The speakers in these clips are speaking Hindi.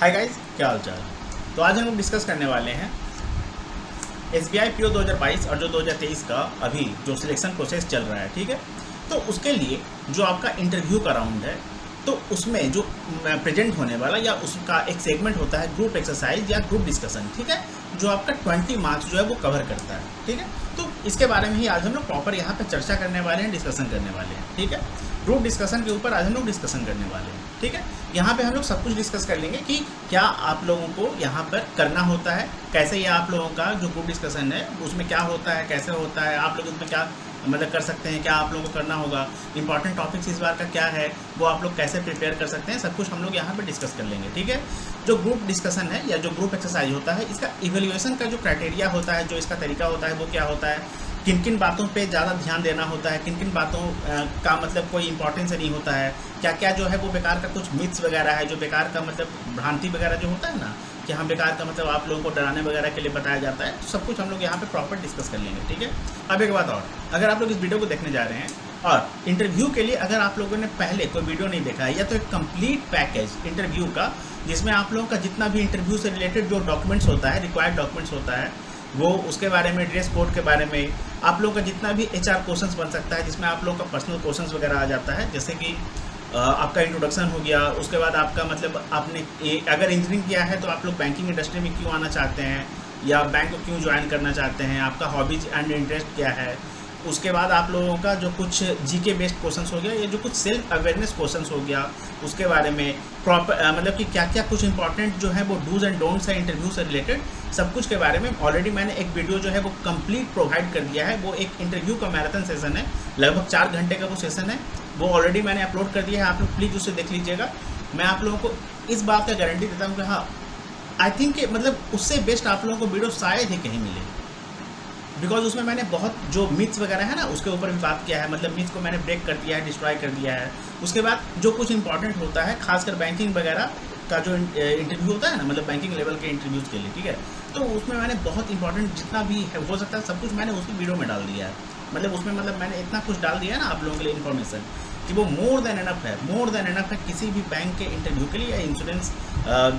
हाय गाइस, क्या हाल चाल। तो आज हम लोग डिस्कस करने वाले हैं SBI PO 2022 और जो 2023 का अभी जो सिलेक्शन प्रोसेस चल रहा है, ठीक है। तो उसके लिए जो आपका इंटरव्यू का राउंड है, तो उसमें जो प्रेजेंट होने वाला या उसका एक सेगमेंट होता है ग्रुप एक्सरसाइज या ग्रुप डिस्कशन, ठीक है, जो आपका 20 मार्क्स जो है वो कवर करता है, ठीक है। तो इसके बारे में ही आज हम लोग प्रॉपर यहाँ पे चर्चा करने वाले हैं, डिस्कशन करने वाले हैं, ठीक है। ग्रुप डिस्कशन के ऊपर आज हम लोग डिस्कशन करने वाले हैं, ठीक है। यहाँ पे हम लोग सब कुछ डिस्कस कर लेंगे कि क्या आप लोगों को यहाँ पर करना होता है, कैसे ये आप लोगों का जो ग्रुप डिस्कशन है उसमें क्या होता है, कैसे होता है, आप लोग उसमें क्या मतलब कर सकते हैं, क्या आप लोगों को करना होगा, इंपॉर्टेंट टॉपिक्स इस बार का क्या है, वो आप लोग कैसे प्रिपेयर कर सकते हैं, सब कुछ हम लोग यहाँ पे डिस्कस कर लेंगे, ठीक है। जो ग्रुप डिस्कशन है या जो ग्रुप एक्सरसाइज होता है, इसका इवेल्युएशन का जो क्राइटेरिया होता है, जो इसका तरीका होता है, वो क्या होता है, किन किन बातों पे ज़्यादा ध्यान देना होता है, किन किन बातों का मतलब कोई इंपॉर्टेंस नहीं होता है, क्या क्या जो है वो बेकार का कुछ मिथ्स वगैरह है, जो बेकार का मतलब भ्रांति वगैरह जो होता है ना, कि हम बेकार का मतलब आप लोगों को डराने वगैरह के लिए बताया जाता है, तो सब कुछ हम लोग यहाँ पे प्रॉपर डिस्कस कर लेंगे, ठीक है। अब एक बात और, अगर आप लोग इस वीडियो को देखने जा रहे हैं और इंटरव्यू के लिए अगर आप लोगों ने पहले कोई वीडियो नहीं देखा है, या तो एक कंप्लीट पैकेज इंटरव्यू का जिसमें आप लोगों का जितना भी इंटरव्यू से रिलेटेड जो डॉक्यूमेंट्स होता है, रिक्वायर्ड डॉक्यूमेंट्स होता है, वो उसके बारे में, ड्रेस कोड के बारे में, आप लोगों का जितना भी HR क्वेश्चंस बन सकता है, जिसमें आप लोगों का पर्सनल क्वेश्चंस वगैरह आ जाता है, जैसे कि आपका इंट्रोडक्शन हो गया, उसके बाद आपका मतलब आपने अगर इंजीनियरिंग किया है तो आप लोग बैंकिंग इंडस्ट्री में क्यों आना चाहते हैं या बैंक को क्यों ज्वाइन करना चाहते हैं, आपका हॉबीज एंड इंटरेस्ट क्या है, उसके बाद आप लोगों का जो कुछ GK बेस्ड क्वेश्चंस हो गया, या जो कुछ सेल्फ अवेयरनेस क्वेश्चंस हो गया, उसके बारे में प्रॉपर मतलब कि क्या क्या कुछ इंपॉर्टेंट जो है वो डूज एंड डोंट्स है इंटरव्यू से रिलेटेड, सब कुछ के बारे में ऑलरेडी मैंने एक वीडियो जो है वो कंप्लीट प्रोवाइड कर दिया है। वो एक इंटरव्यू का मैराथन सेशन है, लगभग 4 घंटे का वो सेशन है, वो ऑलरेडी मैंने अपलोड कर दिया है, आप लोग प्लीज़ उसे देख लीजिएगा। मैं आप लोगों को इस बात का गारंटी देता हूँ कि हाँ, आई थिंक मतलब उससे बेस्ट आप लोगों को वीडियो शायद ही कहीं मिले, बिकॉज उसमें मैंने बहुत जो मिथ्स वगैरह है ना उसके ऊपर भी बात किया है, मतलब मिथ्स को मैंने ब्रेक कर दिया है, डिस्ट्रॉय कर दिया है। उसके बाद जो कुछ इंपॉर्टेंट होता है, खासकर बैंकिंग वगैरह का जो इंटरव्यू होता है ना, मतलब बैंकिंग लेवल के इंटरव्यूज़ के लिए, ठीक है, तो उसमें मैंने बहुत इंपॉर्टेंट जितना भी है हो सकता है सब कुछ मैंने उसी वीडियो में डाल दिया है। मतलब उसमें मतलब मैंने इतना कुछ डाल दिया है ना आप लोगों के लिए इन्फॉर्मेशन कि वो मोर देन एनफ है, मोर देन एनफ है किसी भी बैंक के इंटरव्यू के लिए, या इंश्योरेंस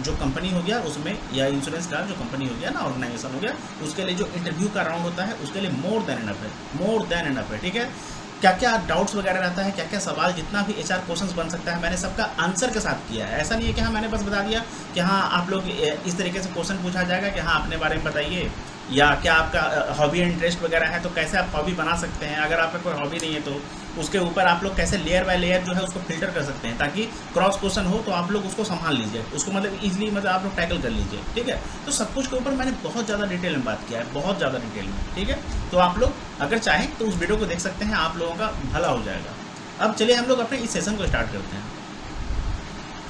जो कंपनी हो गया उसमें, या इंश्योरेंस का जो कंपनी हो गया ना, ऑर्गेनाइजेशन हो गया, उसके लिए जो इंटरव्यू का राउंड होता है उसके लिए मोर देन एनफ है, मोर देन एनफ है, ठीक है। क्या क्या डाउट्स वगैरह रहता है, क्या क्या सवाल, जितना भी HR क्वेश्चंस बन सकता है, मैंने सबका आंसर के साथ किया है। ऐसा नहीं है कि हाँ मैंने बस बता दिया कि हाँ आप लोग इस तरीके से क्वेश्चन पूछा जाएगा कि हाँ अपने बारे में बताइए, या क्या आपका हॉबी इंटरेस्ट वगैरह है तो कैसे आप हॉबी बना सकते हैं, अगर आपका कोई हॉबी नहीं है तो उसके ऊपर आप लोग कैसे लेयर बाय लेयर जो है उसको फिल्टर कर सकते हैं, ताकि क्रॉस क्वेश्चन हो तो आप लोग उसको संभाल लीजिए, उसको मतलब ईजिली मतलब आप लोग टैकल कर लीजिए, ठीक है। तो सब कुछ के ऊपर मैंने बहुत ज़्यादा डिटेल में बात किया है, बहुत ज़्यादा डिटेल में, ठीक है। तो आप लोग अगर चाहें तो उस वीडियो को देख सकते हैं, आप लोगों का भला हो जाएगा। अब चलिए हम लोग अपने इस सेशन को स्टार्ट करते हैं।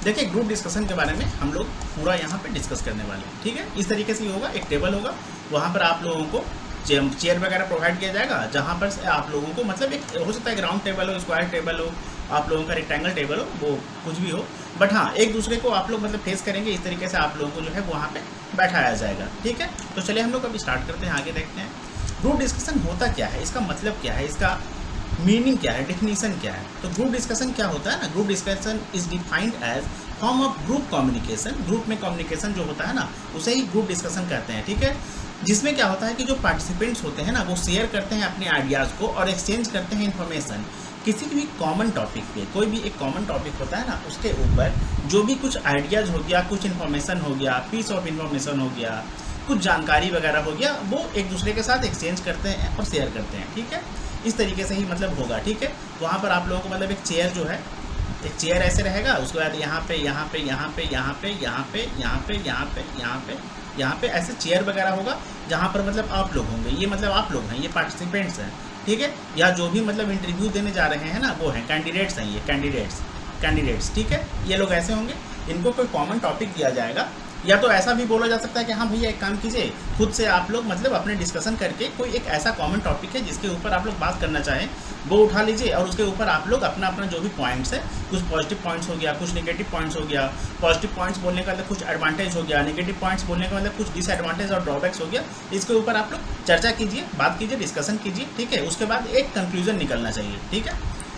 देखिए, ग्रुप डिस्कशन के बारे में हम लोग पूरा यहाँ पे डिस्कस करने वाले हैं, ठीक है। इस तरीके से ही होगा, एक टेबल होगा, वहाँ पर आप लोगों को चेयर वगैरह प्रोवाइड किया जाएगा, जहाँ पर आप लोगों को मतलब एक हो सकता है कि राउंड टेबल हो, स्क्वायर टेबल हो, आप लोगों का रेक्टेंगल टेबल हो, वो कुछ भी हो, बट हाँ एक दूसरे को आप लोग मतलब फेस करेंगे, इस तरीके से आप लोगों को जो है वहाँ पे बैठाया जाएगा, ठीक है। तो चलिए हम लोग अभी स्टार्ट करते हैं, आगे देखते हैं ग्रुप डिस्कशन होता क्या है, इसका मतलब क्या है, इसका मीनिंग क्या है, डेफिनेशन क्या है। तो ग्रुप डिस्कशन क्या होता है ना, group discussion is defined as form of group communication, group में कम्युनिकेशन जो होता है ना उसे ही ग्रुप डिस्कशन कहते हैं, ठीक है। जिसमें क्या होता है कि जो पार्टिसिपेंट्स होते हैं ना वो शेयर करते हैं अपने आइडियाज़ को और एक्सचेंज करते हैं इन्फॉर्मेशन किसी भी कॉमन टॉपिक पे, कोई भी एक कॉमन टॉपिक होता है ना उसके ऊपर जो भी कुछ आइडियाज़ हो गया, कुछ इन्फॉर्मेशन हो गया, पीस ऑफ इन्फॉर्मेशन हो गया, कुछ जानकारी वगैरह हो गया, वो एक दूसरे के साथ एक्सचेंज करते हैं और शेयर करते हैं, ठीक है। इस तरीके से ही मतलब होगा, ठीक है। वहाँ पर आप लोगों को मतलब एक चेयर जो है, एक चेयर ऐसे रहेगा, उसके बाद यहाँ पे यहाँ पे यहाँ पे यहाँ पे यहाँ पे यहाँ पे यहाँ पे यहाँ पे यहाँ पे ऐसे चेयर वगैरह होगा, जहाँ पर मतलब आप लोग होंगे, ये मतलब आप लोग हैं, ये पार्टिसिपेंट्स हैं, ठीक है। या जो भी मतलब इंटरव्यू देने जा रहे हैं ना वो हैं कैंडिडेट्स हैं, ये कैंडिडेट्स, ठीक है। ये लोग ऐसे होंगे, इनको कोई कॉमन टॉपिक दिया जाएगा, या तो ऐसा भी बोला जा सकता है कि हाँ भैया एक काम कीजिए, खुद से आप लोग मतलब अपने डिस्कशन करके कोई एक ऐसा कॉमन टॉपिक है जिसके ऊपर आप लोग बात करना चाहें वो उठा लीजिए, और उसके ऊपर आप लोग अपना अपना जो भी पॉइंट्स है, कुछ पॉजिटिव पॉइंट्स हो गया, कुछ नेगेटिव पॉइंट्स हो गया, पॉजिटिव पॉइंट्स बोलने का मतलब कुछ एडवांटेज हो गया, नेगेटिव पॉइंट्स बोलने का मतलब कुछ डिसएडवांटेज और ड्रॉबैक्स हो गया, इसके ऊपर आप लोग चर्चा कीजिए, बात कीजिए, डिस्कशन कीजिए, ठीक है। उसके बाद एक कंक्लूजन निकलना चाहिए, ठीक है।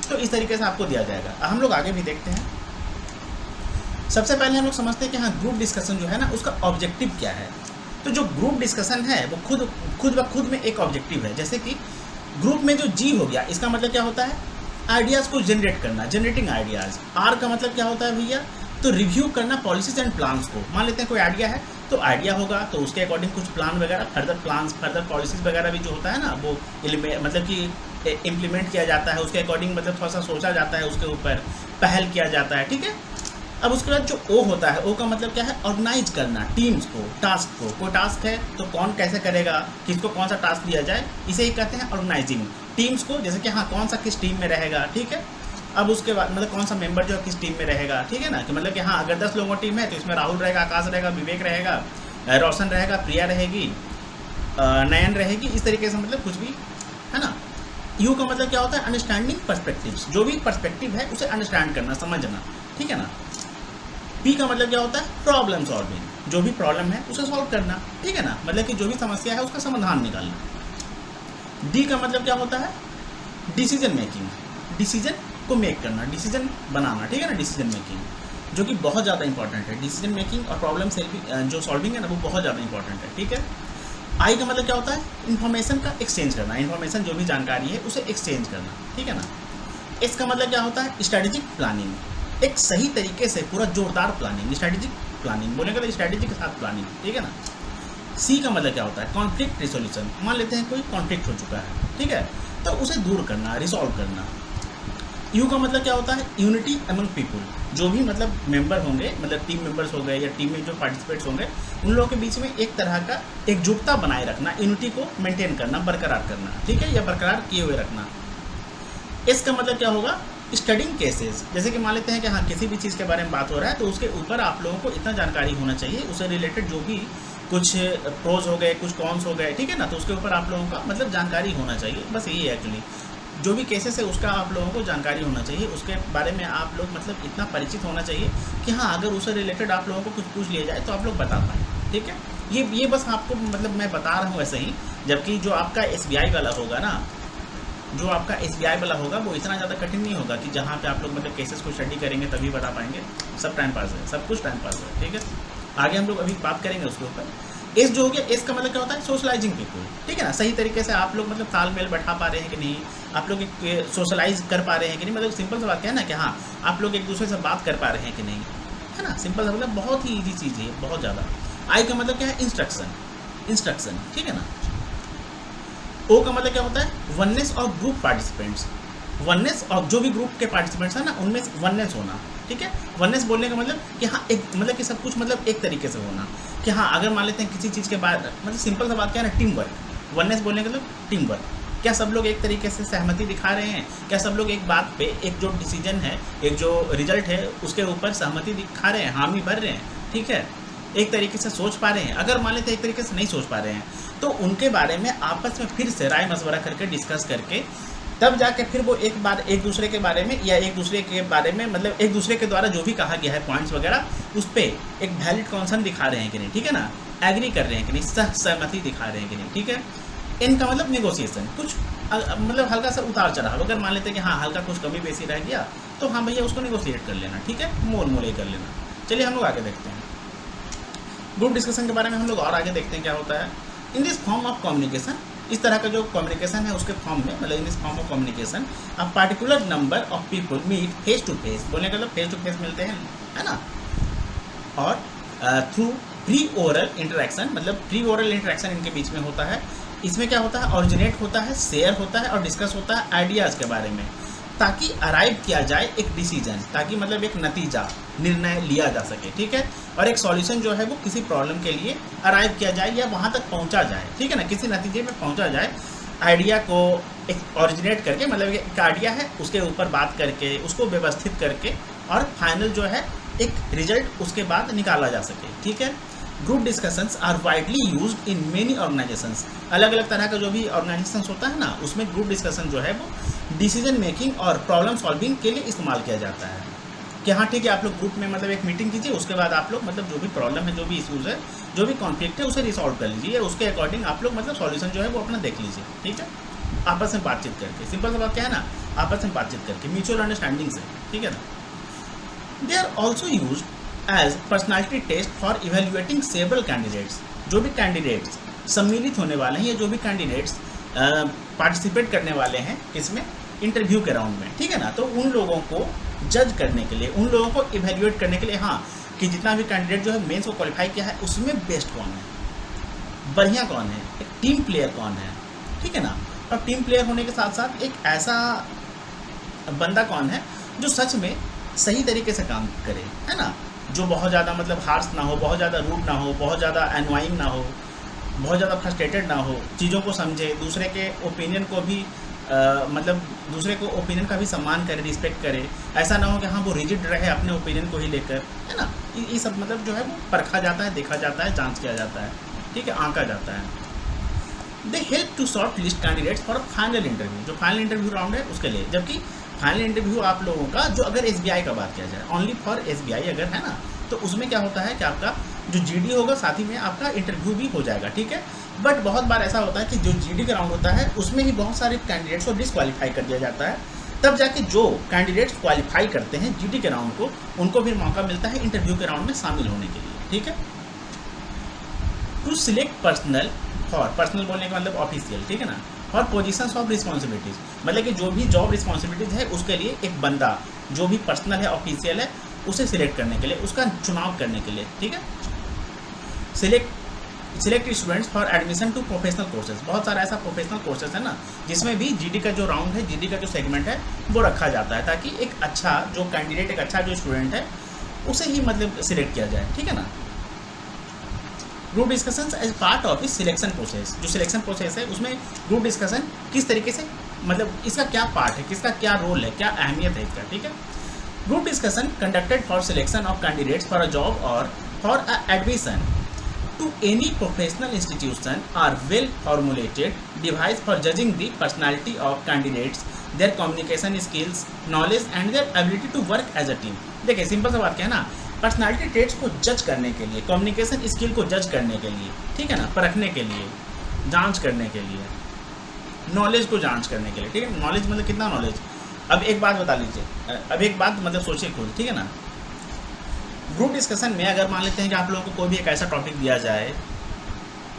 तो इस तरीके से आपको दिया जाएगा। हम लोग आगे भी देखते हैं। सबसे पहले हम लोग समझते हैं कि हाँ ग्रुप डिस्कशन जो है ना उसका ऑब्जेक्टिव क्या है। तो जो ग्रुप डिस्कशन है वो खुद में एक ऑब्जेक्टिव है। जैसे कि ग्रुप में जो जी हो गया, इसका मतलब क्या होता है, आइडियाज़ को जनरेट करना, जनरेटिंग आइडियाज़। आर का मतलब क्या होता है भैया, तो रिव्यू करना पॉलिसीज एंड प्लान्स को। मान लेते हैं कोई आइडिया है, तो आइडिया होगा तो उसके अकॉर्डिंग कुछ प्लान वगैरह, फर्दर पॉलिसीज वगैरह भी जो होता है ना वो मतलब कि इम्प्लीमेंट किया जाता है, उसके अकॉर्डिंग मतलब थोड़ा सा सोचा जाता है, उसके ऊपर पहल किया जाता है, ठीक है। अब उसके बाद जो ओ होता है, ओ का मतलब क्या है, ऑर्गेनाइज करना टीम्स को, टास्क को। कोई टास्क है तो कौन कैसे करेगा, किसको कौन सा टास्क दिया जाए, इसे ही कहते हैं ऑर्गेनाइजिंग टीम्स को। जैसे कि हाँ कौन सा किस टीम में रहेगा, ठीक है। अब उसके बाद मतलब कौन सा मेंबर जो है किस टीम में रहेगा, ठीक है ना, कि मतलब कि हाँ अगर 10 लोगों की टीम है तो इसमें राहुल रहेगा, आकाश रहेगा, विवेक रहेगा, रोशन रहेगा, प्रिया रहेगी, नयन रहेगी, इस तरीके से मतलब कुछ भी है ना। यू का मतलब क्या होता है, अंडरस्टैंडिंग पर्सपेक्टिव्स, जो भी पर्सपेक्टिव है उसे अंडरस्टैंड करना, समझना, ठीक है ना। पी का मतलब क्या होता है, प्रॉब्लम सॉल्विंग, जो भी प्रॉब्लम है उसे सॉल्व करना, ठीक है ना, मतलब कि जो भी समस्या है उसका समाधान निकालना। डी का मतलब क्या होता है, डिसीजन मेकिंग, डिसीजन को मेक करना, डिसीजन बनाना, ठीक है ना, डिसीजन मेकिंग, जो कि बहुत ज़्यादा इंपॉर्टेंट है। डिसीजन मेकिंग और प्रॉब्लम जो सॉल्विंग है ना वो बहुत ज़्यादा इंपॉर्टेंट है, ठीक है। आई का मतलब क्या होता है, इन्फॉर्मेशन का एक्सचेंज करना, इन्फॉर्मेशन जो भी जानकारी है उसे एक्सचेंज करना, ठीक है ना। एस का मतलब क्या होता है, स्ट्रेटेजिक प्लानिंग, एक सही तरीके से पूरा जोरदार प्लानिंग, स्ट्रेटेजिक प्लानिंग बोलेंगे तो स्ट्रेटेजी के साथ प्लानिंग, ठीक है ना। सी का मतलब क्या होता है, कॉन्फ्लिक्ट रिसोल्यूशन, मान लेते हैं कोई कॉन्फ्लिक्ट हो चुका है, ठीक है, तो उसे दूर करना, रिसॉल्व करना। यू का मतलब क्या होता है, यूनिटी अमंग पीपुल, जो भी मतलब मेंबर होंगे, मतलब टीम मेंबर्स हो गए या टीम में जो पार्टिसिपेट्स होंगे, उन लोगों के बीच में एक तरह का एकजुटता बनाए रखना, यूनिटी को मेंटेन करना, बरकरार करना, ठीक है, या बरकरार किए हुए रखना। एस का मतलब क्या होगा, स्टडिंग केसेस, जैसे कि मान लेते हैं कि हाँ किसी भी चीज़ के बारे में बात हो रहा है तो उसके ऊपर आप लोगों को इतना जानकारी होना चाहिए, उससे रिलेटेड जो भी कुछ प्रोज हो गए, कुछ कॉन्स हो गए, ठीक है ना, तो उसके ऊपर आप लोगों का मतलब जानकारी होना चाहिए, बस यही है एक्चुअली। जो भी केसेस है उसका आप लोगों को जानकारी होना चाहिए, उसके बारे में आप लोग मतलब इतना परिचित होना चाहिए कि हाँ अगर उससे रिलेटेड आप लोगों को कुछ पूछ लिया जाए तो आप लोग बता पाएँ, ठीक है। ये बस आपको मतलब मैं बता रहा हूँ ऐसे ही। जबकि जो आपका SBI वाला होगा ना, जो आपका SBI वाला होगा वो इतना ज़्यादा कठिन नहीं होगा कि जहाँ पे आप लोग मतलब केसेस को स्टडी करेंगे तभी बता पाएंगे, सब टाइम पास है, सब कुछ टाइम पास है, ठीक है। आगे हम लोग अभी बात करेंगे उसके ऊपर। एस जो हो गया, एस का मतलब क्या होता है, सोशलाइजिंग पीपल, ठीक है ना, सही तरीके से आप लोग मतलब तालमेल बैठा पा रहे हैं कि नहीं, आप लोग एक सोशलाइज कर पा रहे हैं कि नहीं, मतलब सिंपल सा बात क्या है ना कि हाँ आप लोग एक दूसरे से बात कर पा रहे हैं कि नहीं, है ना, सिंपल सा मतलब बहुत ही ईजी चीज़ है, बहुत ज़्यादा। आई का मतलब क्या है, इंस्ट्रक्शन, ठीक है ना। ओ का मतलब क्या होता है, oneness of group participants, oneness of जो भी ग्रुप के पार्टिसिपेंट्स हैं ना उनमें वननेस होना, ठीक है। वननेस बोलने का मतलब कि हाँ एक मतलब कि सब कुछ मतलब एक तरीके से होना, कि हाँ अगर मान लेते हैं किसी चीज़ के बाद मतलब सिंपल सा बात क्या है ना, टीम वर्क। वननेस बोलने का मतलब टीम वर्क, क्या सब लोग एक तरीके से सहमति दिखा रहे हैं, क्या सब लोग एक बात पे, एक जो डिसीजन है, एक जो रिजल्ट है उसके ऊपर सहमति दिखा रहे हैं, हामी भर रहे हैं, ठीक है, एक तरीके से सोच पा रहे हैं। अगर मान लेते हैं एक तरीके से नहीं सोच पा रहे हैं तो उनके बारे में आपस में फिर से राय मशवरा करके डिस्कस करके तब जाके फिर वो एक दूसरे के बारे में या एक दूसरे के बारे में मतलब एक दूसरे के द्वारा जो भी कहा गया है पॉइंट्स वगैरह उस पर एक वैलिड कॉन्सर्न दिखा रहे हैं कि नहीं, ठीक है ना, एग्री कर रहे हैं कि नहीं, सहमति दिखा रहे हैं कि नहीं, ठीक है। इनका मतलब नेगोशिएशन, कुछ मतलब हल्का सा उतार चढ़ाव, अगर मान लेते हैं कि हाँ हल्का कुछ कमी बेसी रह गया तो हाँ भैया उसको नेगोशिएट कर लेना, ठीक है, मोल मोले कर लेना। चलिए हम लोग आगे देखते हैं ग्रुप डिस्कशन के बारे में, हम लोग और आगे देखते हैं क्या होता है। इन दिस फॉर्म ऑफ कम्युनिकेशन, इस तरह का जो कम्युनिकेशन है उसके फॉर्म में मतलब in this form of communication a particular number of people meet face to face, बोलने का मतलब फेस टू फेस मिलते हैं, है ना, और थ्रू प्री ओरल इंटरेक्शन, मतलब प्री ओरल इंटरेक्शन इनके बीच में होता है। इसमें क्या होता है, ऑरिजिनेट होता है, शेयर होता है और डिस्कस होता है आइडियाज़ के बारे में, ताकि अराइव किया जाए एक डिसीजन, ताकि मतलब एक नतीजा, निर्णय लिया जा सके, ठीक है, और एक सॉल्यूशन जो है वो किसी प्रॉब्लम के लिए अराइव किया जाए या वहाँ तक पहुँचा जाए, ठीक है ना, किसी नतीजे में पहुँचा जाए, आइडिया को एक ऑरिजिनेट करके, मतलब एक आइडिया है उसके ऊपर बात करके उसको व्यवस्थित करके और फाइनल जो है एक रिजल्ट उसके बाद निकाला जा सके, ठीक है। Group discussions are widely used in many organizations, अलग अलग तरह का जो भी ऑर्गेनाइजेशंस होता है ना उसमें ग्रुप डिस्कशन जो है वो डिसीजन मेकिंग और प्रॉब्लम सॉल्विंग के लिए इस्तेमाल किया जाता है। कि हाँ ठीक है, आप लोग ग्रुप में मतलब एक मीटिंग कीजिए, उसके बाद आप लोग मतलब जो भी प्रॉब्लम है, जो भी इश्यूज़ है, जो भी कॉन्फ्लिक्ट है उसे रिसॉल्व कर लीजिए, या उसके अकॉर्डिंग आप लोग मतलब सॉल्यूशन जो है वो अपना देख लीजिए, ठीक है, आपस में बातचीत करके। सिंपल सा बात क्या है ना, आपस में बातचीत करके, म्यूचुअल अंडरस्टैंडिंग से, ठीक है ना। They are also use as personality test for evaluating several candidates. जो भी कैंडिडेट्स सम्मिलित होने वाले हैं या जो भी कैंडिडेट्स पार्टिसिपेट करने वाले हैं इसमें इंटरव्यू के राउंड में, ठीक है ना, तो उन लोगों को जज करने के लिए, उन लोगों को इवेल्युएट करने के लिए, हाँ, कि जितना भी कैंडिडेट जो है मेंस को क्वालिफाई किया है उसमें बेस्ट कौन है, बढ़िया कौन है, एक टीम प्लेयर कौन है, ठीक है ना। और टीम प्लेयर होने के साथ साथ एक ऐसा बंदा कौन है जो सच में सही तरीके से काम करे, है ना, जो बहुत ज़्यादा मतलब हार्श ना हो, बहुत ज़्यादा रूड ना हो, बहुत ज़्यादा एनवाइंग ना हो, बहुत ज़्यादा फ्रस्ट्रेटेड ना हो, चीज़ों को समझे, दूसरे के ओपिनियन को भी मतलब दूसरे को ओपिनियन का भी सम्मान करे, रिस्पेक्ट करे। ऐसा ना हो कि हाँ वो रिजिड रहे अपने ओपिनियन को ही लेकर, है ना। ये सब मतलब जो है वो परखा जाता है, देखा जाता है, जांच किया जाता है, ठीक है, आंका जाता है। They help to shortlist candidates for a final interview, जो फाइनल इंटरव्यू राउंड है उसके लिए। जबकि फाइनल इंटरव्यू आप लोगों का जो अगर एसबीआई का बात किया जाए, ओनली फॉर एसबीआई अगर है ना, तो उसमें क्या होता है कि आपका जो जीडी होगा साथ ही में आपका इंटरव्यू भी हो जाएगा, ठीक है। बट बहुत बार ऐसा होता है कि जो जीडी का राउंड होता है उसमें ही बहुत सारे कैंडिडेट्स को डिसक्वालीफाई कर दिया जाता है, तब जाके जो कैंडिडेट्स क्वालिफाई करते हैं जीडी के राउंड को, उनको फिर मौका मिलता है इंटरव्यू के राउंड में शामिल होने के लिए, ठीक है। To select personnel, for personnel बोलने का मतलब ऑफिशियल, ठीक है ना, और पोजीशंस ऑफ रिस्पॉन्सिबिलिटीज, मतलब कि जो भी जॉब रिस्पॉन्सिबिलिटीज है उसके लिए एक बंदा जो भी पर्सनल है, ऑफिशियल है, उसे सिलेक्ट करने के लिए, उसका चुनाव करने के लिए, ठीक है। Select students for admission to professional courses, बहुत सारा ऐसा प्रोफेशनल कोर्सेज है ना जिसमें भी जीडी का जो राउंड है, जीडी का जो सेगमेंट है वो रखा जाता है, ताकि एक अच्छा जो कैंडिडेट, एक अच्छा जो स्टूडेंट है उसे ही मतलब सिलेक्ट किया जाए, ठीक है ना। Group discussions as part of इस सिलेक्शन प्रोसेस, जो सिलेक्शन प्रोसेस है उसमें ग्रुप डिस्कशन किस तरीके से, मतलब इसका क्या पार्ट है, किसका क्या रोल है, क्या अहमियत है इसका, ठीक है। Group discussion conducted for selection of candidates for a job और for a admission to any professional institution are well formulated device for judging the personality of candidates, their communication skills, knowledge and their ability to work as a team। देखिए सिंपल सा बात क्या है ना, पर्सनालिटी ट्रेट्स को जज करने के लिए, कम्युनिकेशन स्किल को जज करने के लिए, ठीक है ना, परखने के लिए, जांच करने के लिए, नॉलेज को जांच करने के लिए, ठीक है। नॉलेज मतलब कितना नॉलेज, अब एक बात बता लीजिए, अब एक बात मतलब सोचिए खुद, ठीक है ना। ग्रुप डिस्कशन में अगर मान लेते हैं कि आप लोगों को कोई भी एक ऐसा टॉपिक दिया जाए,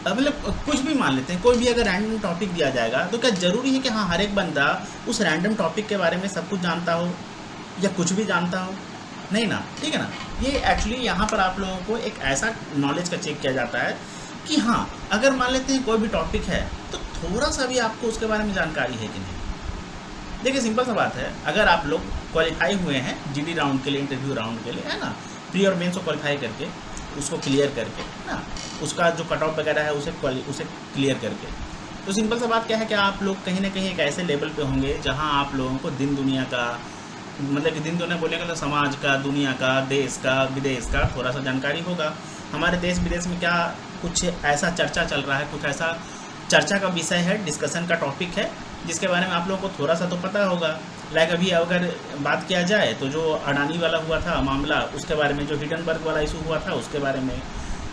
मतलब कुछ भी मान लेते हैं, कोई भी अगर रैंडम टॉपिक दिया जाएगा, तो क्या ज़रूरी है कि हाँ हर एक बंदा उस रैंडम टॉपिक के बारे में सब कुछ जानता हो या कुछ भी जानता हो, नहीं ना, ठीक है ना। ये एक्चुअली यहाँ पर आप लोगों को एक ऐसा नॉलेज का चेक किया जाता है कि हाँ अगर मान लेते हैं कोई भी टॉपिक है तो थोड़ा सा भी आपको उसके बारे में जानकारी है कि नहीं। देखिए सिंपल सा बात है, अगर आप लोग क्वालिफाई हुए हैं जीडी राउंड के लिए, इंटरव्यू राउंड के लिए, है ना, प्री और मेंस को क्वालिफाई करके उसको क्लियर करके ना, उसका जो कट ऑफ वगैरह है उसे क्लियर करके, तो सिंपल सा बात क्या है कि आप लोग कहीं ना कहीं एक ऐसे लेवल पे होंगे जहां आप लोगों को दिन दुनिया का, मतलब कि दिन दुनिया बोलने का तो समाज का, दुनिया का, देश का, विदेश का थोड़ा सा जानकारी होगा। हमारे देश विदेश में क्या कुछ ऐसा चर्चा चल रहा है, कुछ ऐसा चर्चा का विषय है, डिस्कशन का टॉपिक है जिसके बारे में आप लोगों को थोड़ा सा तो पता होगा। लाइक अभी अगर बात किया जाए तो जो अडानी वाला हुआ था मामला, उसके बारे में, जो हिडनबर्ग वाला इशू हुआ था उसके बारे में,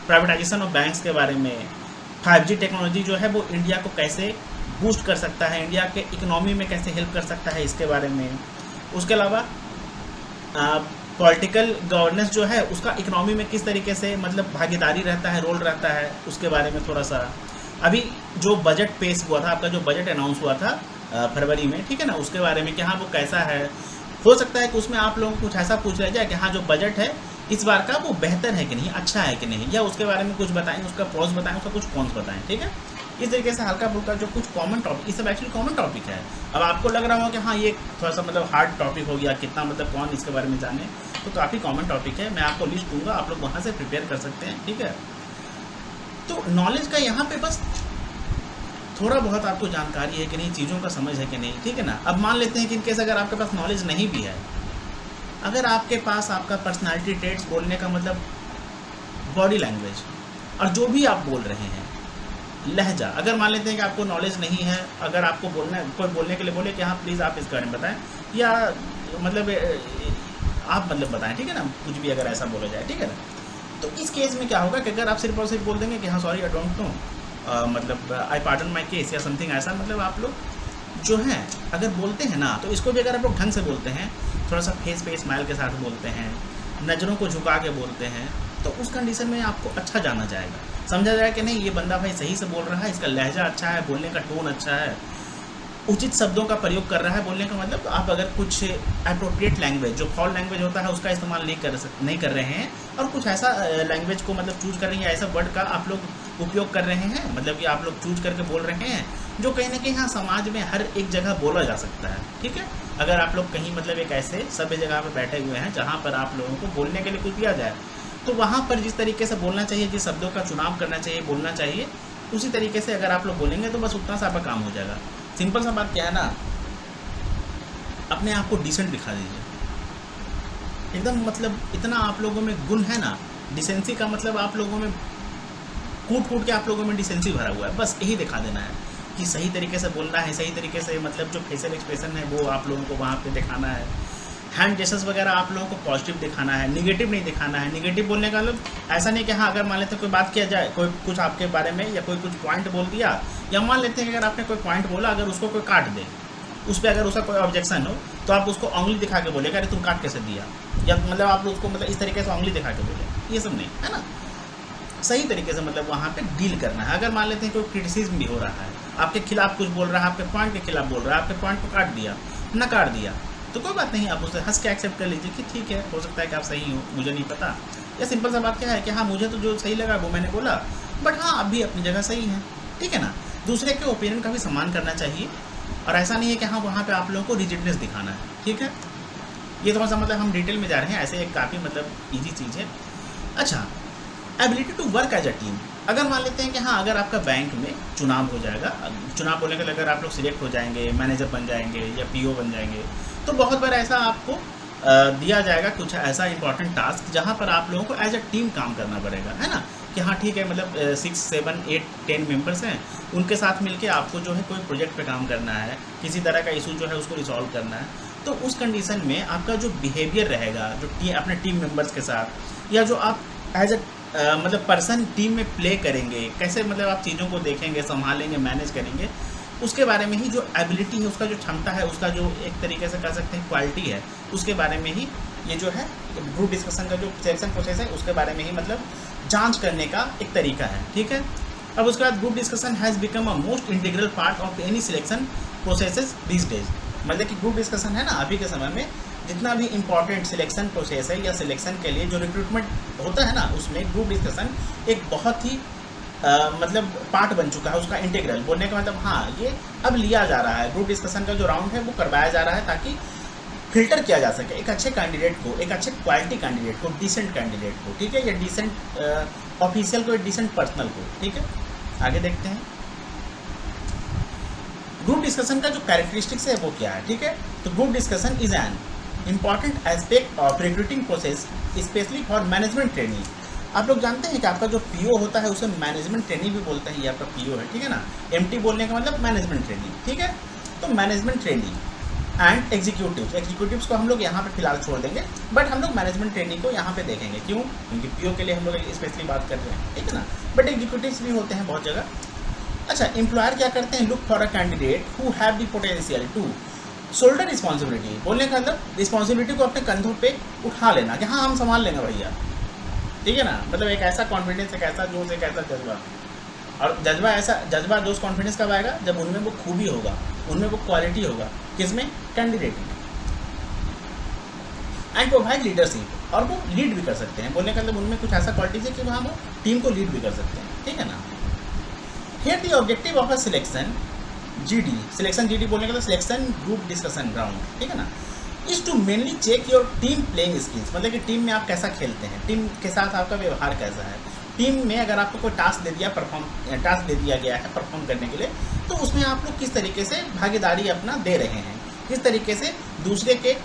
प्राइवेटाइजेशन ऑफ बैंक्स के बारे में, 5G टेक्नोलॉजी जो है वो इंडिया को कैसे बूस्ट कर सकता है, इंडिया के इकोनॉमी में कैसे हेल्प कर सकता है, इसके बारे में। उसके अलावा पॉलिटिकल गवर्नेंस जो है उसका इकोनॉमी में किस तरीके से मतलब भागीदारी रहता है, रोल रहता है, उसके बारे में थोड़ा सा। अभी जो बजट पेश हुआ था, आपका जो बजट अनाउंस हुआ था फरवरी में, ठीक है ना, उसके बारे में कि हाँ वो कैसा है। हो सकता है कि उसमें आप लोगों को कुछ ऐसा पूछ लिया जाए कि हाँ जो बजट है इस बार का वो बेहतर है कि नहीं, अच्छा है कि नहीं, या उसके बारे में कुछ बताएं, उसका प्रोस बताएं, उसका कुछ कॉन्स बताएं, ठीक है। इस तरीके से हल्का फुल्का जो कुछ कॉमन टॉपिक, ये सब एक्चुअली कॉमन टॉपिक है। अब आपको लग रहा हो कि हाँ ये थोड़ा सा मतलब हार्ड टॉपिक हो गया, कितना मतलब कौन इसके बारे में जाने, तो काफ़ी कॉमन टॉपिक है। मैं आपको लिस्ट दूंगा, आप लोग वहाँ से प्रिपेयर कर सकते हैं, ठीक है। तो नॉलेज का यहाँ पे बस थोड़ा बहुत आपको जानकारी है कि नहीं, चीज़ों का समझ है कि नहीं, ठीक है ना। अब मान लेते हैं कि इनकेस अगर आपके पास नॉलेज नहीं भी है, अगर आपके पास आपका पर्सनालिटी ट्रेट्स, बोलने का मतलब बॉडी लैंग्वेज और जो भी आप बोल रहे हैं, लहजा, अगर मान लेते हैं कि आपको नॉलेज नहीं है, अगर आपको बोलना, कोई बोलने के लिए बोले कि हाँ प्लीज़ आप इसके बारे में बताएं, या मतलब आप मतलब बताएं, ठीक है ना, कुछ भी अगर ऐसा बोला जाए, ठीक है ना। तो इस केस में क्या होगा कि अगर आप सिर्फ और सिर्फ बोल देंगे कि हाँ सॉरी आई डोंट नो, मतलब आई पार्डन माई केस या समथिंग ऐसा, मतलब आप लोग जो हैं अगर बोलते हैं ना, तो इसको भी अगर आप लोग ढंग से बोलते हैं, थोड़ा सा फेस पे स्माइल के साथ बोलते हैं, नज़रों को झुका के बोलते हैं, तो उस कंडीशन में आपको अच्छा जाना जाएगा, समझा जाएगा कि नहीं ये बंदा भाई सही से बोल रहा है, इसका लहजा अच्छा है, बोलने का टोन अच्छा है, उचित शब्दों का प्रयोग कर रहा है। बोलने का मतलब आप अगर कुछ अप्रोप्रिएट लैंग्वेज, जो फॉल लैंग्वेज होता है उसका इस्तेमाल नहीं कर रहे हैं, और कुछ ऐसा लैंग्वेज को मतलब चूज कर रहे हैं, ऐसा वर्ड का आप लोग उपयोग कर रहे हैं, मतलब कि आप लोग चूज करके बोल रहे हैं जो कहीं ना कहीं हाँ समाज में हर एक जगह बोला जा सकता है। ठीक है, अगर आप लोग कहीं मतलब एक ऐसे सभ्य जगह पर बैठे हुए हैं जहाँ पर आप लोगों को बोलने के लिए कुछ दिया जाए, तो वहाँ पर जिस तरीके से बोलना चाहिए, जिस शब्दों का चुनाव करना चाहिए, बोलना चाहिए, उसी तरीके से अगर आप लोग बोलेंगे तो बस उतना सा आपका काम हो जाएगा। सिंपल सा बात क्या है ना, अपने आप को डिसेंट दिखा दीजिए एकदम, मतलब इतना आप लोगों में गुण है ना, डिसेंसी का मतलब आप लोगों में कूट के आप लोगों में डिसेंसी भरा हुआ है, बस यही दिखा देना है कि सही तरीके से बोलना है, सही तरीके से मतलब जो फेशियल एक्सप्रेशन है वो आप लोगों को वहाँ पे दिखाना है, हैंड जेस्चर्स वगैरह आप लोगों को पॉजिटिव दिखाना है, निगेटिव नहीं दिखाना है। निगेटिव बोलने का मतलब ऐसा नहीं कि हाँ अगर मान लेते हैं कोई बात किया जाए, कोई कुछ आपके बारे में या कोई कुछ पॉइंट बोल दिया, या मान लेते हैं कि अगर आपने कोई पॉइंट बोला, अगर उसको कोई काट दे, उस पर अगर उसका कोई ऑब्जेक्शन हो, तो आप उसको उंगली दिखा के बोलेगा अरे तुम काट कैसे दिया, या मतलब आप उसको मतलब इस तरीके से उंगली दिखा के बोले, ये सब नहीं है ना। सही तरीके से मतलब वहाँ पे डील करना है। अगर मान लेते हैं कोई क्रिटिसिज्म भी हो रहा है, आपके खिलाफ कुछ बोल रहा है, आपके पॉइंट के खिलाफ बोल रहा है, आपके पॉइंट को काट दिया, नकार दिया, तो कोई बात नहीं, आप उसे हंस के एक्सेप्ट कर लीजिए कि ठीक है, हो सकता है कि आप सही हो, मुझे नहीं पता। या सिंपल सा बात क्या है कि हाँ मुझे तो जो सही लगा वो मैंने बोला, बट हाँ आप भी अपनी जगह सही है, ठीक है ना। दूसरे के ओपिनियन का भी सम्मान करना चाहिए, और ऐसा नहीं है कि हाँ वहाँ पे आप लोगों को रिजिडनेस दिखाना है, ठीक है। ये थोड़ा सा मतलब हम डिटेल में जा रहे हैं, ऐसे एक काफ़ी मतलब ईजी चीज़ है। अच्छा, ability to work as a team. अगर मान लेते हैं कि हाँ अगर आपका बैंक में चुनाव हो जाएगा, चुनाव होने के अगर आप लोग सिलेक्ट हो जाएंगे, मैनेजर बन जाएंगे या पीओ बन जाएंगे, तो बहुत बार ऐसा आपको दिया जाएगा कुछ ऐसा इंपॉर्टेंट टास्क जहाँ पर आप लोगों को एज अ टीम काम करना पड़ेगा, है ना। कि हाँ ठीक है, मतलब 6, 7, 8, 10 मेंबर्स हैं, उनके साथ मिलके आपको जो है कोई प्रोजेक्ट पे काम करना है, किसी तरह का इशू जो है उसको रिसॉल्व करना है। तो उस कंडीशन में आपका जो बिहेवियर रहेगा, जो अपने टीम मेंबर्स के साथ, या जो आप एज अ मतलब पर्सन टीम में प्ले करेंगे, कैसे मतलब आप चीज़ों को देखेंगे, संभालेंगे, मैनेज करेंगे, उसके बारे में ही जो एबिलिटी है, उसका जो क्षमता है, उसका जो एक तरीके से कह सकते हैं क्वालिटी है, उसके बारे में ही ये जो है ग्रुप डिस्कशन का जो सिलेक्शन प्रोसेस है उसके बारे में ही मतलब जांच करने का एक तरीका है, ठीक है। अब उसके बाद group discussion has become a most integral part of any selection processes this days. मतलब कि ग्रुप डिस्कशन है ना, अभी के समय में जितना भी इम्पॉर्टेंट सिलेक्शन प्रोसेस है या सिलेक्शन के लिए जो रिक्रूटमेंट होता है ना, उसमें ग्रुप डिस्कशन एक बहुत ही मतलब पार्ट बन चुका है, उसका इंटीग्रल। बोलने का मतलब हाँ ये अब लिया जा रहा है, ग्रुप डिस्कशन का जो राउंड है वो करवाया जा रहा है, ताकि फिल्टर किया जा सके एक अच्छे कैंडिडेट को, एक अच्छे क्वालिटी कैंडिडेट को, डिसेंट कैंडिडेट को, ठीक है, या डिसेंट ऑफिशियल को, या डिसेंट पर्सनल को, ठीक है। आगे देखते हैं ग्रुप डिस्कशन का जो कैरेक्टरिस्टिक्स है वो क्या है, ठीक है। तो group discussion is an important aspect of recruiting process specially for management training. आप लोग जानते हैं कि आपका जो पीओ होता है उसे मैनेजमेंट ट्रेनिंग भी बोलते हैं, ये आपका पीओ है, ठीक है ना। एमटी बोलने का मतलब मैनेजमेंट ट्रेनिंग, ठीक है। तो मैनेजमेंट ट्रेनिंग एंड एग्जीक्यूटिव्स को हम लोग यहाँ पे फिलहाल छोड़ देंगे, बट हम लोग मैनेजमेंट ट्रेनिंग को यहाँ पे देखेंगे। क्यों? क्योंकि पीओ के लिए हम लोग स्पेशली बात कर रहे हैं, ठीक है ना। बट एग्जीक्यूटिव्स भी होते हैं बहुत जगह। अच्छा, एम्प्लॉयर क्या करते हैं? Look for a candidate who have the potential to shoulder responsibility. बोलने का मतलब रिस्पॉन्सिबिलिटी को अपने कंधों पे उठा लेना कि हाँ हम संभाल लेंगे भैया, ठीक है ना। मतलब एक ऐसा कॉन्फिडेंस, एक ऐसा जोश, एक ऐसा जज्बा। और जज्बा ऐसा, जज्बा जोश, कॉन्फिडेंस कब आएगा? जब उनमें वो खूबी होगा, उनमें वो क्वालिटी होगा। किसमें? कैंडिडेट में। एंड प्रोवाइड लीडरशिप, और वो लीड भी कर सकते हैं। बोलने का मतलब उनमें कुछ ऐसा क्वालिटीज है कि वहाँ वो टीम को लीड भी कर सकते हैं, ठीक है ना। Here the objective of a selection GD, selection GD बोलने का मतलब सिलेक्शन ग्रुप डिस्कशन राउंड, ठीक है ना, is to mainly check your team playing skills. मतलब कि टीम में आप कैसा खेलते हैं, टीम के साथ आपका व्यवहार कैसा है। टीम में अगर आपको कोई टास्क दे दिया गया है परफॉर्म करने के लिए, तो उसमें आप लोग किस तरीके से भागीदारी अपना दे रहे हैं, किस तरीके से दूसरे के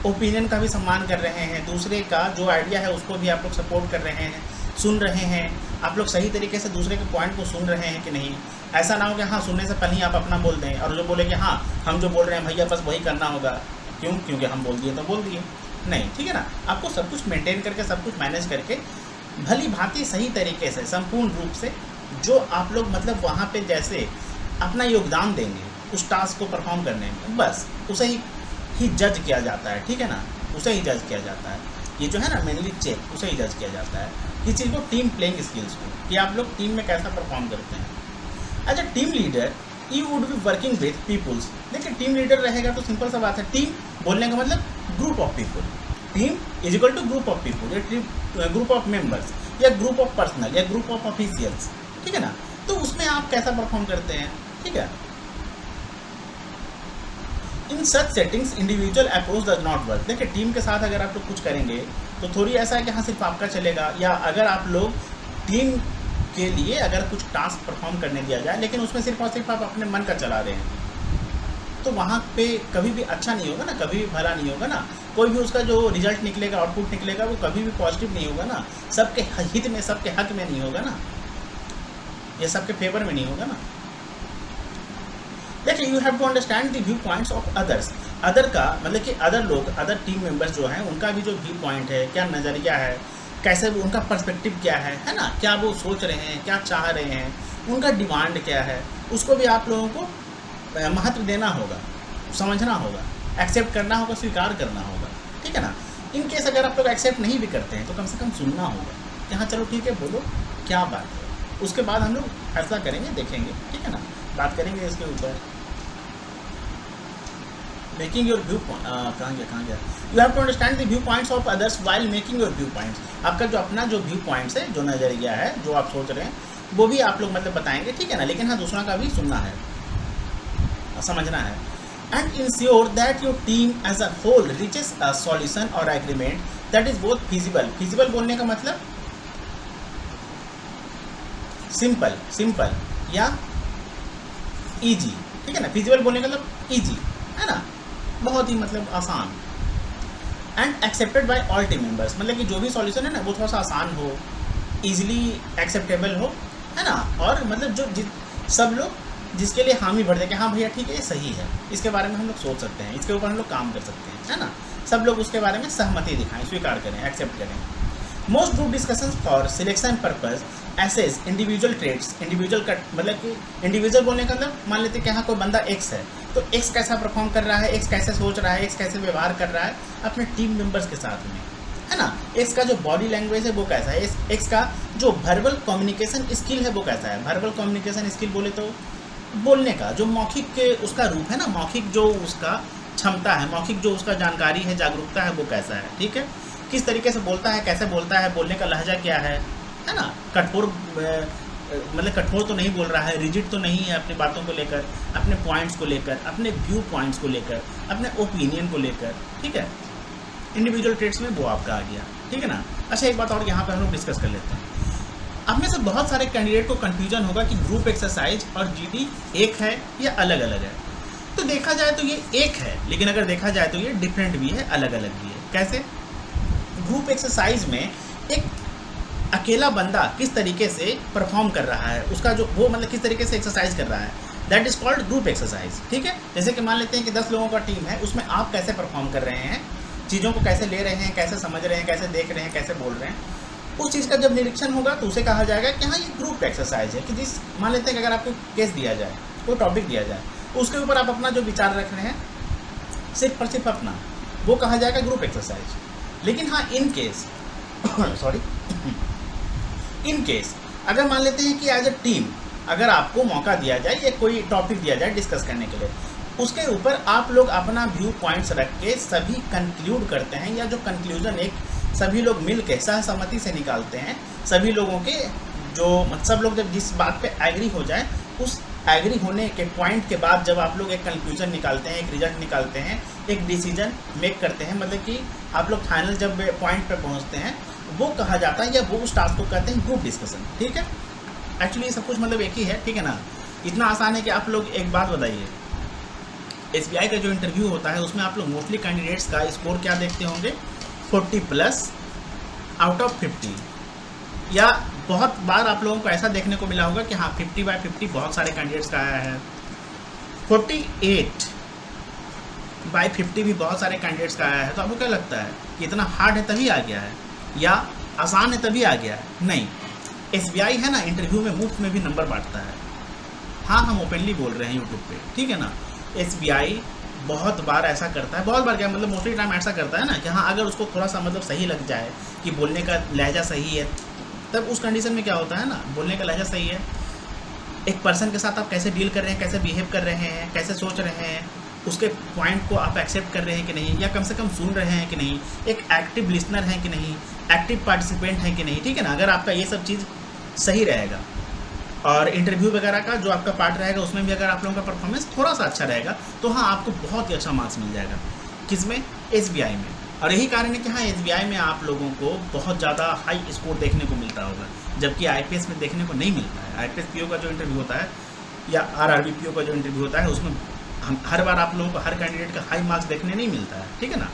ओपिनियन का भी सम्मान कर रहे हैं, दूसरे का जो आइडिया है उसको भी आप लोग सपोर्ट कर रहे हैं, सुन रहे हैं, आप लोग सही तरीके से दूसरे के पॉइंट को सुन रहे हैं कि नहीं। ऐसा ना हो कि हाँ सुनने से पहले ही आप अपना बोल दें और जो बोले कि हाँ हम जो बोल रहे हैं भैया बस वही करना होगा। क्यों? क्योंकि हम बोल दिए तो बोल दिए, नहीं, ठीक है ना। आपको सब कुछ मेंटेन करके, सब कुछ मैनेज करके, भली भांति सही तरीके से, संपूर्ण रूप से जो आप लोग मतलब वहाँ पे जैसे अपना योगदान देंगे उस टास्क को परफॉर्म करने में, बस उसे ही जज किया जाता है, ठीक है ना, उसे ही जज किया जाता है। ये जो है ना मेनली चेक उसे ही जज किया जाता है, किस चीज़ को, टीम प्लेइंग स्किल्स को, कि आप लोग टीम में कैसा परफॉर्म करते हैं। As a team leader you would be working with peoples. देखिए टीम लीडर रहेगा तो सिंपल सा बात है, टीम बोलने का मतलब group of people, team is equal to group of people, या ग्रुप ऑफ मेंबर्स, या ग्रुप ऑफ पर्सनल, या ग्रुप ऑफ ऑफिशियल्स, ठीक है ना। तो उसमें आप कैसा परफॉर्म करते हैं, ठीक है। In such settings individual approach does not work. देखिए टीम के साथ अगर आप लोग कुछ करेंगे तो थोड़ी ऐसा है कि हाँ सिर्फ आपका चलेगा, या अगर आप लोग टीम के लिए अगर कुछ टास्क परफॉर्म करने दिया जाए लेकिन उसमें सिर्फ और सिर्फ आप अपने मन का चला रहे हैं, तो वहाँ पे कभी भी अच्छा नहीं होगा ना, कभी भी भला नहीं होगा ना, कोई भी उसका जो रिजल्ट निकलेगा, आउटपुट निकलेगा, वो कभी भी पॉजिटिव नहीं होगा ना, सबके हित में, सबके हक में नहीं होगा ना, ये सबके फेवर में नहीं होगा ना। देखिए you have to understand the view points of others. Other का मतलब कि अदर लोग, अदर टीम मेंबर्स जो हैं, उनका भी जो व्यू पॉइंट है, क्या नज़रिया है, कैसे वो, उनका पर्सपेक्टिव क्या है ना, क्या वो सोच रहे हैं, क्या चाह रहे हैं, उनका डिमांड क्या है, उसको भी आप लोगों को महत्व देना होगा, समझना होगा, एक्सेप्ट करना होगा, स्वीकार करना होगा, ठीक है ना। इन केस अगर आप लोग एक्सेप्ट नहीं भी करते हैं तो कम से कम सुनना होगा कि हाँ चलो ठीक है, बोलो क्या बात है, उसके बाद हम लोग फैसला करेंगे, देखेंगे, ठीक है ना, बात करेंगे इसके ऊपर। मेकिंग योर व्यू कहाँ गया you have to understand the view points of others while making your view points. आपका जो अपना जो व्यू पॉइंट्स है, जो नज़रिया है, जो आप सोच रहे हैं, वो भी आप लोग मतलब बताएंगे, ठीक है ना, लेकिन हाँ दूसरा का भी सुनना है, समझना है। And ensure that your team as a whole reaches a solution और agreement that is both feasible. Feasible बोलने का मतलब सिंपल या ईजी, ठीक है ना। फिजिबल बोलने का मतलब ईजी है ना, बहुत ही मतलब आसान। And accepted by all team members, मतलब कि जो भी सॉल्यूशन है ना वो थोड़ा सा आसान हो, इजीली एक्सेप्टेबल हो, है ना, और मतलब जो सब लोग जिसके लिए हामी भर दे कि हाँ भैया ठीक है ये सही है, इसके बारे में हम लोग सोच सकते हैं, इसके ऊपर हम लोग काम कर सकते हैं, है ना, सब लोग उसके बारे में सहमति दिखाएं, स्वीकार करें, एक्सेप्ट करें। Most group discussions for selection purpose assess individual traits. Individual का मतलब कि इंडिविजुअल बोलने का मतलब मान लेते हैं कि हाँ कोई बंदा एक्स है, तो एक्स कैसा परफॉर्म कर रहा है, एक्स कैसे सोच रहा है, एक्स कैसे व्यवहार कर रहा है अपने टीम मेंबर्स के साथ में, है ना। एक्स का जो बॉडी लैंग्वेज है वो कैसा है, एक्स का जो वर्बल कम्युनिकेशन स्किल है वो कैसा है। वर्बल कम्युनिकेशन स्किल बोले तो बोलने का जो मौखिक के उसका रूप है ना, मौखिक जो उसका क्षमता है, मौखिक जो उसका जानकारी है, जागरूकता है, वो कैसा है, ठीक है। किस तरीके से बोलता है, कैसे बोलता है, बोलने का लहजा क्या है ना। कठोर मतलब कठोर तो नहीं बोल रहा है, रिजिड तो नहीं है अपनी बातों को लेकर, अपने पॉइंट्स को लेकर, अपने व्यू पॉइंट्स को लेकर, अपने ओपिनियन को लेकर, ठीक है। इंडिविजुअल ट्रेड्स में वो आपका आ गया, ठीक है ना। अच्छा एक बात और यहाँ पर हम लोग डिस्कस कर लेते हैं। अब में से बहुत सारे कैंडिडेट को कन्फ्यूजन होगा कि ग्रुप एक्सरसाइज और जीडी एक है या अलग अलग है। तो देखा जाए तो ये एक है, लेकिन अगर देखा जाए तो ये डिफरेंट भी है, अलग अलग भी है। कैसे? ग्रुप एक्सरसाइज में एक अकेला बंदा किस तरीके से परफॉर्म कर रहा है, उसका जो वो मतलब किस तरीके से एक्सरसाइज कर रहा है, that is called group exercise, ठीक है। जैसे कि मान लेते हैं कि 10 लोगों का टीम है, उसमें आप कैसे परफॉर्म कर रहे हैं, चीज़ों को कैसे ले रहे हैं, कैसे समझ रहे हैं, कैसे देख रहे हैं, कैसे बोल रहे हैं, उस चीज़ का जब निरीक्षण होगा तो उसे कहा जाएगा कि हाँ ये ग्रुप एक्सरसाइज है। कि जिस मान लेते हैं कि अगर आपको केस दिया जाए, कोई टॉपिक दिया जाए, उसके ऊपर आप अपना जो विचार रख रहे हैं सिर्फ और सिर्फ अपना, वो कहा जाएगा ग्रुप एक्सरसाइज। लेकिन हाँ इन केस इन केस अगर मान लेते हैं कि एज अ टीम अगर आपको मौका दिया जाए या कोई टॉपिक दिया जाए डिस्कस करने के लिए, उसके ऊपर आप लोग अपना व्यू पॉइंट्स रख के सभी कंक्लूड करते हैं, या जो कंक्लूजन एक सभी लोग मिल के सहमति से निकालते हैं, सभी लोगों के जो सब लोग जब जिस बात पे एग्री हो जाए, उस एग्री होने के पॉइंट के बाद जब आप लोग एक कंक्लूजन निकालते हैं, एक रिजल्ट निकालते हैं, एक डिसीजन मेक करते हैं, मतलब कि आप लोग फाइनल जब पॉइंट पे पहुंचते हैं, वो कहा जाता है या वो उस टास्क को कहते हैं ग्रुप डिस्कशन, ठीक है। एक्चुअली सब कुछ मतलब एक ही है, ठीक है ना। इतना आसान है कि आप लोग एक बात बताइए, SBI का जो इंटरव्यू होता है उसमें आप लोग मोस्टली कैंडिडेट्स का स्कोर क्या देखते होंगे, 40+ आउट ऑफ 50, या बहुत बार आप लोगों को ऐसा देखने को मिला होगा कि हाँ 50/50 बहुत सारे कैंडिडेट्स का आया है, 48/50 भी बहुत सारे कैंडिडेट्स का आया है। तो आपको क्या लगता है कि इतना हार्ड है तभी आ गया है, या आसान है तभी आ गया है? नहीं, SBI है ना इंटरव्यू में मुफ्त में भी नंबर बांटता है। हाँ हम ओपनली बोल रहे हैं यूट्यूब पे, ठीक है ना। SBI बहुत बार ऐसा करता है, बहुत बार क्या मतलब मोस्टली टाइम ऐसा करता है ना कि हाँ अगर उसको थोड़ा सा मतलब सही लग जाए कि बोलने का लहजा सही है, तब उस कंडीशन में क्या होता है ना, बोलने का लहजा सही है, एक पर्सन के साथ आप कैसे डील कर रहे हैं, कैसे बिहेव कर रहे हैं, कैसे सोच रहे हैं, उसके पॉइंट को आप एक्सेप्ट कर रहे हैं कि नहीं, या कम से कम सुन रहे हैं कि नहीं, एक एक्टिव लिसनर हैं कि नहीं, एक्टिव पार्टिसिपेंट हैं कि नहीं, ठीक है ना। अगर आपका ये सब चीज़ सही रहेगा और इंटरव्यू वगैरह का जो आपका पार्ट रहेगा उसमें भी अगर आप लोगों का परफॉर्मेंस थोड़ा सा अच्छा रहेगा तो हाँ आपको बहुत ही अच्छा मार्क्स मिल जाएगा। किसमें? एसबीआई में। और यही कारण है कि हाँ एसबीआई में आप लोगों को बहुत ज़्यादा हाई स्कोर देखने को मिलता होगा, जबकि आईपीएस में देखने को नहीं मिलता है। आईपीएस पीओ का जो इंटरव्यू होता है या आरआरबी पीओ का जो इंटरव्यू होता है उसमें हम हर बार आप लोगों को हर कैंडिडेट का हाई मार्क्स देखने नहीं मिलता है, ठीक है ना।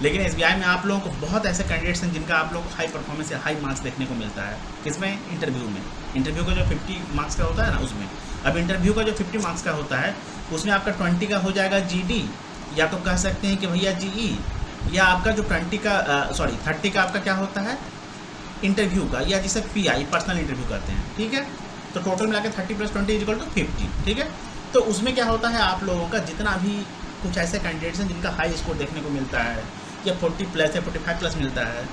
लेकिन एसबीआई में आप लोगों को बहुत ऐसे कैंडिडेट्स हैं जिनका आप लोगों को हाई परफॉर्मेंस या हाई मार्क्स देखने को मिलता है। किसमें? इंटरव्यू में। इंटरव्यू का जो 50 मार्क्स का होता है ना उसमें। अब इंटरव्यू का जो 50 मार्क्स का होता है उसमें आपका 20 का हो जाएगा जीडी, या तो कह सकते हैं कि भैया जीई, या आपका जो 30 का आपका क्या होता है इंटरव्यू का, या जिसे पीआई पर्सनल इंटरव्यू कहते हैं, ठीक है। तो टोटल मिला के 30 + 20 = 50, ठीक है। तो उसमें क्या होता है आप लोगों का जितना भी कुछ ऐसे कैंडिडेट्स हैं जिनका हाई स्कोर देखने को मिलता है या 40+ या 45+ मिलता है,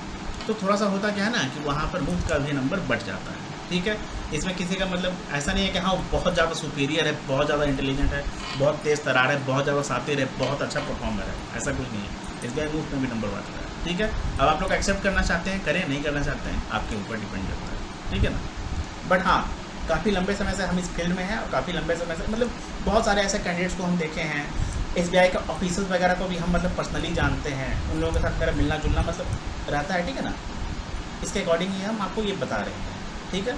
तो थोड़ा सा होता क्या है ना कि वहाँ पर मुफ्त का भी नंबर बढ़ जाता है, ठीक है। इसमें किसी का मतलब ऐसा नहीं है कि हाँ बहुत ज़्यादा सुपीरियर है, बहुत ज़्यादा इंटेलिजेंट है, बहुत तेज़ तरार है, बहुत ज़्यादा शातिर है, बहुत अच्छा परफॉर्मर है, ऐसा कुछ नहीं है। एसबीआई मुफ्त में भी नंबर बढ़ रहा है, ठीक है। अब आप लोग एक्सेप्ट करना चाहते हैं करें, नहीं करना चाहते हैं आपके ऊपर डिपेंड करता है, ठीक है ना। बट हाँ काफ़ी लंबे समय से हम इस फील्ड में हैं और काफ़ी लंबे समय से मतलब बहुत सारे ऐसे कैंडिडेट्स को हम देखे हैं। एसबीआई का ऑफिसर्स वगैरह को भी हम मतलब पर्सनली जानते हैं, उन लोगों के साथ मेरा मिलना जुलना मतलब रहता है, ठीक है ना। इसके अकॉर्डिंग ही हम आपको ये बता रहे हैं, ठीक है।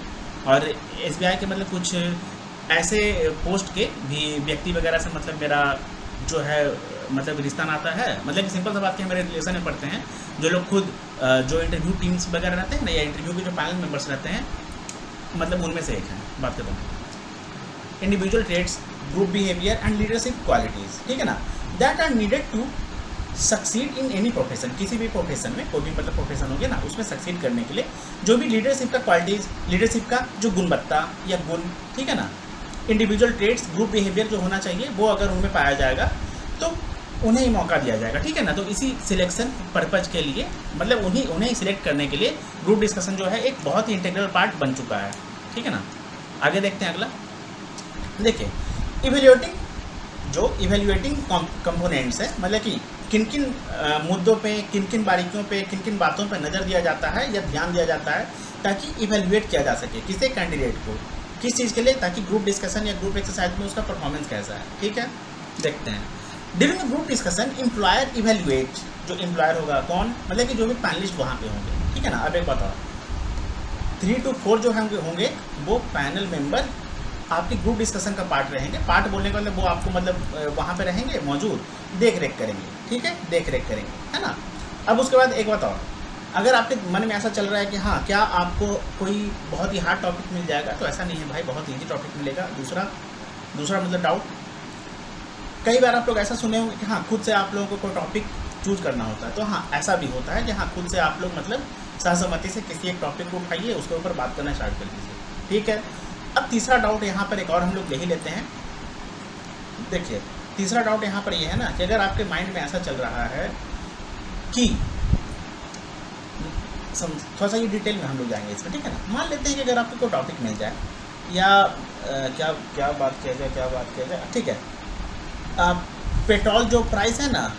और एसबीआई के मतलब कुछ ऐसे पोस्ट के भी व्यक्ति वगैरह से मतलब मेरा जो है मतलब रिश्ता नाता है, मतलब कि सिंपल सा बात कि मेरे रिलेशन में पढ़ते हैं, जो लोग खुद जो इंटरव्यू टीम्स वगैरह रहते हैं ना या इंटरव्यू के जो पैनल मेंबर्स रहते हैं, मतलब उनमें से एक है। बात करता हूँ individual traits, group behaviour and leadership qualities, ठीक है ना, that are needed to succeed in any profession. किसी भी प्रोफेशन में, कोई भी मतलब प्रोफेशन हो गया ना, उसमें सक्सीड करने के लिए जो भी लीडरशिप का क्वालिटीज़, लीडरशिप का जो गुणवत्ता या गुण, ठीक है ना, इंडिविजुअल ट्रेड्स, ग्रुप बिहेवियर जो होना चाहिए वो अगर उनमें पाया जाएगा तो उन्हें ही मौका दिया जाएगा, ठीक है ना। तो इसी सिलेक्शन पर्पज़ के लिए मतलब उन्हें ही सिलेक्ट करने के लिए ग्रुप डिस्कशन जो है एक बहुत ही इंटीग्रल पार्ट बन चुका है, ठीक है ना। आगे देखते हैं अगला। देखिए इवेल्युएटिंग कंपोनेंट्स है, मतलब कि किन किन मुद्दों पे, किन किन बारीकियों पे, किन किन बातों पे नज़र दिया जाता है या ध्यान दिया जाता है ताकि इवेल्युएट किया जा सके किसी कैंडिडेट को, किस चीज़ के लिए, ताकि ग्रुप डिस्कशन या ग्रुप एक्सरसाइज में उसका परफॉर्मेंस कैसा है, ठीक है। देखते हैं during group discussion employer evaluate, जो एम्प्लॉयर होगा कौन, मतलब कि जो भी पैनलिस्ट वहाँ पे होंगे, ठीक है ना। अब एक बताओ 3 to 4 जो होंगे वो पैनल मेंबर आपके ग्रुप डिस्कशन का पार्ट रहेंगे। पार्ट बोलने का मतलब वो आपको मतलब वहाँ पे रहेंगे मौजूद, देख रेख करेंगे, ठीक है, देख रेख करेंगे, है ना। अब उसके बाद एक बताओ, अगर आपके मन में ऐसा चल रहा है कि हाँ क्या आपको कोई बहुत ही हार्ड टॉपिक मिल जाएगा, तो ऐसा नहीं है भाई, बहुत ईजी टॉपिक मिलेगा। दूसरा मतलब डाउट, कई बार आप लोग ऐसा सुने होंगे कि हाँ खुद से आप लोगों को कोई टॉपिक चूज करना होता है, तो हाँ ऐसा भी होता है कि हाँ खुद से आप लोग मतलब सहसम्मति से किसी एक टॉपिक को उठाइए, उसके ऊपर बात करना स्टार्ट कर दीजिए, ठीक है। अब तीसरा डाउट यहाँ पर एक और हम लोग ले ही लेते हैं। देखिए तीसरा डाउट यहाँ पर ये है ना कि अगर आपके माइंड में ऐसा चल रहा है कि थोड़ा सा ये डिटेल में हम लोग जाएंगे इसमें, ठीक है ना। मान लेते हैं कि अगर आपको कोई टॉपिक मिल जाए या क्या बात किया जाए, ठीक है, पेट्रोल जो प्राइस है ना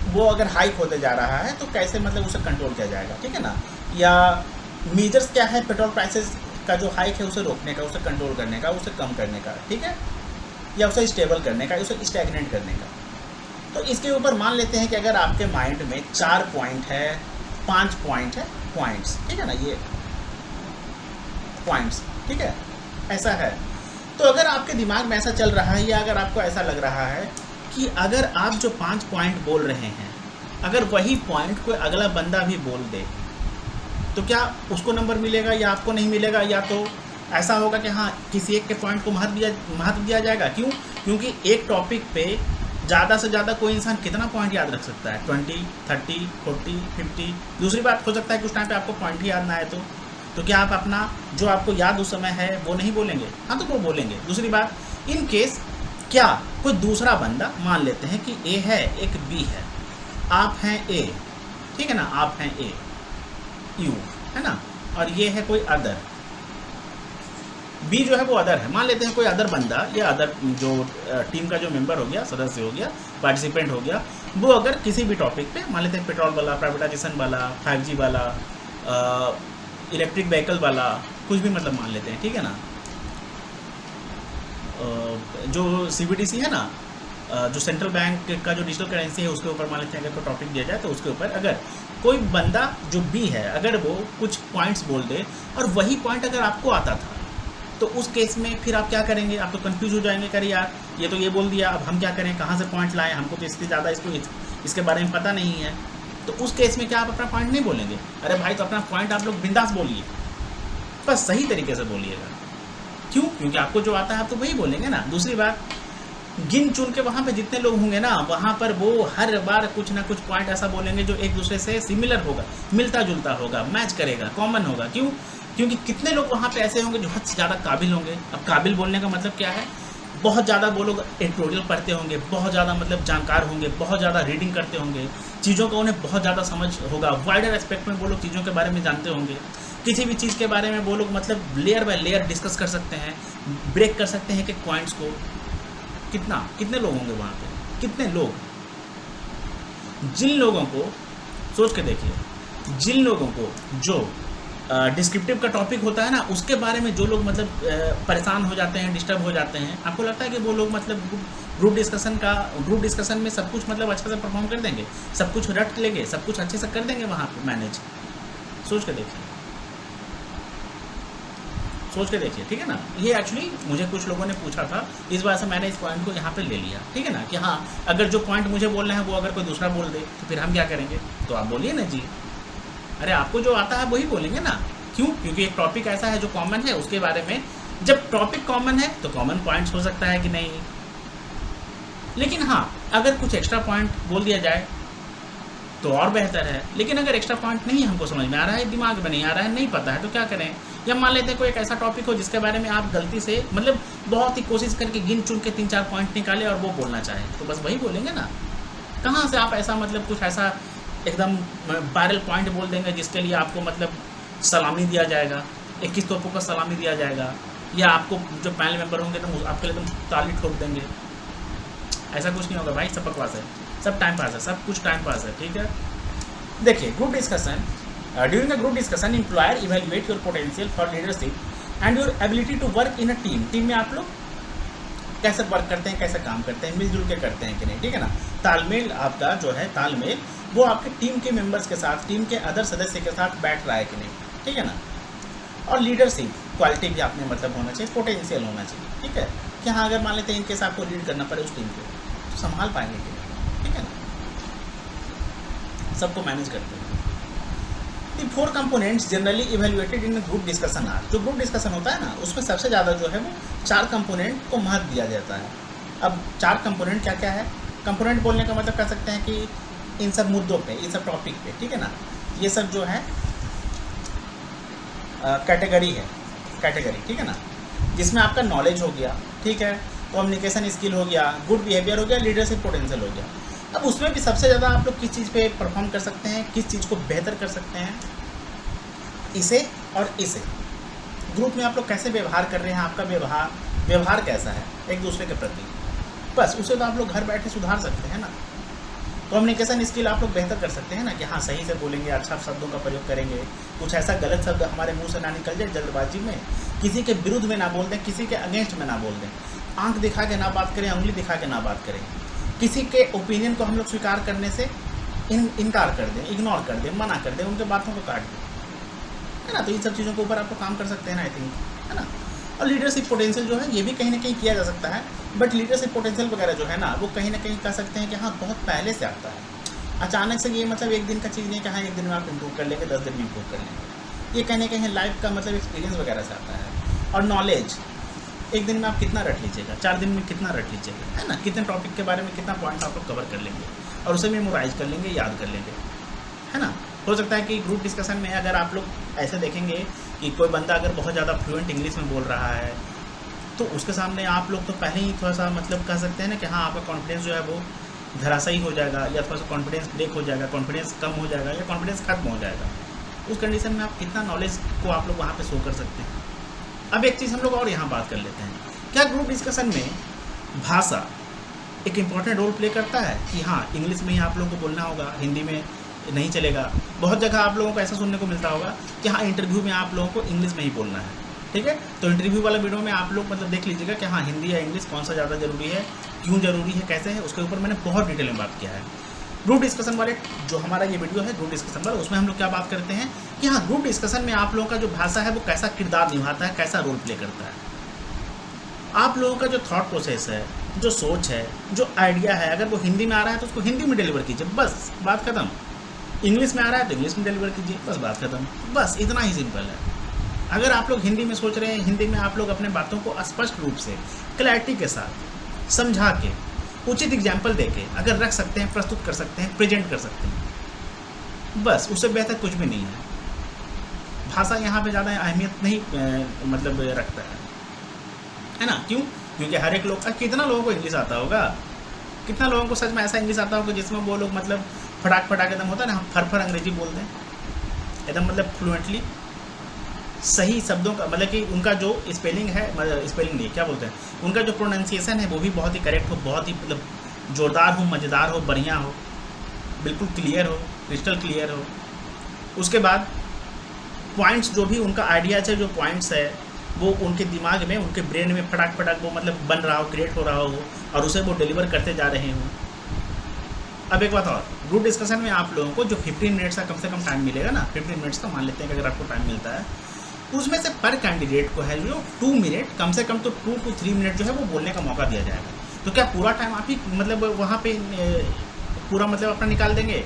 वो अगर हाइक होते जा रहा है तो कैसे मतलब उसे कंट्रोल किया जाएगा, ठीक है ना। या मेजर्स क्या है पेट्रोल प्राइसेस का जो हाइक है उसे रोकने का, उसे कंट्रोल करने का, उसे कम करने का, ठीक है, या उसे स्टेबल करने का, उसे स्टैग्नेंट करने का। तो इसके ऊपर मान लेते हैं कि अगर आपके माइंड में 4 पॉइंट है, 5 पॉइंट है, पॉइंट्स, ठीक है ना, ये पॉइंट्स, ठीक है, ऐसा है। तो अगर आपके दिमाग में ऐसा चल रहा है या अगर आपको ऐसा लग रहा है कि अगर आप जो 5 पॉइंट बोल रहे हैं, अगर वही पॉइंट कोई अगला बंदा भी बोल दे तो क्या उसको नंबर मिलेगा या आपको नहीं मिलेगा, या तो ऐसा होगा कि हाँ किसी एक के पॉइंट को महत्व दिया जाएगा। क्यों? क्योंकि एक टॉपिक पे ज़्यादा से ज़्यादा कोई इंसान कितना पॉइंट याद रख सकता है, 20, 30, 40, 50। दूसरी बात हो सकता है कि उस टाइम पे आपको पॉइंट ही याद ना आए तो क्या आप अपना जो आपको याद उस समय है वो नहीं बोलेंगे? हाँ तो वो बोलेंगे। दूसरी बात, इन केस क्या कोई दूसरा बंदा, मान लेते हैं कि ए है, एक बी है, आप हैं ए, ठीक है ना, आप हैं ए, यू है ना, और ये है कोई अदर, बी जो है वो अदर है, मान लेते हैं कोई अदर बंदा या अदर जो टीम का जो मेंबर हो गया, सदस्य हो गया, पार्टिसिपेंट हो गया, वो अगर किसी भी टॉपिक पे, मान लेते हैं पेट्रोल वाला, प्राइवेटाइजेशन वाला, 5G वाला, इलेक्ट्रिक व्हीकल वाला, कुछ भी मतलब मान लेते हैं, ठीक है ना, जो CBDC है ना, जो सेंट्रल बैंक का जो डिजिटल करेंसी है उसके ऊपर मान लेते हैं अगर कोई टॉपिक दिया जाए, तो उसके ऊपर अगर कोई बंदा जो बी है अगर वो कुछ पॉइंट्स बोल दे और वही पॉइंट अगर आपको आता था, तो उस केस में फिर आप क्या करेंगे, आप तो कंफ्यूज हो जाएंगे, करें यार ये तो ये बोल दिया, अब हम क्या करें, कहाँ से पॉइंट लाएं, हमको तो इससे ज़्यादा इसके बारे में पता नहीं है। तो उस केस में क्या आप अपना पॉइंट नहीं बोलेंगे? अरे भाई तो अपना पॉइंट आप लोग बिंदास बोलिए, बस सही तरीके से बोलिएगा। क्यों? क्योंकि आपको जो आता है आप तो वही बोलेंगे ना। दूसरी बात, गिन चुन के वहाँ पे जितने लोग होंगे ना, वहाँ पर वो हर बार कुछ ना कुछ पॉइंट ऐसा बोलेंगे जो एक दूसरे से सिमिलर होगा, मिलता जुलता होगा, मैच करेगा, कॉमन होगा। क्यों? क्योंकि कितने लोग वहाँ पे ऐसे होंगे जो हद से ज़्यादा काबिल होंगे। अब काबिल बोलने का मतलब क्या है, बहुत ज़्यादा वो लोग एडिटोरियल पढ़ते होंगे, बहुत ज़्यादा मतलब जानकार होंगे, बहुत ज़्यादा रीडिंग करते होंगे, चीज़ों का उन्हें बहुत ज़्यादा समझ होगा, वाइडर एस्पेक्ट में वो लोग चीज़ों के बारे में जानते होंगे। किसी भी चीज़ के बारे में वो लोग मतलब लेयर बाय लेयर डिस्कस कर सकते हैं, ब्रेक कर सकते हैं कि पॉइंट्स को। कितने लोग होंगे वहाँ पे, कितने लोग, जिन लोगों को सोच के देखिए, जिन लोगों को जो डिस्क्रिप्टिव का टॉपिक होता है ना, उसके बारे में जो लोग मतलब परेशान हो जाते हैं, डिस्टर्ब हो जाते हैं, आपको लगता है कि वो लोग मतलब ग्रुप डिस्कशन में सब कुछ मतलब अच्छा से परफॉर्म कर देंगे, सब कुछ रट लेंगे, सब कुछ अच्छे से कर देंगे वहाँ पे मैनेज? सोच के देखिए, सोच के देखिए, ठीक है ना। ये एक्चुअली मुझे कुछ लोगों ने पूछा था, इस वजह से मैंने इस पॉइंट को यहाँ पे ले लिया, ठीक है ना, कि हाँ अगर जो पॉइंट मुझे बोलना है वो अगर कोई दूसरा बोल दे तो फिर हम क्या करेंगे? तो आप बोलिए ना जी, अरे आपको जो आता है वही बोलेंगे ना। क्यों? क्योंकि एक टॉपिक ऐसा है जो कॉमन है, उसके बारे में जब टॉपिक कॉमन है तो कॉमन पॉइंट्स हो सकता है कि नहीं, लेकिन हाँ अगर कुछ एक्स्ट्रा पॉइंट बोल दिया जाए तो और बेहतर है। लेकिन अगर एक्स्ट्रा पॉइंट नहीं हमको समझ में आ रहा है, दिमाग में नहीं आ रहा है, नहीं पता है, तो क्या करें? या मान लेते हैं कोई एक ऐसा टॉपिक हो जिसके बारे में आप गलती से मतलब बहुत ही कोशिश करके गिन चुन के 3-4 पॉइंट निकाले और वो बोलना चाहे, तो बस वही बोलेंगे ना। कहाँ से आप ऐसा मतलब कुछ ऐसा एकदम वायरल पॉइंट बोल देंगे जिसके लिए आपको मतलब सलामी दिया जाएगा, 21 तोपों का सलामी दिया जाएगा, या आपको जो पैनल मेंबर होंगे तो आपके लिए एकदम ताली ठोक देंगे? ऐसा कुछ नहीं होगा भाई, सब बकवास है, सब टाइम पास है, सब कुछ टाइम पास है, ठीक है। देखिए, group discussion, during a group discussion employer evaluate your potential for leadership and your ability to work in a team. Team में आप लोग कैसे वर्क करते हैं, कैसे काम करते हैं, मिलजुल के करते हैं कि नहीं, ठीक है ना। तालमेल आपका जो है, तालमेल वो आपके टीम के मेंबर्स के साथ, टीम के अदर सदस्य के साथ बैठ रहा है कि नहीं, ठीक है ना। और लीडरशिप क्वालिटी भी आपने मतलब होना चाहिए, पोटेंशियल होना चाहिए, ठीक है, कि हाँ अगर मान लेते हैं इनकेस आपको लीड करना पड़े उस टीम को, तो संभाल पाएंगे कि नहीं, ठीक है ना, सबको मैनेज करते हैं। The 4 components generally evaluated in group discussion are. जो ग्रुप डिस्कशन होता है ना, उसमें सबसे ज़्यादा जो है वो 4 कंपोनेंट को महत्व दिया जाता है। अब 4 कंपोनेंट क्या क्या है? कंपोनेंट बोलने का मतलब कह सकते हैं कि इन सब मुद्दों पे, इन सब टॉपिक पे, ठीक है ना, ये सब जो है कैटेगरी है, कैटेगरी, ठीक है ना, जिसमें आपका नॉलेज हो गया, ठीक है, कम्युनिकेशन स्किल हो गया, गुड बिहेवियर हो गया, लीडरशिप पोटेंशियल हो गया। अब उसमें भी सबसे ज़्यादा आप लोग किस चीज़ पे परफॉर्म कर सकते हैं, किस चीज़ को बेहतर कर सकते हैं? इसे और इसे। ग्रुप में आप लोग कैसे व्यवहार कर रहे हैं, आपका व्यवहार कैसा है एक दूसरे के प्रति, बस उसे तो आप लोग घर बैठे सुधार सकते हैं ना। कम्युनिकेशन स्किल आप लोग बेहतर कर सकते हैं ना, कि हाँ सही से बोलेंगे, अच्छा शब्दों का प्रयोग करेंगे, कुछ ऐसा गलत शब्द हमारे मुंह से ना निकल जाए जल्दबाजी में, किसी के विरुद्ध में ना बोल दें, किसी के अगेंस्ट में ना बोल दें, आंख दिखा के ना बात करें, उंगली दिखा के ना बात करें, किसी के ओपिनियन को हम लोग स्वीकार करने से इनकार कर दें, इग्नोर कर दें, मना कर दें, उनके बातों को काट दें, है ना। तो इन सब चीज़ों के ऊपर आप लोग काम कर सकते हैं ना, आई थिंक, है ना। और लीडरशिप पोटेंशियल जो है ये भी कहीं ना कहीं किया जा सकता है, बट लीडरशिप पोटेंशियल वगैरह जो है ना, वो कहीं ना कहीं कह सकते हैं कि हाँ बहुत पहले से आता है। अचानक से ये मतलब एक दिन का चीज़ नहीं कि हाँ एक दिन में आप इम्प्रूव कर लेंगे, 10 दिन में इम्प्रूव कर लेंगे, ये कहीं ना कहीं लाइफ का मतलब एक्सपीरियंस वगैरह से आता है। और नॉलेज एक दिन में आप कितना रट लीजिएगा, 4 दिन में कितना रट लीजिएगा, है ना, कितने टॉपिक के बारे में कितना पॉइंट आप लोग कवर कर लेंगे और उसे मेमोराइज कर लेंगे, याद कर लेंगे, है ना। हो सकता है कि ग्रुप डिस्कशन में अगर आप लोग ऐसे देखेंगे कि कोई बंदा अगर बहुत ज़्यादा फ्लुएंट इंग्लिश में बोल रहा है, तो उसके सामने आप लोग तो पहले ही थोड़ा सा मतलब कह सकते हैं ना कि हाँ आपका कॉन्फिडेंस जो है वो धराशायी हो जाएगा, या थोड़ा सा कॉन्फिडेंस ब्रेक हो जाएगा, कॉन्फिडेंस कम हो जाएगा, या कॉन्फिडेंस खत्म हो जाएगा। उस कंडीशन में आप कितना नॉलेज को आप लोग वहाँ पे शो कर सकते हैं। अब एक चीज़ हम लोग और यहाँ बात कर लेते हैं, क्या ग्रुप डिस्कशन में भाषा एक इम्पॉर्टेंट रोल प्ले करता है कि हाँ इंग्लिश में ही आप लोगों को बोलना होगा, हिंदी में नहीं चलेगा। बहुत जगह आप लोगों को ऐसा सुनने को मिलता होगा कि हाँ इंटरव्यू में आप लोगों को इंग्लिश में ही बोलना है, ठीक है। तो इंटरव्यू वाला वीडियो में आप लोग मतलब देख लीजिएगा कि हाँ हिंदी या इंग्लिश कौन सा ज़्यादा ज़रूरी है, क्यों ज़रूरी है, कैसे है, उसके ऊपर मैंने बहुत डिटेल में बात किया है। ग्रुप डिस्कशन वाले जो हमारा ये वीडियो है ग्रुप डिस्कशन वाला, उसमें हम लोग क्या बात करते हैं कि हाँ ग्रुप डिस्कशन में आप लोगों का जो भाषा है वो कैसा किरदार निभाता है, कैसा रोल प्ले करता है। आप लोगों का जो थॉट प्रोसेस है, जो सोच है, जो आइडिया है, अगर वो हिंदी में आ रहा है तो उसको हिंदी में डिलीवर कीजिए, बस बात खत्म। इंग्लिश में आ रहा है तो इंग्लिश में डिलीवर कीजिए, बस बात खत्म। बस इतना ही सिंपल है। अगर आप लोग हिंदी में सोच रहे हैं, हिंदी में आप लोग अपने बातों को स्पष्ट रूप से क्लैरिटी के साथ समझा के उचित एग्जाम्पल देके अगर रख सकते हैं, प्रस्तुत कर सकते हैं, प्रेजेंट कर सकते हैं, बस उससे बेहतर कुछ भी नहीं है। भाषा यहाँ पे ज़्यादा अहमियत नहीं मतलब रखता है ना। क्यों? क्योंकि हर एक लोग, कितना लोगों को इंग्लिश आता होगा, कितना लोगों को सच में ऐसा इंग्लिश आता होगा जिसमें वो लोग मतलब फटाक एकदम होता है ना, फर अंग्रेजी बोलते हैं एकदम मतलब फ्लुएंटली, सही शब्दों का मतलब कि उनका जो स्पेलिंग है, मतलब स्पेलिंग नहीं क्या बोलते हैं, उनका जो प्रोनाउंसिएशन है वो भी बहुत ही करेक्ट हो, बहुत ही मतलब जोरदार हो, मज़ेदार हो, बढ़िया हो, बिल्कुल क्लियर हो, क्रिस्टल क्लियर हो। उसके बाद पॉइंट्स जो भी उनका आइडियाज है, जो पॉइंट्स है वो उनके दिमाग में, उनके ब्रेन में फटाक वो मतलब बन रहा हो, क्रिएट हो रहा हो, और उसे वो डिलीवर करते जा रहे हों। अब एक बात और, ग्रुप डिस्कशन में आप लोगों को जो 15 मिनट्स का कम से कम टाइम मिलेगा ना, 15 मिनट्स का मान लेते हैं कि अगर आपको टाइम मिलता है, उसमें से पर कैंडिडेट को है जो 2 मिनट, कम से कम तो 2 to 3 मिनट जो है वो बोलने का मौका दिया जाएगा। तो क्या पूरा टाइम आप ही मतलब वहाँ पे पूरा मतलब अपना निकाल देंगे?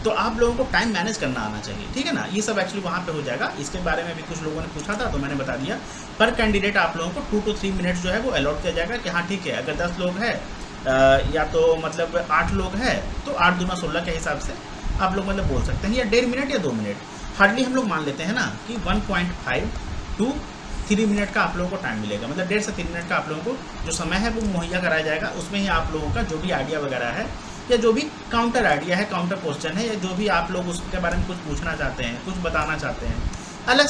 तो आप लोगों को टाइम मैनेज करना आना चाहिए, ठीक है ना। ये सब एक्चुअली वहाँ पे हो जाएगा। इसके बारे में भी कुछ लोगों ने पूछा था तो मैंने बता दिया, पर कैंडिडेट आप लोगों को 2 to 3 मिनट जो है वो अलॉट किया जाएगा कि हाँ ठीक है, अगर 10 लोग हैं या तो मतलब 8 लोग हैं तो 8 दूना 16 के हिसाब से आप लोग मतलब बोल सकते हैं, या 1.5 मिनट या 2 मिनट, हार्डली हम लोग मान लेते हैं ना कि 1.5 to 3 मिनट का आप लोगों को टाइम मिलेगा। मतलब 1.5 से 3 मिनट का आप लोगों को जो समय है वो मुहैया कराया जाएगा। उसमें ही आप लोगों का जो भी आइडिया वगैरह है, या जो भी काउंटर आइडिया है, काउंटर क्वेश्चन है, या जो भी आप लोग उसके बारे में कुछ पूछना चाहते हैं, कुछ बताना चाहते हैं, अलग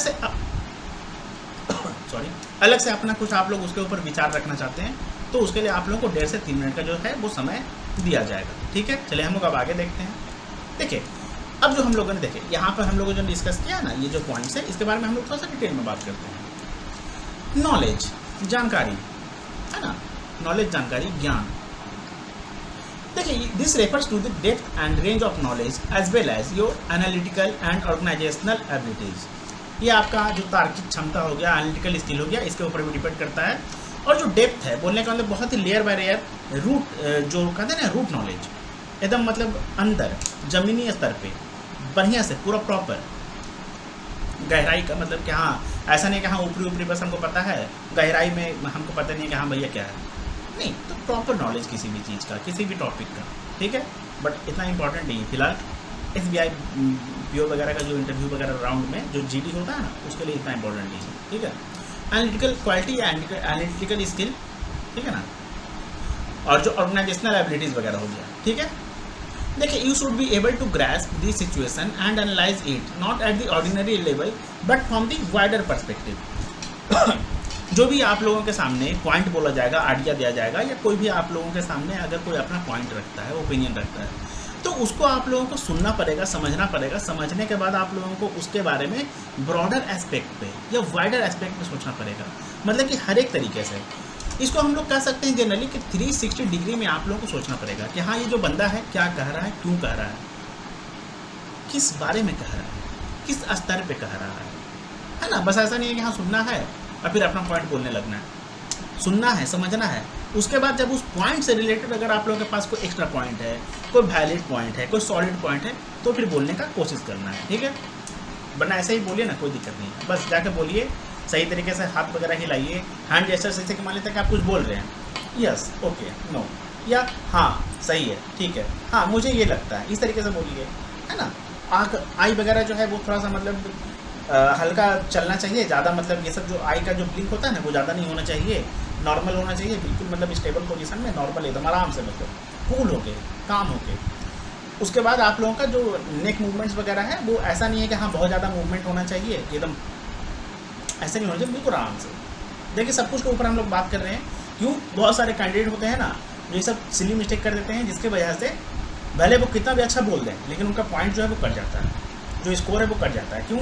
से अपना कुछ आप लोग उसके ऊपर विचार रखना चाहते हैं, तो उसके लिए आप लोगों को 1.5 से 3 मिनट का जो है वो समय दिया जाएगा, ठीक है। चलिए हम लोग अब आगे देखते हैं। देखिए अब जो हम लोगों ने देखे यहाँ पर हम लोगों ने जो डिस्कस किया ना, ये जो पॉइंट्स है इसके बारे में हम लोग थोड़ा सा डिटेल में बात करते हैं। नॉलेज, जानकारी है ना, नॉलेज, जानकारी, ज्ञान। देखिए this refers to the depth and range of knowledge as well as your analytical and organisational abilities. ये आपका जो तार्किक क्षमता हो गया, एनालिटिकल स्किल हो गया, इसके ऊपर भी डिपेंड करता है। और जो डेप्थ है, बोलने का मतलब बहुत ही लेयर बाय लेयर, रूट जो कहते हैं ना रूट नॉलेज, एकदम मतलब अंदर जमीनी स्तर पे बढ़िया से पूरा प्रॉपर गहराई का, मतलब कि हाँ ऐसा नहीं कि हाँ ऊपरी बस हमको पता है, गहराई में हमको पता नहीं है कि हाँ भैया क्या है, नहीं। तो प्रॉपर नॉलेज किसी भी चीज़ का, किसी भी टॉपिक का, ठीक है। बट इतना इंपॉर्टेंट नहीं है फिलहाल। SBI PO वगैरह का जो इंटरव्यू वगैरह राउंड में जो GD होता है ना, उसके लिए इतना इंपॉर्टेंट नहीं है, ठीक है। एनालिटिकल क्वालिटी या एनालिटिकल स्किल, ठीक है ना, और जो ऑर्गेनाइजेशनल एबिलिटीज़ वगैरह हो गया, ठीक है। देखिए you should be able to grasp the situation and analyse it not at the ordinary level but from the wider perspective. जो भी आप लोगों के सामने पॉइंट बोला जाएगा, आइडिया दिया जाएगा, या कोई भी आप लोगों के सामने अगर कोई अपना पॉइंट रखता है, ओपिनियन रखता है, तो उसको आप लोगों को सुनना पड़ेगा, समझना पड़ेगा। समझने के बाद आप लोगों को उसके बारे में ब्रॉडर एस्पेक्ट पे या वाइडर एस्पेक्ट पे सोचना पड़ेगा, मतलब कि हर एक तरीके से। इसको हम लोग कह सकते हैं जनरली कि 360 डिग्री में आप लोगों को सोचना पड़ेगा कि हाँ ये जो बंदा है क्या कह रहा है, क्यों कह रहा है, किस बारे में कह रहा है, किस स्तर पे कह रहा है ना। बस ऐसा नहीं है कि हाँ सुनना है और फिर अपना पॉइंट बोलने लगना है। सुनना है, समझना है, उसके बाद जब उस पॉइंट से रिलेटेड अगर आप लोगों के पास कोई एक्स्ट्रा पॉइंट है, कोई वैलिड पॉइंट है, कोई सॉलिड पॉइंट है, तो फिर बोलने का कोशिश करना है, ठीक है। वरना ऐसे ही बोलिए ना, कोई दिक्कत नहीं है, बस जाके बोलिए, सही तरीके से हाथ वगैरह हिलाइए, हैंड जेस्चर से कि मान लेते हैं कि आप कुछ बोल रहे हैं, यस, ओके, नो, या हाँ सही है, ठीक है, हाँ मुझे ये लगता है, इस तरीके से बोलिए, है ना। आई वगैरह जो है वो थोड़ा सा मतलब हल्का चलना चाहिए, ज़्यादा मतलब ये सब जो आई का जो ब्लिंक होता है ना वो ज़्यादा नहीं होना चाहिए, नॉर्मल होना चाहिए, बिल्कुल मतलब स्टेबल पोजीशन में, नॉर्मल एकदम आराम से, मतलब कूल होके, काम होके। उसके बाद आप लोगों का जो नेक मूवमेंट्स वगैरह है वो ऐसा नहीं है कि हाँ बहुत ज़्यादा मूवमेंट होना चाहिए, एकदम ऐसे नहीं होना चाहिए, बिल्कुल आराम से। देखिए सब कुछ के ऊपर हम लोग बात कर रहे हैं, क्यों बहुत सारे कैंडिडेट होते हैं ना जो ये सब सिली मिस्टेक कर देते हैं, जिसके वजह से भले वो कितना भी अच्छा बोल दें लेकिन उनका पॉइंट जो है वो कट जाता है, जो स्कोर है वो कट जाता है। क्यों?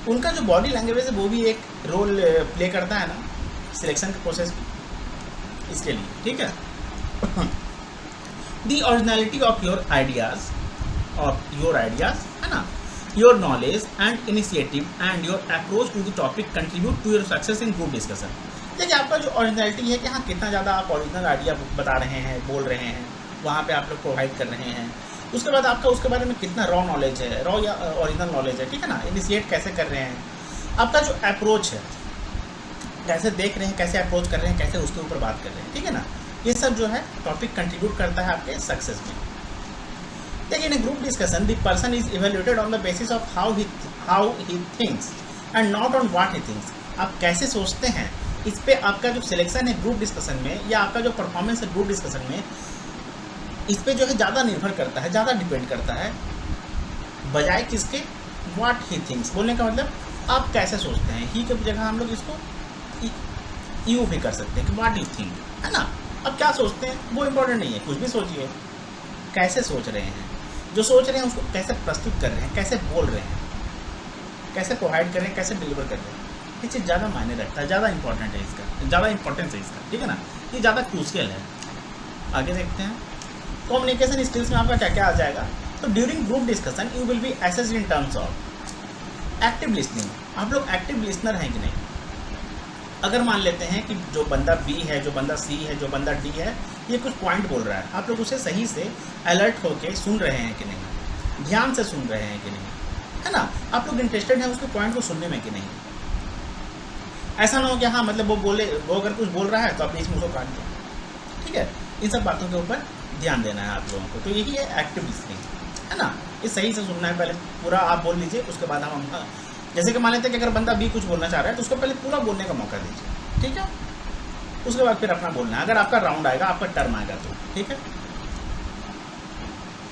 उनका जो बॉडी लैंग्वेज है वो भी एक रोल प्ले करता है ना सिलेक्शन के प्रोसेस में, इसके लिए, ठीक है। The originality of your ideas है ना, your knowledge and initiative and your approach to the topic contribute to your success in group discussion. देखिए आपका जो ओरिजिनलिटी है कि हाँ कितना ज़्यादा आप ओरिजिनल आइडिया बता रहे हैं, बोल रहे हैं, वहाँ पे आप लोग प्रोवाइड कर रहे हैं। उसके बाद आपका उसके बारे में कितना रॉ नॉलेज है, रॉ या ओरिजिनल नॉलेज है, ठीक है ना। इनिशिएट कैसे कर रहे हैं, आपका जो अप्रोच है, कैसे देख रहे हैं, कैसे अप्रोच कर रहे हैं, कैसे उसके ऊपर बात कर रहे हैं, ठीक है ना। ये सब जो है टॉपिक कंट्रीब्यूट करता है आपके सक्सेस में। देखिए in group discussion the person is evaluated on the basis of how he thinks and not on what he thinks. आप कैसे सोचते हैं, इस पे आपका जो सिलेक्शन है ग्रुप डिस्कशन में, या आपका जो परफॉर्मेंस है ग्रुप डिस्कशन में, इस पे जो है ज़्यादा निर्भर करता है, ज़्यादा डिपेंड करता है, बजाय किसके, व्हाट ही थिंक्स। बोलने का मतलब आप कैसे सोचते हैं, ही की जगह हम लोग इसको यू भी कर सकते हैं कि व्हाट यू थिंक, है ना। अब क्या सोचते हैं वो इम्पोर्टेंट नहीं है, कुछ भी सोचिए, कैसे सोच रहे हैं, जो सोच रहे हैं उसको कैसे प्रस्तुत कर रहे हैं, कैसे बोल रहे हैं, कैसे प्रोवाइड कर रहे हैं, कैसे डिलीवर कर रहे हैं, ये चीज़ ज़्यादा मायने रखता है, ज़्यादा इंपॉर्टेंट है इसका, ज़्यादा इंपॉर्टेंस है इसका, ठीक है ना। ये ज़्यादा क्रूशियल है। आगे देखते हैं कम्युनिकेशन स्किल्स में आपका क्या क्या आ जाएगा। तो during group discussion you will be assessed in terms of active listening. आप लोग एक्टिव लिसनर हैं कि नहीं। अगर मान लेते हैं कि जो बंदा बी है, जो बंदा सी है, जो बंदा डी है, ये कुछ पॉइंट बोल रहा है, आप लोग उसे सही से अलर्ट होके सुन रहे हैं कि नहीं, ध्यान से सुन रहे हैं कि नहीं, है ना। आप लोग इंटरेस्टेड हैं उसके पॉइंट को सुनने में कि नहीं। ऐसा ना हो कि हाँ मतलब वो अगर कुछ बोल रहा है तो आपने इसमें उसको काट दिया, ठीक है। इन सब बातों के ऊपर ध्यान देना है आप लोगों को। तो यही है एक्टिव लिसनिंग, है ना। ये सही से सुनना है, पहले पूरा आप बोल लीजिए, उसके बाद हम जैसे कि मान लेते हैं कि अगर बंदा बी कुछ बोलना चाह रहा है तो उसको पहले पूरा बोलने का मौका दीजिए, ठीक है। उसके बाद फिर अपना बोलना है। अगर आपका राउंड आएगा, आपका टर्म आएगा तो ठीक है,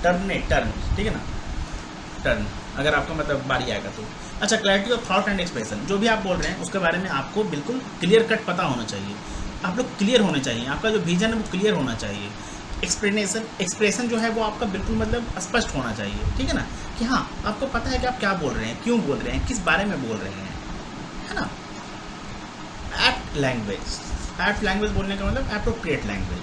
टर्न, ठीक है ना, टर्न अगर आपका मतलब बारी आएगा तो। अच्छा, clarity of thought and expression, जो भी आप बोल रहे हैं उसके बारे में आपको बिल्कुल क्लियर कट पता होना चाहिए। आप लोग क्लियर होने चाहिए, आपका जो विजन है वो क्लियर होना चाहिए। एक्सप्रेशन जो है वो आपका बिल्कुल मतलब स्पष्ट होना चाहिए, ठीक है ना, कि हाँ आपको पता है कि आप क्या बोल रहे हैं, क्यों बोल रहे हैं, किस बारे में बोल रहे हैं, है ना। एप्ट लैंग्वेज बोलने का मतलब एप्रोप्रिएट लैंग्वेज।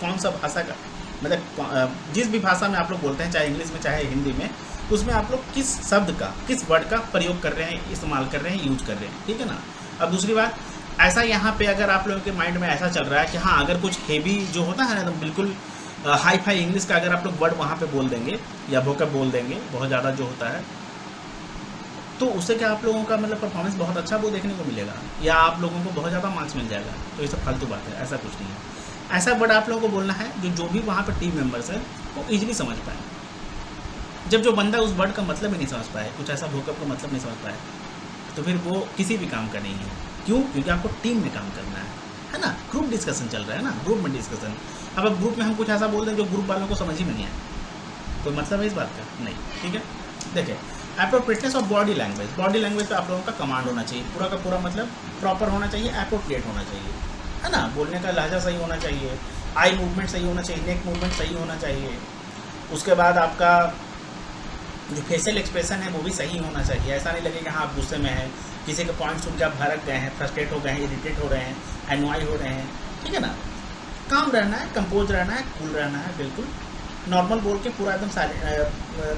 कौन सा भाषा का मतलब जिस भी भाषा में आप लोग बोलते हैं, चाहे इंग्लिश में चाहे हिंदी में, तो उसमें आप लोग किस शब्द का, किस वर्ड का प्रयोग कर रहे हैं, इस्तेमाल कर रहे हैं, यूज कर रहे हैं, ठीक है ना। अब दूसरी बात, ऐसा यहाँ पे अगर आप लोगों के माइंड में ऐसा चल रहा है कि हाँ अगर कुछ हेवी जो होता है ना एकदम बिल्कुल हाई फाई इंग्लिश का अगर आप लोग वर्ड वहाँ पे बोल देंगे या वोकैब बोल देंगे बहुत ज़्यादा जो होता है, तो उससे क्या आप लोगों का मतलब परफॉर्मेंस बहुत अच्छा वो देखने को मिलेगा, या आप लोगों को बहुत ज़्यादा मार्क्स मिल जाएगा। तो ये सब फालतू बात है, ऐसा कुछ नहीं है। ऐसा वर्ड आप लोगों को बोलना है जो भी वहाँ पर टीम मेंबर्स है वो ईजिली समझ पाए। जब जो बंदा उस वर्ड का मतलब ही नहीं समझ पाए, कुछ ऐसा वोकैब का मतलब नहीं समझ पाए, तो फिर वो किसी भी काम का नहीं है। क्यों? क्योंकि आपको टीम में काम करना है ना। ग्रुप डिस्कशन चल रहा है ना, ग्रुप में डिस्कशन। अब ग्रुप में हम कुछ ऐसा बोल दें जो ग्रुप वालों को समझ ही में नहीं आए, कोई मतलब है इस बात का नहीं, ठीक है। देखिए एप्रोप्रिएटनेस ऑफ बॉडी लैंग्वेज पे आप लोगों का कमांड होना चाहिए, पूरा का पूरा मतलब प्रॉपर होना चाहिए, एप्रोप्रिएट होना चाहिए, है ना। बोलने का लहजा सही होना चाहिए, आई मूवमेंट सही होना चाहिए, नेक मूवमेंट सही होना चाहिए। उसके बाद आपका जो फेशियल एक्सप्रेशन है वो भी सही होना चाहिए। ऐसा नहीं लगे कि हाँ आप गुस्से में हैं, किसी के पॉइंट सुन के आप भड़क गए हैं, फ्रस्ट्रेट हो गए हैं, इरिटेट हो रहे हैं, एनवाई हो रहे हैं, ठीक है ना। काम रहना है, कंपोज रहना है, कूल रहना है, बिल्कुल नॉर्मल बोल के पूरा एकदम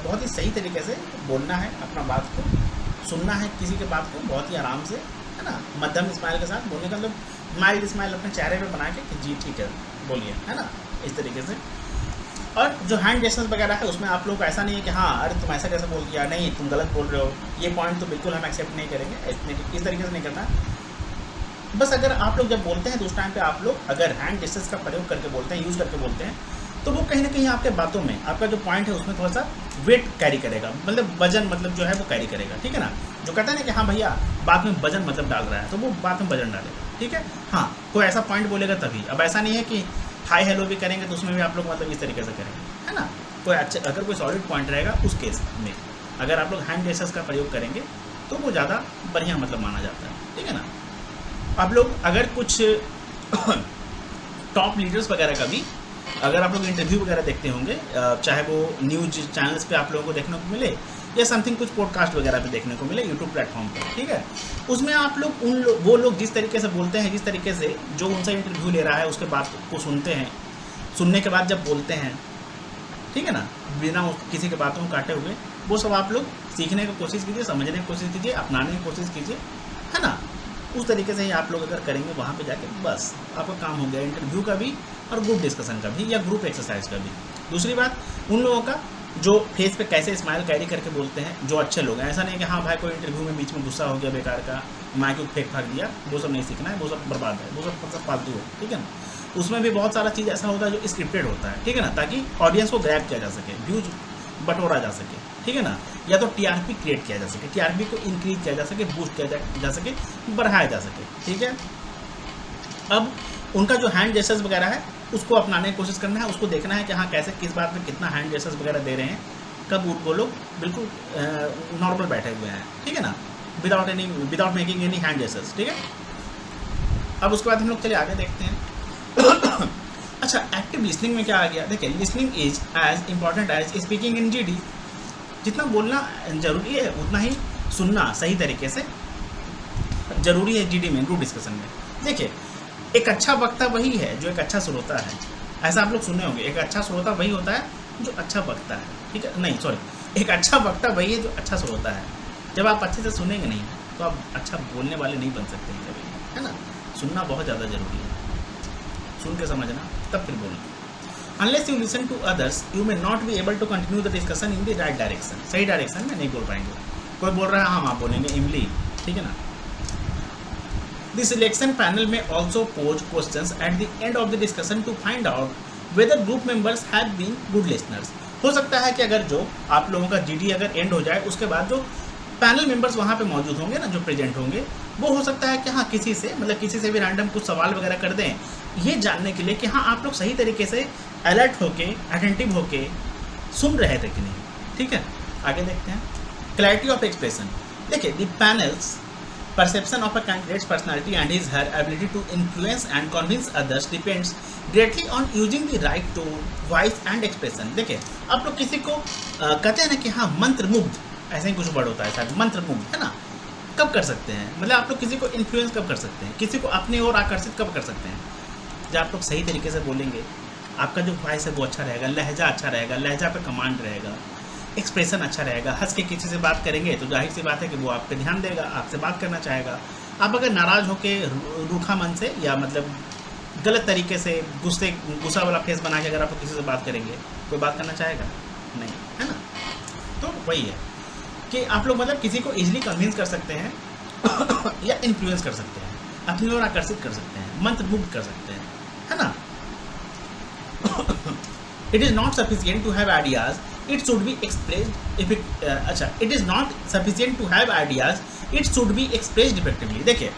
बहुत ही सही तरीके से बोलना है, अपना बात को सुनना है, किसी के बात को बहुत ही आराम से, है ना, मध्यम स्माइल के साथ बोलने का मतलब माइल्ड स्माइल अपने चेहरे पे बना के कि जी ठीक है बोलिए, है ना, इस तरीके से। और जो हैंड जेस्चर्स वगैरह है उसमें आप लोग ऐसा नहीं है कि हाँ अरे तुम ऐसा कैसे बोल दिया, नहीं तुम गलत बोल रहे हो, ये पॉइंट तो बिल्कुल हम एक्सेप्ट नहीं करेंगे, इस तरीके से नहीं करना। बस अगर आप लोग जब बोलते हैं तो उस टाइम पे आप लोग अगर हैंड जेस्चर्स का प्रयोग करके बोलते हैं, यूज़ करके बोलते हैं, तो वो कहीं ना कहीं आपके बातों में आपका जो पॉइंट है उसमें थोड़ा सा वेट कैरी करेगा, मतलब वजन मतलब जो है वो कैरी करेगा, ठीक है ना। जो कहता है ना कि हाँ भैया बात में वजन मतलब डाल रहा है, तो वो बात में वजन डालेगा, ठीक है। हाँ, कोई ऐसा पॉइंट बोलेगा तभी, अब ऐसा नहीं है कि हाई हेलो भी करेंगे तो उसमें भी आप लोग मतलब इस तरीके से करेंगे, है ना। कोई अच्छा अगर कोई सॉलिड पॉइंट रहेगा उस केस में अगर आप लोग हैंड जेस्चर्स का प्रयोग करेंगे तो वो ज़्यादा बढ़िया मतलब माना जाता है, ठीक है ना। आप लोग अगर कुछ टॉप लीडर्स वगैरह का भी अगर आप लोग इंटरव्यू वगैरह देखते होंगे, चाहे वो न्यूज चैनल्स पे आप लोगों को देखने को मिले या समथिंग कुछ पॉडकास्ट वगैरह पे देखने को मिले यूट्यूब प्लेटफॉर्म पर, ठीक है, उसमें आप लोग वो लोग जिस तरीके से बोलते हैं, जिस तरीके से जो उनसे इंटरव्यू ले रहा है उसके बात को सुनते हैं, सुनने के बाद जब बोलते हैं, ठीक है ना, बिना किसी के बातों को काटे हुए, वो सब आप लोग सीखने की कोशिश कीजिए, समझने की कोशिश कीजिए, अपनाने की कोशिश कीजिए, है ना। उस तरीके से ही आप लोग अगर करेंगे वहाँ पे जाके बस आपका काम हो गया, इंटरव्यू का भी और ग्रुप डिस्कशन का भी या ग्रुप एक्सरसाइज का भी। दूसरी बात, उन लोगों का जो फेस पे कैसे स्माइल कैरी करके बोलते हैं, जो अच्छे लोग हैं। ऐसा नहीं कि हाँ भाई कोई इंटरव्यू में बीच में गुस्सा हो गया बेकार का, माइक को फेंक फाक दिया, वो सब नहीं सीखना है, वो सब बर्बाद है, वो सब फालतू है, ठीक है ना। उसमें भी बहुत सारा चीज़ ऐसा होता है जो स्क्रिप्टेड होता है, ठीक है ना, ताकि ऑडियंस को ग्रैब किया जा सके, व्यूज बटोरा जा सके, ठीक है ना, या तो टीआरपी क्रिएट किया जा सके, टीआरपी को इंक्रीज किया जा सके, बूस्ट किया जा सके, बढ़ाया जा सके, ठीक है। अब उनका जो हैंड जेस्चर्स वगैरह है उसको अपनाने की कोशिश करना है, उसको देखना है कि हाँ कैसे किस बात में कितना हैंड जेस्चर्स वगैरह दे रहे हैं, कब वो लोग बिल्कुल नॉर्मल बैठे हुए हैं, ठीक है ना, without making any hand gestures, ठीक है। अब उसके बाद हम लोग चले आगे देखते हैं। अच्छा, एक्टिव लिसनिंग में क्या आ गया, देखिए listening is as important as speaking in GD. जितना बोलना जरूरी है उतना ही सुनना सही तरीके से जरूरी है जीडी में, ग्रुप डिस्कशन में। देखिए, एक अच्छा वक्ता वही है जो एक अच्छा श्रोता है, ऐसा आप लोग सुने होंगे। एक अच्छा श्रोता वही होता है जो अच्छा वक्ता है, ठीक है, नहीं सॉरी, एक अच्छा वक्ता वही है जो अच्छा श्रोता है। जब आप अच्छे से सुनेंगे नहीं तो आप अच्छा बोलने वाले नहीं बन सकते हैं कभी, है ना। सुनना बहुत ज़्यादा ज़रूरी है, सुन के समझना तब फिर बोलना। Unless you listen to others, you may not be able to continue the discussion in the right direction. सही डायरेक्शन में नहीं बोल पाएंगे। कोई बोल रहा है हम आप बोलेंगे इमली, ठीक है ना। The selection panel may also pose questions at the end of the discussion to find out whether group members have been good listeners. हो सकता है कि अगर जो आप लोगों का जीडी अगर एंड हो जाए उसके बाद जो पैनल मेंबर्स वहाँ पे मौजूद होंगे ना, जो प्रेजेंट होंगे, वो हो सकता है कि हाँ किसी से भी रैंडम कुछ सवाल वगैरह कर दें, ये जानने के लिए कि हाँ आप लोग सही तरीके से अलर्ट होके, अटेंटिव होके सुन रहे थे कि नहीं, ठीक है। आगे देखते हैं, क्लैरिटी ऑफ एक्सप्रेशन। देखिए, the panels perception of a candidate's personality and his her ability to influence and convince others depends greatly on using the right tone, voice and expression. देखिए, आप लोग किसी को कहते हैं ना कि हाँ मंत्रमुग्ध, ऐसे ही कुछ वर्ड होता है शायद, मंत्रमुग्ध, है ना। कब कर सकते हैं, मतलब आप लोग किसी को इन्फ्लुएंस कब कर सकते हैं, किसी को अपनी ओर आकर्षित कब कर सकते हैं, जब आप लोग सही तरीके से बोलेंगे, आपका जो वॉइस है वो अच्छा रहेगा, लहजा अच्छा रहेगा, लहजा पे कमांड रहेगा, एक्सप्रेशन अच्छा रहेगा। हंस के किसी से बात करेंगे तो जाहिर सी बात है कि वो आप पे ध्यान देगा, आपसे बात करना चाहेगा। आप अगर नाराज़ होके रूखा मन से या मतलब गलत तरीके से गुस्सा वाला फेस बना के अगर आप किसी से बात करेंगे, कोई बात करना चाहेगा नहीं, है ना। तो वही है कि आप लोग मतलब किसी को ईजिली कन्विंस कर सकते हैं या इन्फ्लुएंस कर सकते हैं, अपनी ओर आकर्षित कर सकते हैं, मंत्रमुग्ध कर सकते हैं, है ना। It is not sufficient to have ideas, it should be expressed if it अच्छा, it is not sufficient to have ideas, it should be expressed effectively. देखिए,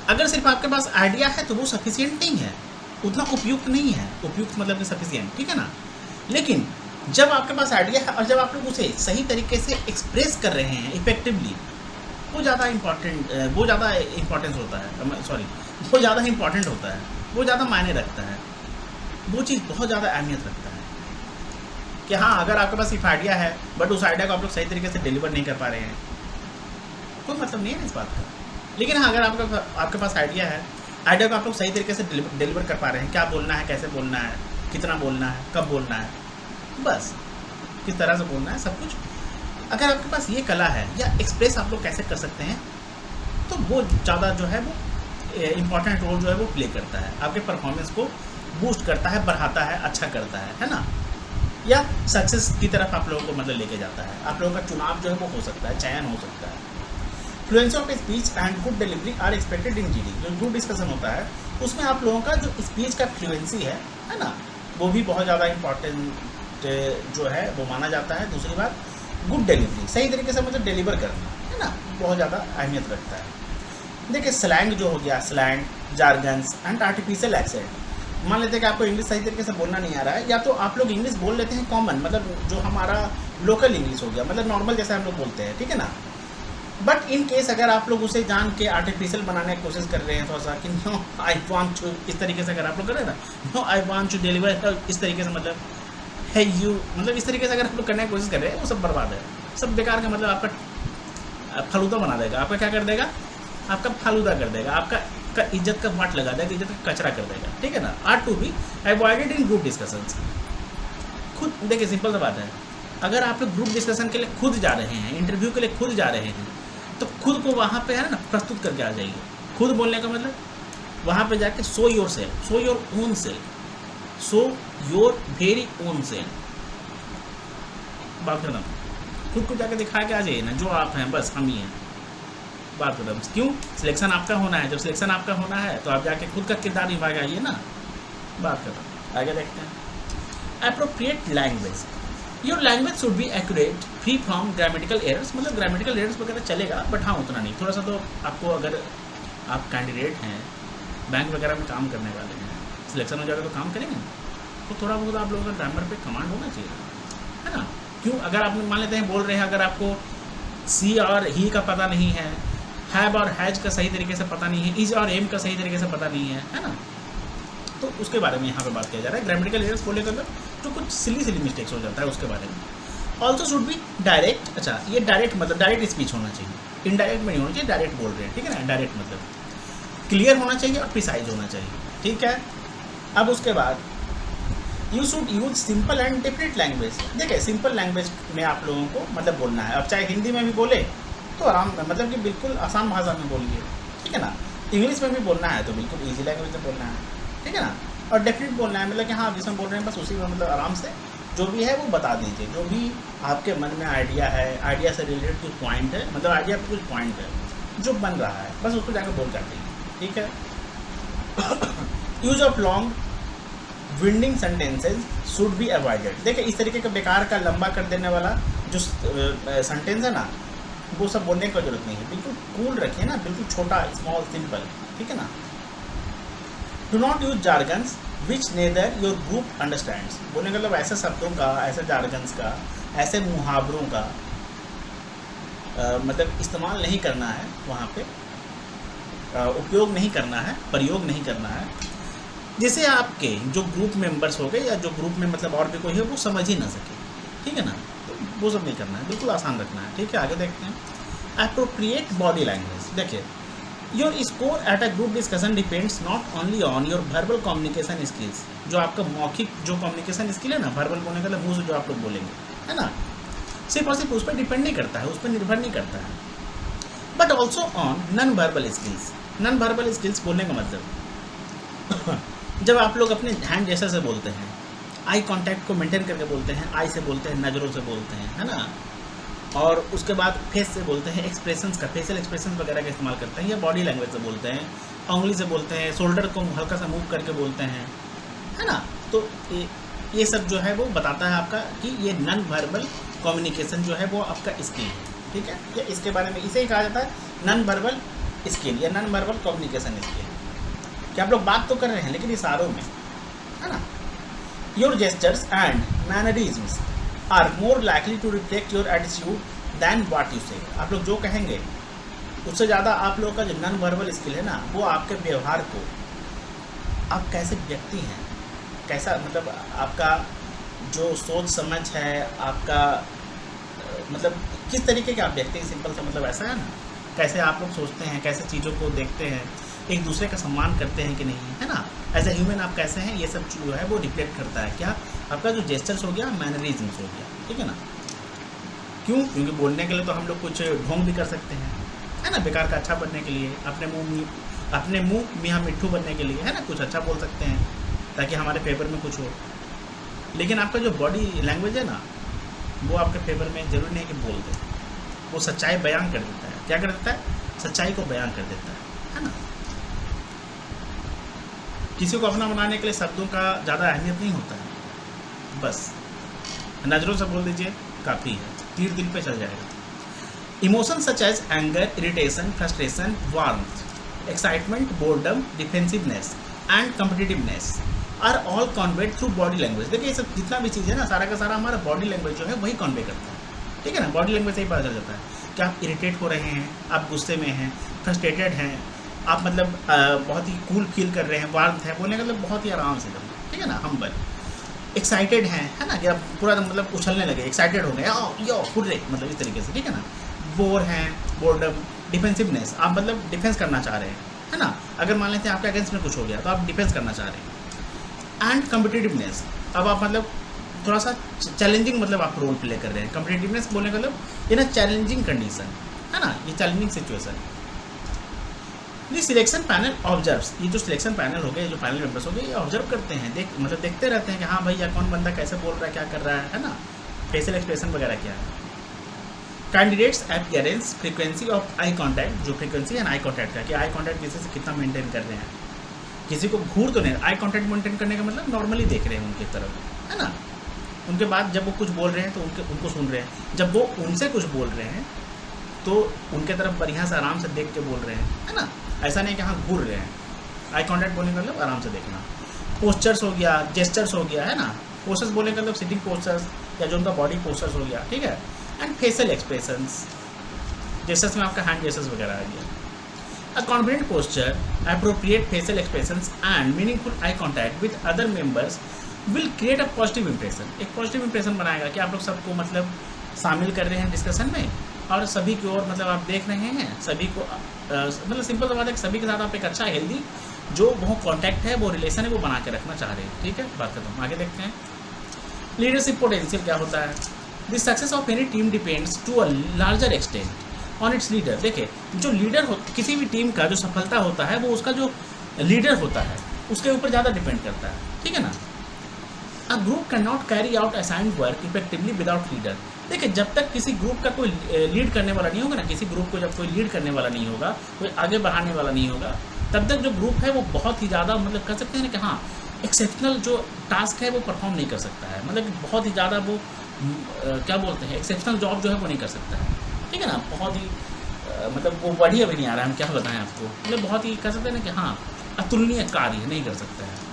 अगर सिर्फ आपके पास आइडिया है तो वो सफिशिएंट नहीं है, उतना उपयुक्त नहीं है, उपयुक्त मतलब कि सफिशिएंट, ठीक है ना। लेकिन जब आपके पास आइडिया है और जब आप लोग उसे सही तरीके से एक्सप्रेस कर रहे हैं इफेक्टिवली, वो ज़्यादा इंपॉर्टेंस होता है, सॉरी, वो ज़्यादा इंपॉर्टेंट होता है, वो ज़्यादा मायने रखता है, वो चीज़ बहुत ज़्यादा अहमियत रखता है कि हाँ अगर आपके पास सिर्फ आइडिया है बट उस आइडिया को आप लोग सही तरीके से डिलीवर नहीं कर पा रहे हैं, कोई मतलब नहीं है इस बात का। लेकिन हाँ, अगर आपके पास आइडिया है, आइडिया को आप लोग सही तरीके से डिलीवर कर पा रहे हैं, क्या बोलना है, कैसे बोलना है, कितना बोलना है, कब बोलना है, बस किस तरह से बोलना है, सब कुछ अगर आपके पास ये कला है या एक्सप्रेस आप लोग कैसे कर सकते हैं, तो वो ज़्यादा जो है वो इम्पॉर्टेंट रोल जो है वो प्ले करता है, आपके परफॉर्मेंस को बूस्ट करता है, बढ़ाता है, अच्छा करता है ना, या सक्सेस की तरफ आप लोगों को मतलब लेके जाता है। आप लोगों का चुनाव जो है वो हो सकता है, चयन हो सकता है। Fluency of speech and good delivery are expected in GD. जो ग्रुप डिस्कशन होता है उसमें आप लोगों का जो स्पीच का फ्लुएंसी है ना, वो भी बहुत ज़्यादा इम्पॉर्टेंट जो है वो माना जाता है। दूसरी बात, गुड डिलीवरी, सही तरीके से मतलब डिलीवर करना, है ना, बहुत ज़्यादा अहमियत रखता है। देखिए स्लैंग जो हो गया, slang, jargons and artificial accent. मान लेते हैं कि आपको इंग्लिश सही तरीके से बोलना नहीं आ रहा है, या तो आप लोग इंग्लिश बोल लेते हैं कॉमन, मतलब जो हमारा लोकल इंग्लिश हो गया, मतलब नॉर्मल जैसे हम लोग बोलते हैं, ठीक है ना। बट इन केस अगर आप लोग उसे जान के आर्टिफिशियल बनाने की कोशिश कर रहे हैं थोड़ा सा कि नो आई वांट टू, इस तरीके से अगर आप लोग कर रहे हैं ना, no I want to deliver, इस तरीके से मतलब है यू, मतलब इस तरीके से अगर आप लोग करने की कोशिश कर रहे हैं, वो सब बर्बाद है, सब बेकार का, मतलब आपका फालूदा बना देगा, आपका क्या कर देगा, आपका फालूदा कर देगा, आपका इज्जत का वाट लगा देगा, इज्जत का कचरा कर देगा, ठीक है ना। Are to be avoided in group discussions. खुद देखिए सिंपल सा बात है, अगर आप लोग ग्रुप डिस्कशन के लिए खुद जा रहे हैं, इंटरव्यू के लिए खुद जा रहे हैं, तो खुद को वहाँ पे है ना प्रस्तुत करके आ जाइए। खुद बोलने का मतलब वहाँ पे जाके show your self, show your own self, show your very own self. बात खत्म, खुद को जाके दिखा के आ जाइए ना, जो आप हैं बस हम ही हैं, बात खत्म। क्यों, सिलेक्शन आपका होना है, जब सिलेक्शन आपका होना है तो आप जाके खुद का किरदार निभा के आइए ना, बात खत्म। आगे देखते हैं। Appropriate language, your language should be accurate, free from grammatical errors, मतलब ग्रामेटिकल एरर्स वगैरह चलेगा, बट हाँ उतना नहीं, थोड़ा सा तो आपको, अगर आप कैंडिडेट हैं, बैंक वगैरह में काम करने वाले हैं, सिलेक्शन हो जाएगा तो काम करेंगे, तो थोड़ा बहुत आप लोगों का ग्रामर पे कमांड होना चाहिए, है ना। क्यों, अगर आप मान लेते हैं बोल रहे हैं, अगर आपको सी और ही का पता नहीं है, हैव और हैज का सही तरीके से पता नहीं है, इज और एम का सही तरीके से पता नहीं है ना, तो उसके बारे में यहाँ पे बात किया जा रहा है। ग्रामेटिकल एरर्स बोले तो जो कुछ सिली मिस्टेक्स हो जाता है उसके बारे में। ऑल्सो शुड बी डायरेक्ट, अच्छा ये डायरेक्ट मतलब डायरेक्ट स्पीच होना चाहिए, इनडायरेक्ट में नहीं होना चाहिए, डायरेक्ट बोल रहे हैं, ठीक है ना। डायरेक्ट मतलब क्लियर होना चाहिए और प्रिसाइज होना चाहिए, ठीक है। अब उसके बाद you should use simple and definite language. देखिए सिंपल लैंग्वेज में आप लोगों को मतलब बोलना है, अब चाहे हिंदी में भी बोले तो आराम, मतलब कि बिल्कुल आसान भाषा में बोलिए, ठीक है ना। इंग्लिश में भी बोलना है तो बिल्कुल ईजी लैंग्वेज में बोलना है, ठीक है ना। और डेफिनेट बोलना है, मतलब कि हाँ जिसमें बोल रहे हैं बस उसी में, मतलब आराम से जो भी है वो बता दीजिए, जो भी आपके मन में आइडिया है, आइडिया से रिलेटेड कुछ पॉइंट है, मतलब आइडिया पर कुछ पॉइंट है जो बन रहा है, बस उसको जाकर बोल जाते हैं, ठीक है। Use of long winding sentences should be avoided. देखिए इस तरीके का बेकार का लंबा कर देने वाला जो सेंटेंस है ना, वो सब बोलने की जरूरत नहीं है, बिल्कुल कूल रखिए ना, बिल्कुल छोटा, स्मॉल, सिंपल, ठीक है ना। Do not use jargons which neither your group understands. बोलने का मतलब ऐसे शब्दों का, ऐसे जार्गन्स का, ऐसे मुहावरों का मतलब इस्तेमाल नहीं करना है, वहाँ पे उपयोग नहीं करना है, प्रयोग नहीं करना है, जिसे आपके जो ग्रुप मेंबर्स हो गए या जो ग्रुप में मतलब और भी कोई है वो समझ ही ना सके, ठीक है ना। तो वो सब नहीं करना है, बिल्कुल आसान रखना है, ठीक है। आगे देखते हैं। Appropriate body language. देखिए your score at a group discussion depends not only on your verbal communication skills. जो आपका मौखिक जो कम्युनिकेशन स्किल है ना, वर्बल बोलने का मुँह से जो आप लोग बोलेंगे, है ना, सिर्फ और सिर्फ उस पर डिपेंड नहीं करता है, उस पर निर्भर नहीं करता है, but also on non verbal skills. Non verbal skills बोलने का मतलब जब आप लोग अपने हैंड जैसे से बोलते हैं, आई कांटेक्ट को मेंटेन करके बोलते हैं, आई से बोलते हैं, नज़रों से बोलते हैं, है ना, और उसके बाद फेस से बोलते हैं, एक्सप्रेशंस का, फेशियल एक्सप्रेशंस वगैरह का इस्तेमाल करते हैं, या बॉडी लैंग्वेज से बोलते हैं, उंगली से बोलते हैं, शोल्डर को हल्का सा मूव करके बोलते हैं, है ना। तो ये सब जो है वो बताता है आपका कि ये नॉन वर्बल कम्युनिकेशन जो है वो आपका स्किल है, ठीक है। या इसके बारे में इसे ही कहा जाता है नॉन वर्बल स्किल या नॉन वर्बल कम्युनिकेशन स्किल, कि आप लोग बात तो कर रहे हैं लेकिन इशारों में, है ना। Your gestures and mannerisms are more likely to reflect your attitude than what you say. आप लोग जो कहेंगे उससे ज़्यादा आप लोगों का जो नॉन वर्बल स्किल है ना, वो आपके व्यवहार को, आप कैसे व्यक्ति हैं, कैसा मतलब आपका जो सोच समझ है, आपका मतलब किस तरीके के आप व्यक्ति, सिंपल सा मतलब ऐसा है ना, कैसे आप लोग सोचते हैं, कैसे चीज़ों को देखते हैं, एक दूसरे का सम्मान करते हैं कि नहीं, है ना, एज ए ह्यूमन आप कैसे हैं, ये सब जो है वो रिफ्लेक्ट करता है क्या आपका जो जेस्चर्स हो गया, मैनरिज्म्स हो गया, ठीक है ना। क्यों, क्योंकि बोलने के लिए तो हम लोग कुछ ढोंग भी कर सकते हैं, है ना, बेकार का अच्छा बनने के लिए, अपने मुंह मियाँ मिट्ठू बनने के लिए, है ना, कुछ अच्छा बोल सकते हैं ताकि हमारे फेवर में कुछ हो। लेकिन आपका जो बॉडी लैंग्वेज है ना, वो आपके फेवर में ज़रूरी नहीं कि बोल दे, वो सच्चाई बयान कर देता है। क्या कर देता है, सच्चाई को बयान कर देता है ना। किसी को अपना बनाने के लिए शब्दों का ज़्यादा अहमियत नहीं होता है, बस नज़रों से बोल दीजिए काफ़ी है, तीर दिल पे चल जाएगा। Emotion such as anger, irritation, frustration, warmth, excitement, boredom, defensiveness and competitiveness are all conveyed through body language. देखिए ये सब जितना भी चीज़ है ना, सारा का सारा हमारा बॉडी लैंग्वेज जो है वही कॉन्वे करता है, ठीक है ना। बॉडी लैंग्वेज से ही पता चल जाता है कि आप इरिटेट हो रहे हैं, आप गुस्से में हैं, फ्रस्ट्रेटेड हैं, आप मतलब बहुत ही कूल फील कर रहे हैं, वार्म है, बोलने का मतलब बहुत ही आराम से, ठीक है ना, हम्बल। एक्साइटेड हैं, है ना, कि आप पूरा मतलब उछलने लगे, एक्साइटेड हो गए, यो फुर्रे, मतलब इस तरीके से, ठीक है ना। बोर हैं, बोर्डम, डिफेंसिवनेस, आप मतलब डिफेंस करना चाह रहे हैं, है ना। अगर मान लेते हैं आपके अगेंस्ट में कुछ हो गया तो आप डिफेंस करना चाह रहे हैं। एंड कम्पिटिटिवनेस, अब आप मतलब थोड़ा सा चैलेंजिंग मतलब आप रोल प्ले कर रहे हैं। कम्पिटिटिवनेस बोलने का मतलब इन अ चैलेंजिंग कंडीशन, है ना, ये चैलेंजिंग सिचुएशन। ये सिलेक्शन पैनल ऑब्जर्व्स, ये जो सिलेक्शन पैनल हो गए, जो पैनल मेंबर्स हो गए, ये ऑब्जर्व करते हैं, मतलब देखते रहते हैं कि हाँ भैया कौन बंदा कैसे बोल रहा है, क्या कर रहा है ना, फेशियल एक्सप्रेशन वगैरह क्या है। Candidates appearance, frequency of eye contact, जो फ्रीक्वेंसी है ना आई कॉन्टैक्ट का, कि आई कॉन्टैक्ट किसी से कितना मेंटेन कर रहे हैं, किसी को घूर तो नहीं, आई कॉन्टैक्ट मेंटेन करने का मतलब नॉर्मली देख रहे हैं उनकी तरफ, है ना। उनके बाद जब वो कुछ बोल रहे हैं तो उनको सुन रहे हैं, जब वो उनसे कुछ बोल रहे हैं तो उनके तरफ बढ़िया से आराम से देख के बोल रहे हैं, है ना। ऐसा नहीं कि हाँ घूर रहे हैं। आई कॉन्टैक्ट बोलने का मतलब आराम से देखना। पोस्चर्स हो गया, जेस्चर्स हो गया, है ना। पोस्चर्स बोलने का मतलब सिटिंग पोस्चर्स या जो उनका बॉडी पोस्चर्स हो गया, ठीक है। एंड फेशियल एक्सप्रेशंस, जेस्चर्स में आपका हैंड जेस्चर्स वगैरह आ गया। A confident posture, appropriate facial expressions and meaningful eye contact with other members will create a positive impression। एक पॉजिटिव इंप्रेशन बनाएगा कि आप लोग सबको मतलब शामिल कर रहे हैं डिस्कशन में और सभी की ओर मतलब आप देख रहे हैं, सभी को मतलब सिंपल सा बात है कि सभी के साथ आप एक अच्छा हेल्दी जो वो कॉन्टैक्ट है, वो रिलेशन है, वो बना के रखना चाह रहे हैं, ठीक है। बात करता हूँ, आगे देखते हैं। लीडरशिप पोटेंशियल क्या होता है। The success of any team depends to a larger extent on its leader. देखिए जो लीडर हो किसी भी टीम का, जो सफलता होता है वो उसका जो लीडर होता है उसके ऊपर ज़्यादा डिपेंड करता है, ठीक है ना। A group can not carry out assigned work effectively without leader. देखिए जब तक किसी ग्रुप का कोई लीड करने वाला नहीं होगा ना, किसी ग्रुप को जब कोई लीड करने वाला नहीं होगा, कोई आगे बढ़ाने वाला नहीं होगा, तब तक जो ग्रुप है वो बहुत ही ज़्यादा मतलब कर सकते हैं ना कि हाँ एक्सेप्शनल जो टास्क है वो परफॉर्म नहीं कर सकता है, मतलब बहुत ही ज़्यादा वो क्या बोलते हैं एक्सेप्शनल जॉब जो है वो नहीं कर सकता है, ठीक है ना। बहुत ही मतलब वो वर्ड ही अभी नहीं आ रहा है, हम क्या बताएं आपको, मतलब बहुत ही कह सकते हैं ना कि हाँ अतुलनीय कार्य नहीं कर सकता है।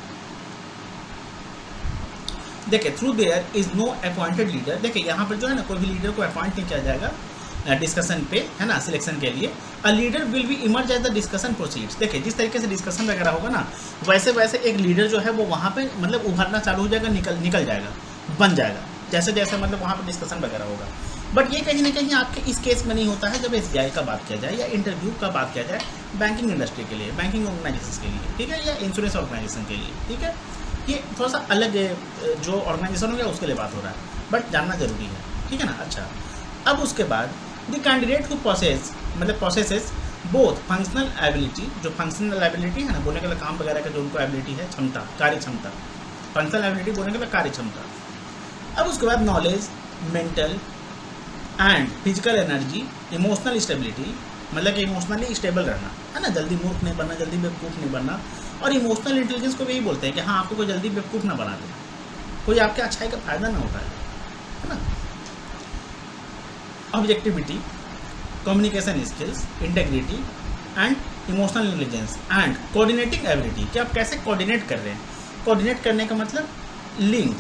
देखिए through there is no appointed leader. देखिए यहाँ पर जो है ना कोई भी लीडर को अपॉइंट नहीं किया जाएगा डिस्कशन पे, है ना, सिलेक्शन के लिए। A leader will be emerge as the discussion proceeds. देखिए जिस तरीके से डिस्कशन वगैरह होगा ना, वैसे वैसे एक लीडर जो है वो वहाँ पे मतलब उभरना चालू हो जाएगा, निकल जाएगा, बन जाएगा, जैसे जैसे मतलब वहाँ पर डिस्कशन वगैरह होगा। बट ये कहीं ना कहीं आपके इस केस में नहीं होता है जब SBI का बात किया जाए या इंटरव्यू का बात किया जाए बैंकिंग इंडस्ट्री के लिए, बैंकिंग ऑर्गेनाइजेशन के लिए, ठीक है, या इंश्योरेंस ऑर्गेनाइजेशन के लिए, ठीक है। ये थोड़ा सा अलग जो ऑर्गेनाइजेशन हो गया उसके लिए बात हो रहा है, बट जानना जरूरी है, ठीक है ना। अच्छा अब उसके बाद the candidate who processes both functional ability, जो फंक्शनल एबिलिटी है ना बोलने के लिए काम वगैरह का जो उनको एबिलिटी है, क्षमता, कार्य क्षमता, फंक्शनल एबिलिटी बोलने के लिए कार्य क्षमता। अब उसके बाद knowledge, mental and physical energy, emotional stability, मतलब कि इमोशनली स्टेबल रहना, है ना, जल्दी मूर्ख नहीं बनना, जल्दी बेवकूफ़ नहीं बनना। और इमोशनल इंटेलिजेंस को भी यही बोलते हैं कि हाँ आपको कोई जल्दी बेवकूफ़ ना बना दे, कोई आपके अच्छाई का फायदा ना उठाए, है ना। Objectivity, communication skills, integrity and emotional intelligence and coordinating ability, कि आप कैसे कोऑर्डिनेट कर रहे हैं। कोऑर्डिनेट करने का मतलब लिंक,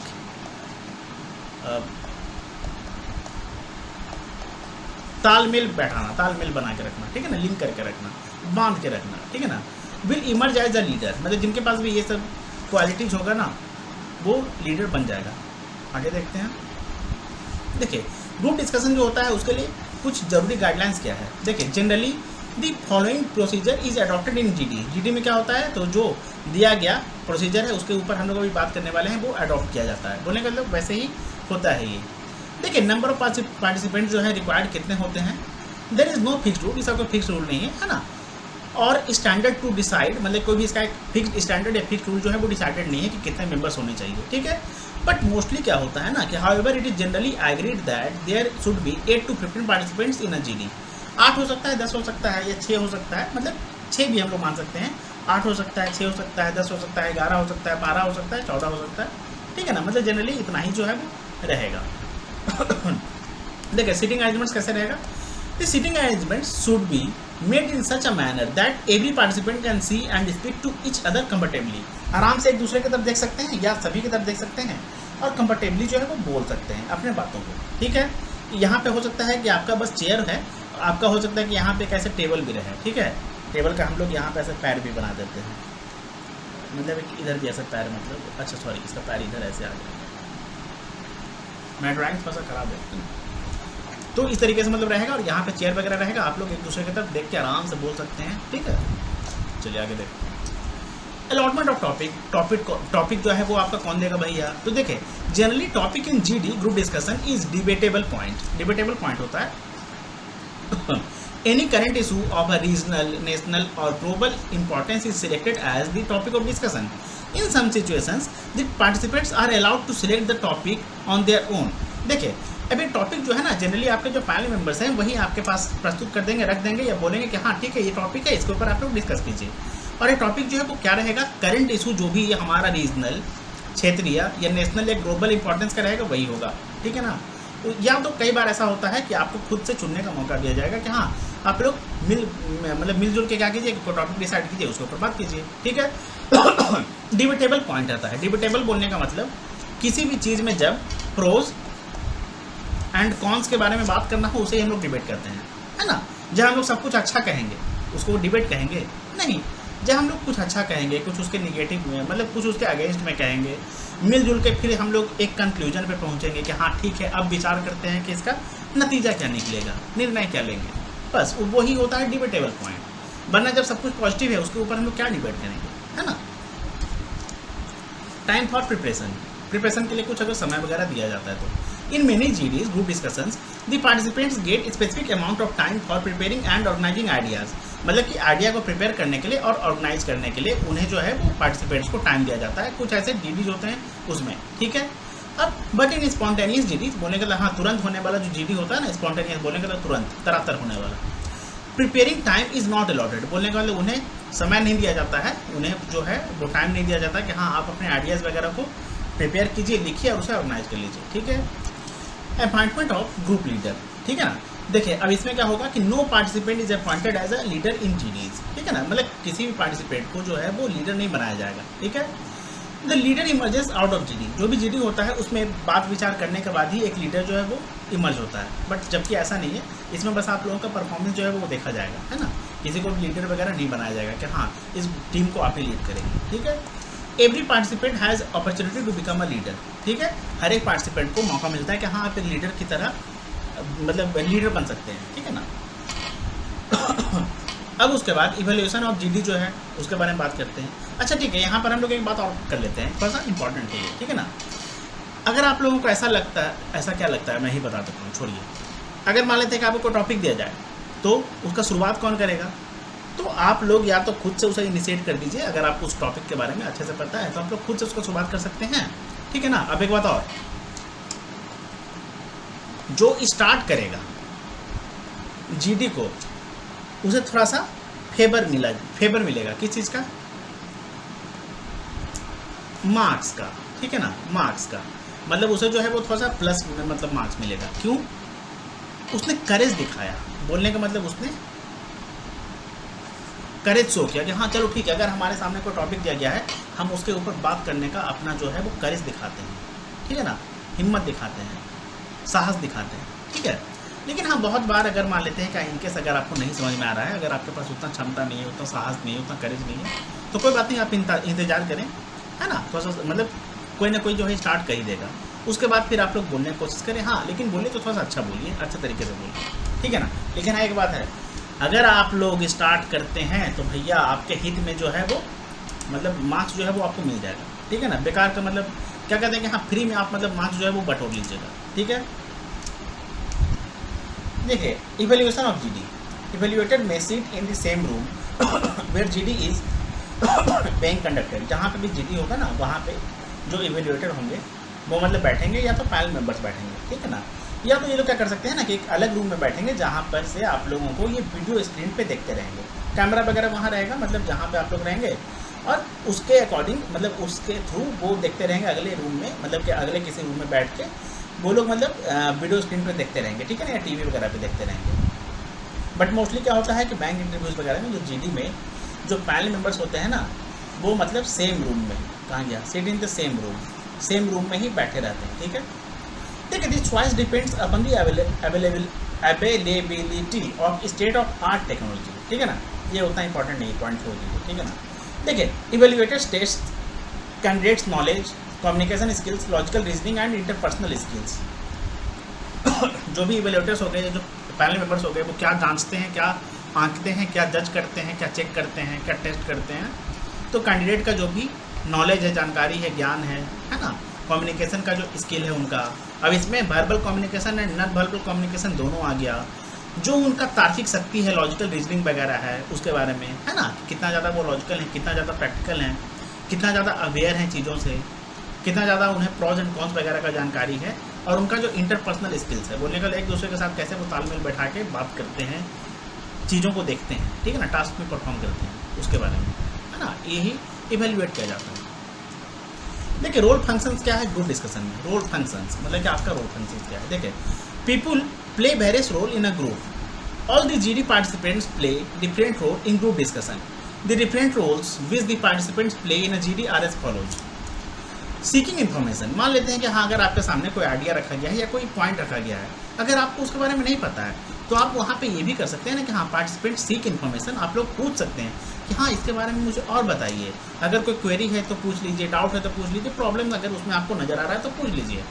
तालमेल बैठाना, तालमेल बना के रखना, ठीक है ना, लिंक करके रखना, बांध के रखना, ठीक है ना। Will emerge as a leader, मतलब जिनके पास भी ये सब क्वालिटीज होगा ना वो लीडर बन जाएगा। आगे देखते हैं। देखिए ग्रुप डिस्कशन जो होता है उसके लिए कुछ जरूरी गाइडलाइंस क्या है। देखिए generally the following procedure is adopted in GD में क्या होता है, तो जो दिया गया प्रोसीजर है उसके ऊपर हम लोग अभी बात करने वाले हैं वो अडॉप्ट किया जाता है, बोलने का मतलब वैसे ही होता है ये। देखिए नंबर ऑफ पार्टिसिपेंट जो है रिक्वायर्ड कितने होते हैं, there is no fix rule, इसका कोई फिक्स रूल नहीं है ना। और स्टैंडर्ड टू डिसाइड, मतलब कोई भी इसका एक फिक्स स्टैंडर्ड या फिक्स रूल जो है वो डिसाइडेड नहीं है कि कितने मेंबर्स होने चाहिए, ठीक है। बट मोस्टली क्या होता है ना कि however it is generally agreed that there should be 8 to 15 participants in a GD. 8 हो सकता है, 10 हो सकता है, या 6 हो सकता है, मतलब 6 भी हम लोग मान सकते हैं, 8 हो सकता है, 6 हो सकता है, 10 हो सकता है, 11 हो सकता है, 12 हो सकता है, 14 हो सकता है, ठीक है ना, मतलब जनरली इतना ही जो है वो रहेगा। देखिए सिटिंग अरेंजमेंट्स कैसे रहेगा, the sitting arrangements should be made in such a manner that every participant can see and speak to each other comfortably. आराम से एक दूसरे की तरफ देख सकते हैं या सभी की तरफ देख सकते हैं और कंफर्टेबली जो है वो बोल सकते हैं अपने बातों को, ठीक है। यहाँ पे हो सकता है कि आपका बस चेयर है, आपका हो सकता है कि यहाँ पे एक ऐसे टेबल भी रहे, ठीक है। टेबल का हम लोग यहाँ पे ऐसे पैर भी बना देते हैं, मतलब इधर भी ऐसे पैर, मतलब अच्छा सॉरी इसका पैर इधर ऐसे आ गया, मैं ड्राइंग थोड़ा सा खराब है, तो इस तरीके से मतलब रहेगा और यहाँ पे चेयर वगैरह रहेगा, आप लोग एक दूसरे की तरफ देख के आराम से बोल सकते हैं, ठीक है। चलिए आगे देखते हैं। अलॉटमेंट ऑफ टॉपिक जो है वो आपका कौन देगा भैया? तो देखिए generally topic in GD group discussion is debatable point होता है। Any current issue of a regional, national और global importance is selected as the topic of discussion. In some situations the participants are allowed to select the topic on their own. देखिए अभी टॉपिक जो है ना जनरली आपके जो पैनल मेंबर्स हैं वही आपके पास प्रस्तुत कर देंगे, रख देंगे या बोलेंगे कि हाँ ठीक है ये टॉपिक है, इसके ऊपर आप लोग डिस्कस कीजिए। और ये टॉपिक जो है वो क्या रहेगा? करंट इशू जो भी ये हमारा रीजनल, क्षेत्रीय या नेशनल या ग्लोबल इंपॉर्टेंस का रहेगा वही होगा, ठीक है ना। या तो कई बार ऐसा होता है कि आपको खुद से चुनने का मौका दिया जाएगा कि हाँ आप लोग मिलजुल के क्या कीजिए, टॉपिक डिसाइड कीजिए, उसके ऊपर बात कीजिए, ठीक है। डिबेटेबल पॉइंट आता है। डिबेटेबल बोलने का मतलब किसी भी चीज़ में जब प्रोज एंड कॉन्स के बारे में बात करना हो उसे हम लोग डिबेट करते हैं, है ना। जब हम लोग सब कुछ अच्छा कहेंगे उसको डिबेट कहेंगे नहीं, जब हम लोग कुछ अच्छा कहेंगे, कुछ उसके निगेटिव में मतलब कुछ उसके अगेंस्ट में कहेंगे, मिलजुल के फिर हम लोग एक कंक्लूजन पे पहुंचेंगे कि हाँ ठीक है अब विचार करते हैं कि इसका नतीजा क्या निकलेगा, निर्णय क्या लेंगे, बस वही होता है डिबेटेबल पॉइंट। वरना जब सब कुछ पॉजिटिव है उसके ऊपर हम लोग क्या डिबेट करेंगे, है ना। टाइम फॉर प्रिपरेशन के लिए कुछ अगर समय वगैरह दिया जाता है तो in many GDs group discussions the participants get specific amount of time for preparing and organising ideas. मतलब कि आइडिया को प्रिपेयर करने के लिए और ऑर्गेनाइज करने के लिए उन्हें जो है वो पार्टिसिपेंट्स को टाइम दिया जाता है। कुछ ऐसे GDs होते हैं उसमें, ठीक है। अब बट इन स्पॉन्टेनियस GDs बोलने का हाँ तुरंत होने वाला जो GD होता है ना, स्पॉन्टेनियस बोलने का तुरंत तरातर होने वाला, preparing time is not allotted बोलने का मतलब उन्हें समय नहीं दिया जाता है, उन्हें जो है वो टाइम नहीं दिया जाता कि हाँ आप अपने आइडियाज़ वगैरह को प्रिपेयर कीजिए, लिखिए और उसे ऑर्गेनाइज कर लीजिए, ठीक है। अपॉइंटमेंट ऑफ ग्रुप लीडर, ठीक है ना। देखिए अब इसमें क्या होगा कि no participant is appointed as a leader in GDs, ठीक है ना। मतलब किसी भी पार्टिसिपेंट को जो है वो लीडर नहीं बनाया जाएगा, ठीक है। The leader emerges out of GD, जो भी GD होता है उसमें बात विचार करने के बाद ही एक लीडर जो है वो इमर्ज होता है, बट जबकि ऐसा नहीं है, इसमें बस आप लोगों का परफॉर्मेंस जो है वो देखा जाएगा, है ना। किसी को लीडर वगैरह नहीं बनाया जाएगा कि हाँ इस टीम को आप ही लीड करेंगे, ठीक है। Every participant has opportunity to become a leader, ठीक है। हर एक पार्टिसिपेंट को मौका मिलता है कि हाँ आप एक लीडर की तरह मतलब लीडर बन सकते हैं, ठीक है ना। अब उसके बाद इवैल्यूएशन ऑफ GD जो है उसके बारे में बात करते हैं। अच्छा ठीक है, यहाँ पर हम लोग एक बात और कर लेते हैं, थोड़ा सा इंपॉर्टेंट है ये, ठीक है ना। अगर आप लोगों को ऐसा लगता है, ऐसा क्या लगता है मैं ही बता देता हूँ, छोड़िए। अगर मान लेते हैं कि आपको टॉपिक दिया जाए तो उसका शुरुआत कौन करेगा? तो आप लोग या तो खुद से उसे इनिशिएट कर दीजिए, अगर आपको उस टॉपिक के बारे में अच्छे से पता है तो आप लोग खुद से उसको शुरुआत कर सकते हैं, ठीक है ना। अब एक बात और, जो स्टार्ट करेगा GD को उसे थोड़ा सा फेवर मिलेगा, किस चीज़ का? मार्क्स का, ठीक है ना। मार्क्स का मतलब उसे जो है वो थोड़ा सा प्लस मतलब मार्क्स मिलेगा। क्यों? उसने करेज दिखाया, बोलने का मतलब उसने करेज शो किया कि हाँ चलो ठीक है, अगर हमारे सामने कोई टॉपिक दिया गया है हम उसके ऊपर बात करने का अपना जो है वो करेज दिखाते हैं, ठीक है ना, हिम्मत दिखाते हैं, साहस दिखाते हैं, ठीक है। लेकिन हाँ बहुत बार अगर मान लेते हैं कि इनकेस अगर आपको नहीं समझ में आ रहा है, अगर आपके पास उतना क्षमता नहीं है, उतना साहस नहीं है, उतना करेज नहीं है, तो कोई बात नहीं, आप इंतजार करें, है ना। थोड़ा सा मतलब कोई ना कोई जो है स्टार्ट कर ही देगा, उसके बाद फिर आप लोग बोलने की कोशिश करें। हाँ लेकिन बोलिए तो थोड़ा सा अच्छा बोलिए, अच्छे तरीके से बोलिए, ठीक है ना। लेकिन हाँ एक बात है, अगर आप लोग स्टार्ट करते हैं तो भैया आपके हित में जो है वो मतलब मार्क्स जो है वो आपको मिल जाएगा, ठीक है ना। बेकार का मतलब क्या कहते हैं कि हाँ फ्री में आप मतलब मार्क्स जो है वो बटोर लीजिएगा, ठीक है। देखिए evaluation of GD, evaluated may sit in the same room where GD is being conducted। जहाँ पे भी GD होगा ना वहाँ पे जो इवैल्यूएटेड होंगे वो मतलब बैठेंगे, या तो पैनल मेंबर्स बैठेंगे, ठीक है ना। या तो ये लोग क्या कर सकते हैं ना कि एक अलग रूम में बैठेंगे जहाँ पर से आप लोगों को ये वीडियो स्क्रीन पे देखते रहेंगे, कैमरा वगैरह वहाँ रहेगा, मतलब जहाँ पे आप लोग रहेंगे, और उसके अकॉर्डिंग मतलब उसके थ्रू वो देखते रहेंगे अगले रूम में, मतलब कि अगले किसी रूम में बैठ के वो लोग मतलब वीडियो स्क्रीन पे देखते रहेंगे, ठीक है ना, या TV वगैरह पे देखते रहेंगे। बट मोस्टली क्या होता है कि बैंक इंटरव्यूज़ वगैरह में जो जीडी में जो पैनल मेंबर्स होते हैं ना, वो मतलब सेम रूम में, कहाँ गया, sit in the same room में ही बैठे रहते हैं, ठीक है। देखिए this choice depends upon the availability of state of art technology, ठीक है ना, ये उतना इंपॉर्टेंट नहीं पॉइंट छोड़ दीजिए, ठीक है ना। देखिए evaluators test candidates knowledge, communication skills, logical reasoning and interpersonal skills. जो भी इवेल्युएटर्स हो गए, जो पैनल मेंबर्स हो गए, वो क्या जांचते हैं, क्या आंकते हैं, क्या जज करते हैं, क्या चेक करते हैं, क्या टेस्ट करते हैं। तो कैंडिडेट का जो भी नॉलेज है, जानकारी है, ज्ञान है ना, कम्युनिकेशन का जो स्किल है उनका, अब इसमें verbal communication and non verbal communication दोनों आ गया, जो उनका तार्किक शक्ति है, लॉजिकल रीजनिंग वगैरह है, उसके बारे में है ना, कितना ज़्यादा वो लॉजिकल हैं, कितना ज़्यादा प्रैक्टिकल हैं, कितना ज़्यादा अवेयर हैं चीज़ों से, कितना ज़्यादा उन्हें प्रॉज एंड कॉन्स वगैरह का जानकारी है, और उनका जो इंटरपर्सनल स्किल्स है, बोलने का एक दूसरे के साथ कैसे वो तालमेल बैठा के बात करते हैं, चीज़ों को देखते हैं, ठीक है ना, टास्क में परफॉर्म करते हैं, उसके बारे में है ना, यही इवेल्युएट किया जाता है। देखिए रोल फंक्शंस क्या है ग्रुप डिस्कशन में, रोल फंक्शंस मतलब कि आपका रोल फंक्शंस क्या है। देखिए people play various role in a group, all the GD participants play different role in group discussion, the different roles which the participants play in a GD are as follows. Seeking information, मान लेते हैं कि हाँ अगर आपके सामने कोई आइडिया रखा गया है या कोई पॉइंट रखा गया है, अगर आपको उसके बारे में नहीं पता है तो आप वहाँ पे ये भी कर सकते हैं ना कि हाँ पार्टिसिपेंट सीक इन्फॉर्मेशन, आप लोग पूछ सकते हैं कि हाँ इसके बारे में मुझे और बताइए, अगर कोई क्वेरी है तो पूछ लीजिए, डाउट है तो पूछ लीजिए, प्रॉब्लम अगर उसमें आपको नज़र आ रहा है तो पूछ लीजिए,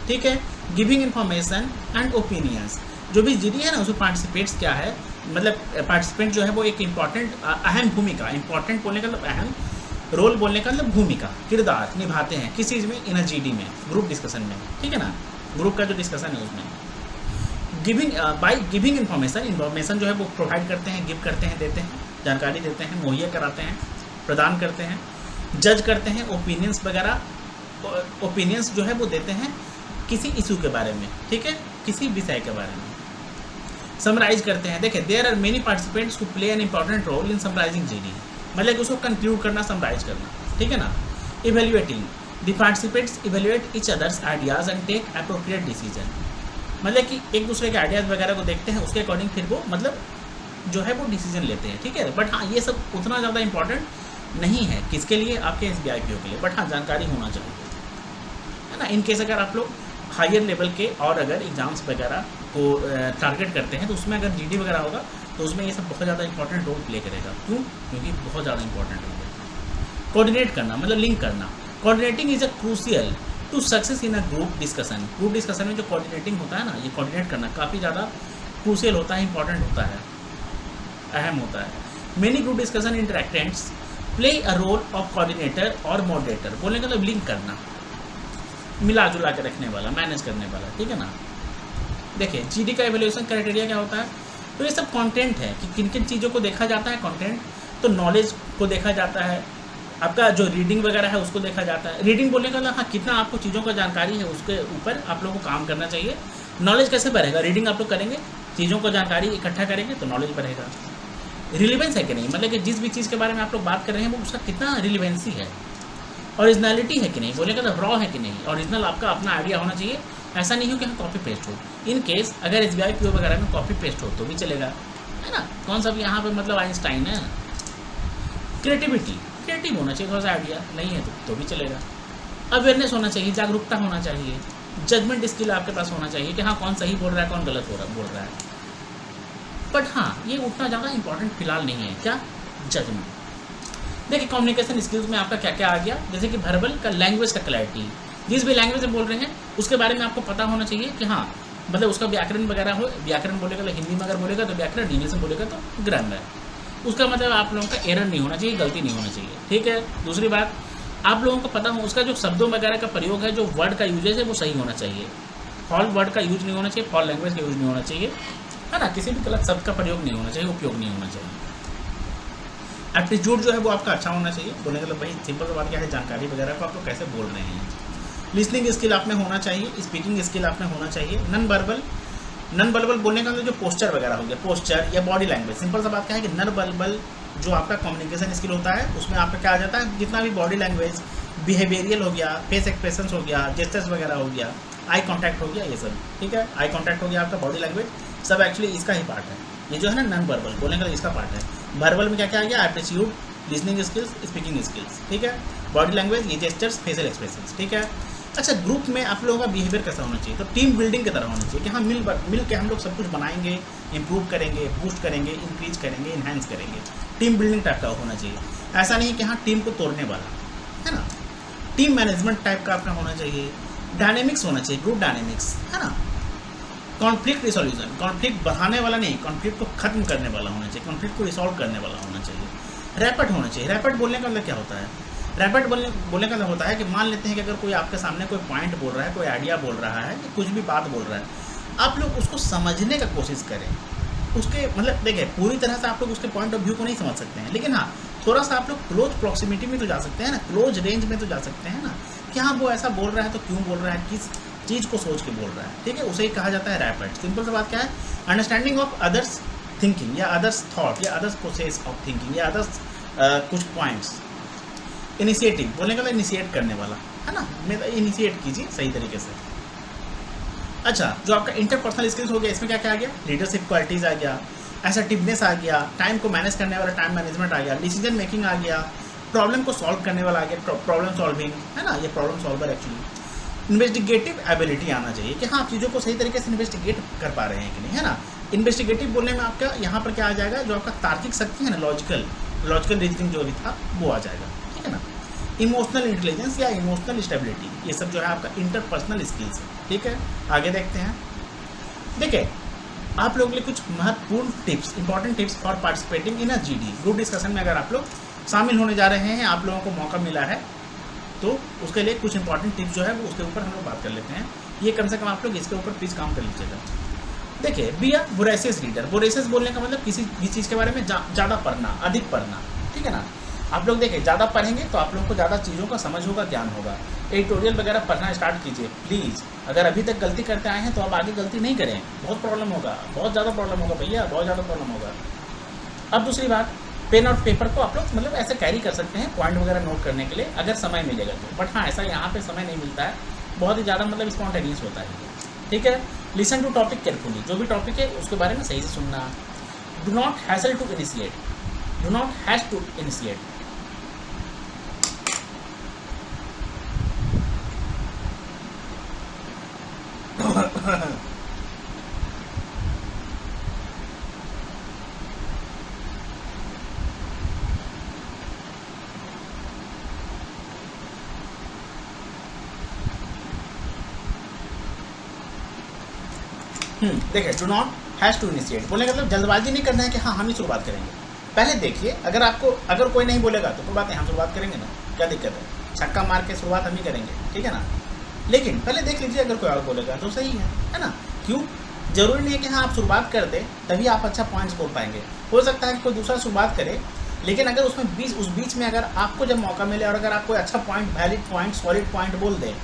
ठीक है। गिविंग इन्फॉर्मेशन एंड ओपिनियंस, जो भी जीडी है ना उसमें पार्टिसिपेंट्स क्या है, मतलब पार्टिसिपेंट जो है वो एक इंपॉर्टेंट अहम भूमिका, इंपॉर्टेंट बोलने का मतलब अहम, रोल बोलने का मतलब भूमिका, किरदार निभाते हैं किस चीज़ में, इन अ जीडी में, ग्रुप डिस्कशन में, ठीक है ना, ग्रुप का जो डिस्कशन है उसमें। गिविंग बाय गिविंग इन्फॉर्मेशन जो है वो प्रोवाइड करते हैं, गिव करते हैं, देते हैं, जानकारी देते हैं, मुहैया कराते हैं, प्रदान करते हैं। जज करते हैं, ओपिनियंस वगैरह, ओपिनियंस जो है वो देते हैं किसी इशू के बारे में, ठीक है, किसी विषय के बारे में। समराइज करते हैं, देखिए there are many participants who play an important role in summarising GD, मतलब उसको कंक्लूड करना, समराइज करना, ठीक है ना। Evaluating, the participants evaluate each others ideas and take appropriate decision, मतलब कि एक दूसरे के आइडियाज़ वगैरह को देखते हैं, उसके अकॉर्डिंग फिर वो मतलब जो है वो डिसीजन लेते हैं, ठीक है। बट हाँ ये सब उतना ज़्यादा इंपॉर्टेंट नहीं है किसके लिए, आपके SBI PO के लिए, बट हाँ जानकारी होना चाहिए, है ना। इन केस अगर आप लोग हायर लेवल के और अगर एग्ज़ाम्स वगैरह को टारगेट करते हैं तो उसमें अगर GD वगैरह होगा तो उसमें ये सब बहुत ज़्यादा इंपॉर्टेंट रोल प्ले करेगा। क्यों? क्योंकि बहुत ज़्यादा इंपॉर्टेंट है। कोऑर्डिनेट करना मतलब लिंक करना, coordinating is a crucial to success in a group discussion. Group discussion में जो कोऑर्डिनेटिंग होता है ना, ये कोऑर्डिनेट करना काफ़ी ज़्यादा क्रूशियल होता है, इंपॉर्टेंट होता है, अहम होता है। Many group discussion interactants play a role of coordinator और मॉडरेटर, बोलने का मतलब लिंक करना, मिला जुला के रखने वाला, मैनेज करने वाला, ठीक है ना। देखिए GD का एवेल्यूएशन क्राइटेरिया क्या होता है, तो ये सब कंटेंट है कि किन किन चीज़ों को देखा जाता है, कंटेंट तो नॉलेज को देखा जाता है, आपका जो रीडिंग वगैरह है उसको देखा जाता है। रीडिंग बोलने का मतलब हाँ कितना आपको चीज़ों का जानकारी है उसके ऊपर आप लोगों को काम करना चाहिए। नॉलेज कैसे बढ़ेगा, रीडिंग आप लोग करेंगे, चीज़ों को जानकारी इकट्ठा करेंगे तो नॉलेज बढ़ेगा। रिलेवेंस है कि नहीं, मतलब कि जिस भी चीज़ के बारे में आप लोग बात कर रहे हैं वो उसका कितना रिलेवेंसी है, ओरिजिनलिटी है कि नहीं, बोले का रॉ है कि नहीं, ओरिजिनल आपका अपना आइडिया होना चाहिए। ऐसा नहीं हो कि हाँ कॉपी पेस्ट हो। इन केस अगर SBI PO वगैरह में कॉपी पेस्ट हो तो भी चलेगा, है ना। कौन सा भी यहाँ पे मतलब आइंस्टाइन है। क्रिएटिविटी, क्रिएटिव होना चाहिए, थोड़ा सा आइडिया नहीं है तो भी चलेगा। अवेयरनेस होना चाहिए, जागरूकता होना चाहिए, जजमेंट स्किल आपके पास होना चाहिए कि हाँ कौन सही बोल रहा है कौन गलत बोल रहा है। बट हाँ ये उतना ज़्यादा इंपॉर्टेंट फिलहाल नहीं है, क्या, जजमेंट। देखिए कम्युनिकेशन स्किल्स में आपका क्या क्या आ गया, जैसे कि वर्बल का, लैंग्वेज का क्लैरिटी, जिस भी लैंग्वेज में बोल रहे हैं उसके बारे में आपको पता होना चाहिए कि हाँ मतलब उसका व्याकरण वगैरह हो, व्याकरण बोलेगा तो हिंदी में अगर बोलेगा तो व्याकरण, इंग्लिश में बोलेगा तो ग्रामर, उसका मतलब आप लोगों का एरर नहीं होना चाहिए, गलती नहीं होना चाहिए, ठीक है। दूसरी बात, आप लोगों को पता हो उसका जो शब्दों वगैरह का प्रयोग है, जो वर्ड का यूजेज है वो सही होना चाहिए, फॉल वर्ड का यूज नहीं होना चाहिए, फॉल लैंग्वेज का यूज नहीं होना चाहिए, है ना, किसी भी गलत शब्द का प्रयोग नहीं होना चाहिए, उपयोग नहीं होना चाहिए। एप्टीट्यूड जो है वो आपका अच्छा होना चाहिए, बोलने का मतलब भाई सिंपल सी बात क्या है, जानकारी वगैरह को आप लोग कैसे बोल रहे हैं। लिसनिंग स्किल आप में होना चाहिए, स्पीकिंग स्किल आप में होना चाहिए। नॉन वर्बल बोलने का मतलब जो पोस्चर वगैरह हो गया, पोस्चर या बॉडी लैंग्वेज, सिंपल सा बात क्या है कि नॉन वर्बल जो आपका कम्युनिकेशन स्किल होता है उसमें आपका क्या आ जाता है, जितना भी बॉडी लैंग्वेज, बिहेवियरियल हो गया, फेस एक्सप्रेशंस हो गया, जेस्चर्स वगैरह हो गया, आई कॉन्टैक्ट हो गया, ये सब, ठीक है। आई कॉन्टैक्ट हो गया आपका, बॉडी लैंग्वेज, सब एक्चुअली इसका ही पार्ट है, ये जो है ना नॉन वर्बल बोलने का इसका पार्ट है। वर्बल में क्या क्या आ गया, aptitude, listening skills, speaking skills, ठीक है, बॉडी लैंग्वेज, ये जेस्चर्स, फेशियल एक्सप्रेशंस, ठीक है। अच्छा, ग्रुप में आप लोगों का बिहेवियर कैसा होना चाहिए, तो टीम बिल्डिंग की तरह होना चाहिए कि हाँ मिल के हम लोग सब कुछ बनाएंगे, इंप्रूव करेंगे, बूस्ट करेंगे, इंक्रीज करेंगे, इन्हांस करेंगे। टीम बिल्डिंग टाइप का होना चाहिए। ऐसा नहीं कि हाँ टीम को तोड़ने वाला, है ना। टीम मैनेजमेंट टाइप का अपना होना चाहिए। डायनेमिक्स होना चाहिए, ग्रुप डायनेमिक्स, है ना। कॉन्फ्लिक्ट रिसोल्यूशन, कॉन्फ्लिक्ट बढ़ाने वाला नहीं, कॉन्फ्लिक्ट को खत्म करने वाला होना चाहिए, कॉन्फ्लिक्ट को रिसॉल्व करने वाला होना चाहिए। रैपिड होना चाहिए। रैपिड बोलने का मतलब क्या होता है, रैपिड बोलने का मतलब होता है कि मान लेते हैं कि अगर कोई आपके सामने कोई पॉइंट बोल रहा है, कोई आइडिया बोल रहा है, कुछ भी बात बोल रहा है, आप लोग उसको समझने का कोशिश करें। उसके मतलब देखिए, पूरी तरह से आप लोग उसके पॉइंट ऑफ व्यू को नहीं समझ सकते हैं, लेकिन हाँ थोड़ा सा आप लोग क्लोज प्रॉक्सिमिटी में तो जा सकते हैं ना, क्लोज रेंज में तो जा सकते हैं ना, कि हाँ वो ऐसा बोल रहा है तो क्यों बोल रहा है, किस चीज़ को सोच के बोल रहा है, ठीक है, उसे ही कहा जाता है रैपिड। सिंपल सा बात क्या है, अंडरस्टैंडिंग ऑफ अदर्स थिंकिंग या अदर्स थॉट या अदर्स प्रोसेस ऑफ थिंकिंग या अदर्स कुछ पॉइंट्स। इनिशिएटिव बोलने का मतलब इनिशिएट करने वाला, है ना, इनिशिएट कीजिए सही तरीके से। अच्छा, जो आपका इंटरपर्सनल स्किल्स हो गया, इसमें क्या क्या आ गया, लीडरशिप क्वालिटीज़ आ गया, असर्टिवनेस आ गया, टाइम को मैनेज करने वाला टाइम मैनेजमेंट आ गया, डिसीजन मेकिंग आ गया, प्रॉब्लम को सॉल्व करने वाला आ गया, प्रॉब्लम सॉल्विंग, है ना, ये problem solver actually. Investigative ability आना चाहिए कि हाँ आप चीज़ों को सही तरीके से इन्वेस्टिगेट कर पा रहे हैं कि नहीं, है ना। इन्वेस्टिगेटिव बोलने में आपका यहाँ पर क्या आ जाएगा, जो आपका तार्किक शक्ति है ना, लॉजिकल रीजनिंग जो भी था वो आ जाएगा, ठीक है ना। इमोशनल इंटेलिजेंस या इमोशनल स्टेबिलिटी, ये सब जो है आपका इंटरपर्सनल स्किल्स है, ठीक है। आगे देखते हैं। देखिए, आप लोगों के लिए कुछ महत्वपूर्ण tips, important tips for participating in a GD group discussion में अगर आप लोग शामिल होने जा रहे हैं, आप लोगों को मौका मिला है, तो उसके लिए कुछ इंपॉर्टेंट टिप्स जो है वो उसके ऊपर हम लोग बात कर लेते हैं। ये कम से कम आप लोग इसके ऊपर प्लीज़ काम कर लीजिएगा। देखिए, बी अ वोरेसियस रीडर। वोरेसियस बोलने का मतलब किसी भी चीज़ के बारे में ज़्यादा पढ़ना, अधिक पढ़ना, ठीक है ना। आप लोग देखिए, ज़्यादा पढ़ेंगे तो आप लोगों को ज़्यादा चीज़ों का समझ होगा, ज्ञान होगा। एडिटोरियल वगैरह पढ़ना स्टार्ट कीजिए प्लीज़। अगर अभी तक गलती करते आए हैं तो आप आगे गलती नहीं करें, बहुत प्रॉब्लम होगा, बहुत ज़्यादा प्रॉब्लम होगा भैया, बहुत ज़्यादा प्रॉब्लम होगा। अब दूसरी बात, पेन और पेपर को आप लोग मतलब ऐसे कैरी कर सकते हैं पॉइंट वगैरह नोट करने के लिए, अगर समय मिलेगा तो। बट हाँ, ऐसा यहाँ पे समय नहीं मिलता है, बहुत ही ज़्यादा मतलब स्पॉन्टेनियस होता है, ठीक है। लिसन टू टॉपिक केयरफुली, जो भी टॉपिक है उसके बारे में सही से सुनना। Do not hassle to initiate, do not has to initiate. देखिए, do not has to initiate बोलने का मतलब जल्दबाजी नहीं करना है कि हाँ हम ही शुरुआत करेंगे। पहले देखिए, अगर कोई नहीं बोलेगा तो कोई बात नहीं, हम शुरुआत करेंगे ना, क्या दिक्कत है, छक्का मार के शुरुआत हम ही करेंगे, ठीक है ना। लेकिन पहले देख लीजिए, अगर कोई और बोलेगा तो सही है ना। क्यों, जरूरी नहीं है कि हाँ आप शुरुआत कर दें तभी आप अच्छा पॉइंट स्कोर पाएंगे। हो सकता है कि कोई दूसरा शुरुआत करे, लेकिन अगर उस बीच में अगर आपको जब मौका मिले और अगर आप कोई अच्छा point, valid point, solid point बोल दे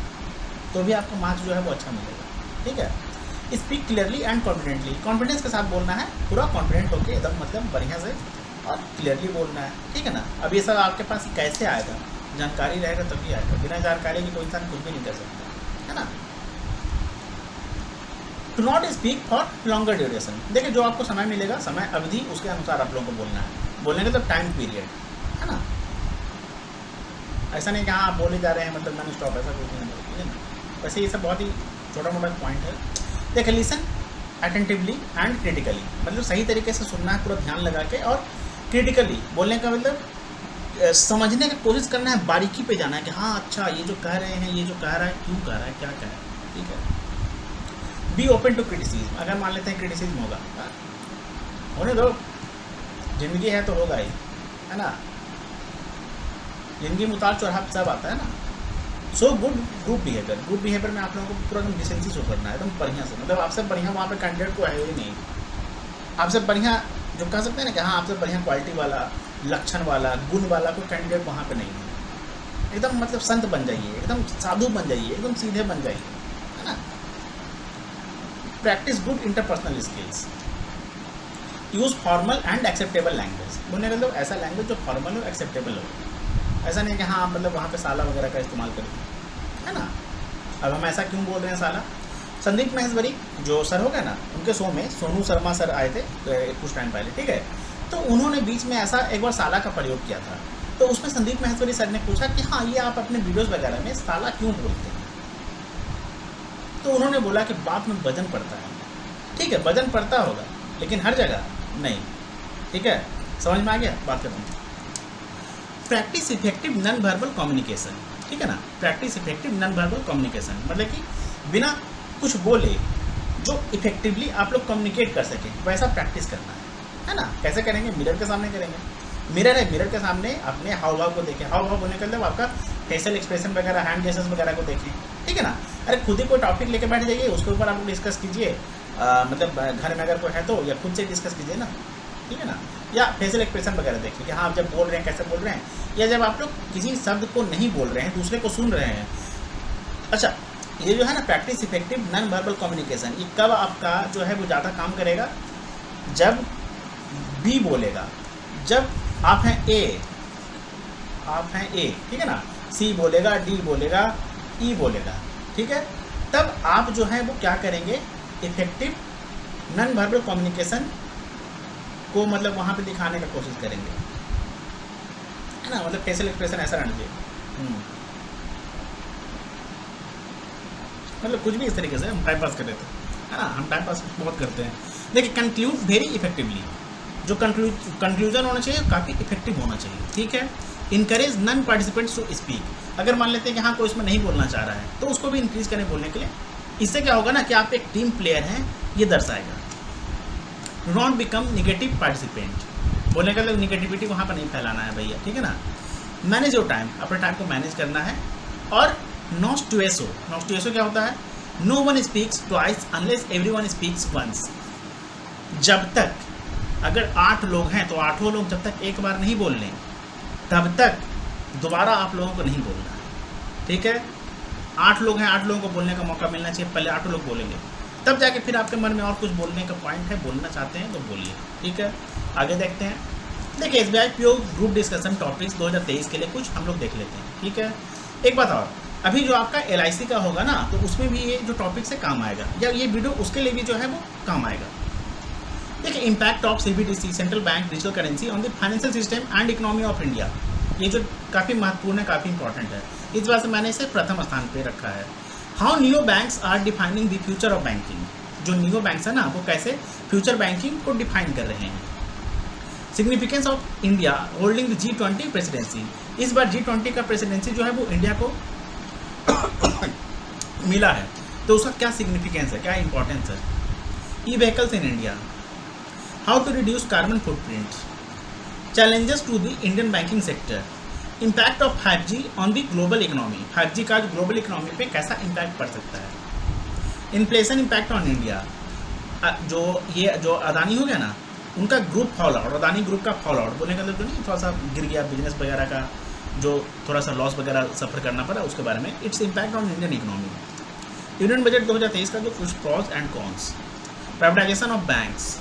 तो भी आपको मार्क्स जो है वो अच्छा मिलेगा, ठीक है। Speak clearly and confidently, confidence के साथ बोलना है, पूरा कॉन्फिडेंट होकर एकदम मतलब बढ़िया से और क्लियरली बोलना है, ठीक है ना। अब ये सब आपके पास कैसे आएगा, जानकारी रहेगा तभी आएगा, बिना जानकारी की कोई इंसान कुछ भी नहीं कर सकता, है ना। To not speak for longer duration, देखिए जो आपको समय मिलेगा, समय अवधि, उसके अनुसार आप लोगों को बोलना है। बोलने का तो टाइम पीरियड, है ना। ऐसा नहीं कि हाँ आप बोले जा रहे हैं मतलब नॉन स्टॉप, ऐसा कुछ नहीं, ठीक है ना। वैसे ये सब बहुत ही छोटा मोटा पॉइंट है। देखिए, लिसन अटेंटिवली एंड क्रिटिकली, मतलब सही तरीके से सुनना है, पूरा ध्यान लगा के, और क्रिटिकली बोलने का मतलब समझने की कोशिश करना है, बारीकी पे जाना है कि हाँ अच्छा ये जो कह रहे हैं, ये जो कह रहा है, क्यों कह रहा है, क्या कह रहा है, ठीक है। बी ओपन टू क्रिटिसिज्म, अगर मान लेते हैं क्रिटिसिज्म होगा, होने दो, जिंदगी है तो होगा ही, है ना। जिंदगी में उतार चढ़ाव सब आता है ना। सो गुड ग्रुप बिहेवियर में आप लोगों को पूरा एकदम डिसेंसी शो करना है, एकदम बढ़िया से, मतलब आपसे बढ़िया वहाँ पे कैंडिडेट को है ही नहीं। आपसे बढ़िया जो कह सकते हैं ना कि हाँ आपसे बढ़िया क्वालिटी वाला, लक्षण वाला, गुण वाला कोई कैंडिडेट वहाँ पे नहीं है। एकदम मतलब संत बन जाइए, एकदम साधु बन जाइए, एकदम सीधे बन जाइए, है ना। Practice good interpersonal skills, use formal and acceptable language, बोलने का मतलब ऐसा लैंग्वेज जो फॉर्मल हो, एक्सेप्टेबल हो। ऐसा नहीं कि हाँ मतलब वहाँ पे साला वगैरह का इस्तेमाल करें, है ना। अब हम ऐसा क्यों बोल रहे हैं साला, संदीप महेश्वरी जो सर हो गए ना, उनके शो में सोनू शर्मा सर आए थे कुछ टाइम पहले, ठीक है। तो उन्होंने बीच में ऐसा एक बार साला का प्रयोग किया था, तो उसमें संदीप महेश्वरी सर ने पूछा कि हाँ, ये आप अपने वीडियोज़ वगैरह में साला क्यों बोलते हैं। तो उन्होंने बोला कि बात में वजन पड़ता है। ठीक है, वजन पड़ता होगा, लेकिन हर जगह नहीं। ठीक है, समझ में आ गया बात करता हूँ। Practice effective non verbal communication, ठीक है ना। Practice effective non verbal communication मतलब कि बिना कुछ बोले जो इफेक्टिवली आप लोग कम्युनिकेट कर सकें, वैसा प्रैक्टिस करना है ना। कैसे करेंगे? मिरर के सामने करेंगे। मिरर है, मिरर के सामने अपने हाव भाव को देखें। हाव भाव बोलने का मतलब आपका फेशियल एक्सप्रेशन वगैरह, हैंड जेस्चर्स वगैरह को देखें, ठीक है ना। अरे खुद ही कोई टॉपिक लेके बैठ जाइए, उसके ऊपर आप डिस्कस कीजिए, मतलब घर में अगर कोई है तो, या खुद से डिस्कस कीजिए ना, ठीक है ना। या फेशियल एक्सप्रेशन वगैरह देखिए कि हाँ आप जब बोल रहे हैं कैसे बोल रहे हैं, या जब आप लोग किसी शब्द को नहीं बोल रहे हैं, दूसरे को सुन रहे हैं। अच्छा, ये जो है ना practice effective non verbal communication, ये कब आपका जो है वो ज़्यादा काम करेगा? जब बी बोलेगा, जब आप हैं ए, ठीक है ना, सी बोलेगा, डी बोलेगा, ई बोलेगा, ठीक है, तब आप जो है वो क्या करेंगे? इफेक्टिव नॉन वर्बल कम्युनिकेशन को मतलब वहाँ पे दिखाने का कोशिश करेंगे, है ना। मतलब फेशियल एक्सप्रेशन ऐसा रहना चाहिए, मतलब कुछ भी इस तरीके से हम टाइम पास कर रहे थे, है ना। हम टाइम पास बहुत करते हैं। देखिए, कंक्लूड वेरी इफेक्टिवली, जो कंक्लूजन होना चाहिए काफ़ी इफेक्टिव होना चाहिए, ठीक है। Encourage non participants to speak, अगर मान लेते हैं कि हाँ कोई इसमें नहीं बोलना चाह रहा है, तो उसको भी इंक्रीज करें बोलने के लिए। इससे क्या होगा ना कि आप एक टीम प्लेयर हैं, ये दर्शाएगा। नॉट बिकम निगेटिव पार्टिसिपेंट, बोलने का मतलब निगेटिविटी वहाँ पर नहीं फैलाना है भैया, ठीक है ना। मैनेज योर टाइम, अपने टाइम को मैनेज करना है। और नॉस्टुएसो, नॉस्टुएसो क्या होता है? No one speaks twice unless everyone speaks once. जब तक, अगर 8 लोग हैं तो 8 लोग जब तक एक बार नहीं बोल लें, तब तक दोबारा आप लोगों को नहीं बोलना है, ठीक है। 8 लोग हैं, 8 लोगों को बोलने का मौका मिलना चाहिए, पहले 8 लोग बोलेंगे, तब जाके फिर आपके मन में और कुछ बोलने का पॉइंट है, बोलना चाहते हैं तो बोलिए, ठीक है। आगे देखते हैं। देखिए, SBI PO group discussion topics 2023 के लिए कुछ हम लोग देख लेते हैं, ठीक है। एक बात और, अभी जो आपका LIC का होगा ना, तो उसमें भी ये जो टॉपिक से काम आएगा, या ये वीडियो उसके लिए भी जो है वो काम आएगा। देखिए, impact of CBDC central bank digital currency on the financial system and economy of India, ये जो काफ़ी महत्वपूर्ण है, काफ़ी इंपॉर्टेंट है, इस बार से मैंने इसे प्रथम स्थान पे रखा है। How neo banks are defining the future of banking, जो नियो बैंक्स है ना, वो कैसे फ्यूचर बैंकिंग को डिफाइन कर रहे हैं। Significance of India holding the G20 presidency, इस बार G20 का प्रेसिडेंसी जो है वो इंडिया को मिला है, तो उसका क्या सिग्निफिकेंस है, क्या इंपॉर्टेंस है। E vehicles in India, how to reduce carbon footprint, challenges to the Indian banking sector, impact of 5G on the global economy, 5G का ग्लोबल इकोनॉमी पे कैसा इम्पैक्ट पड़ सकता है। इन्फ्लेशन इम्पैक्ट ऑन इंडिया, जो अदानी हो गया ना, उनका group fall out, Adani group का फॉल आउट, बोलने का मतलब नहीं, थोड़ा सा गिर गया बिजनेस वगैरह का, जो थोड़ा सा लॉस वगैरह सफ़र करना पड़ा, उसके बारे में। Its impact on Indian economy, union budget 2023 का जो कुछ pros and cons, privatisation of banks,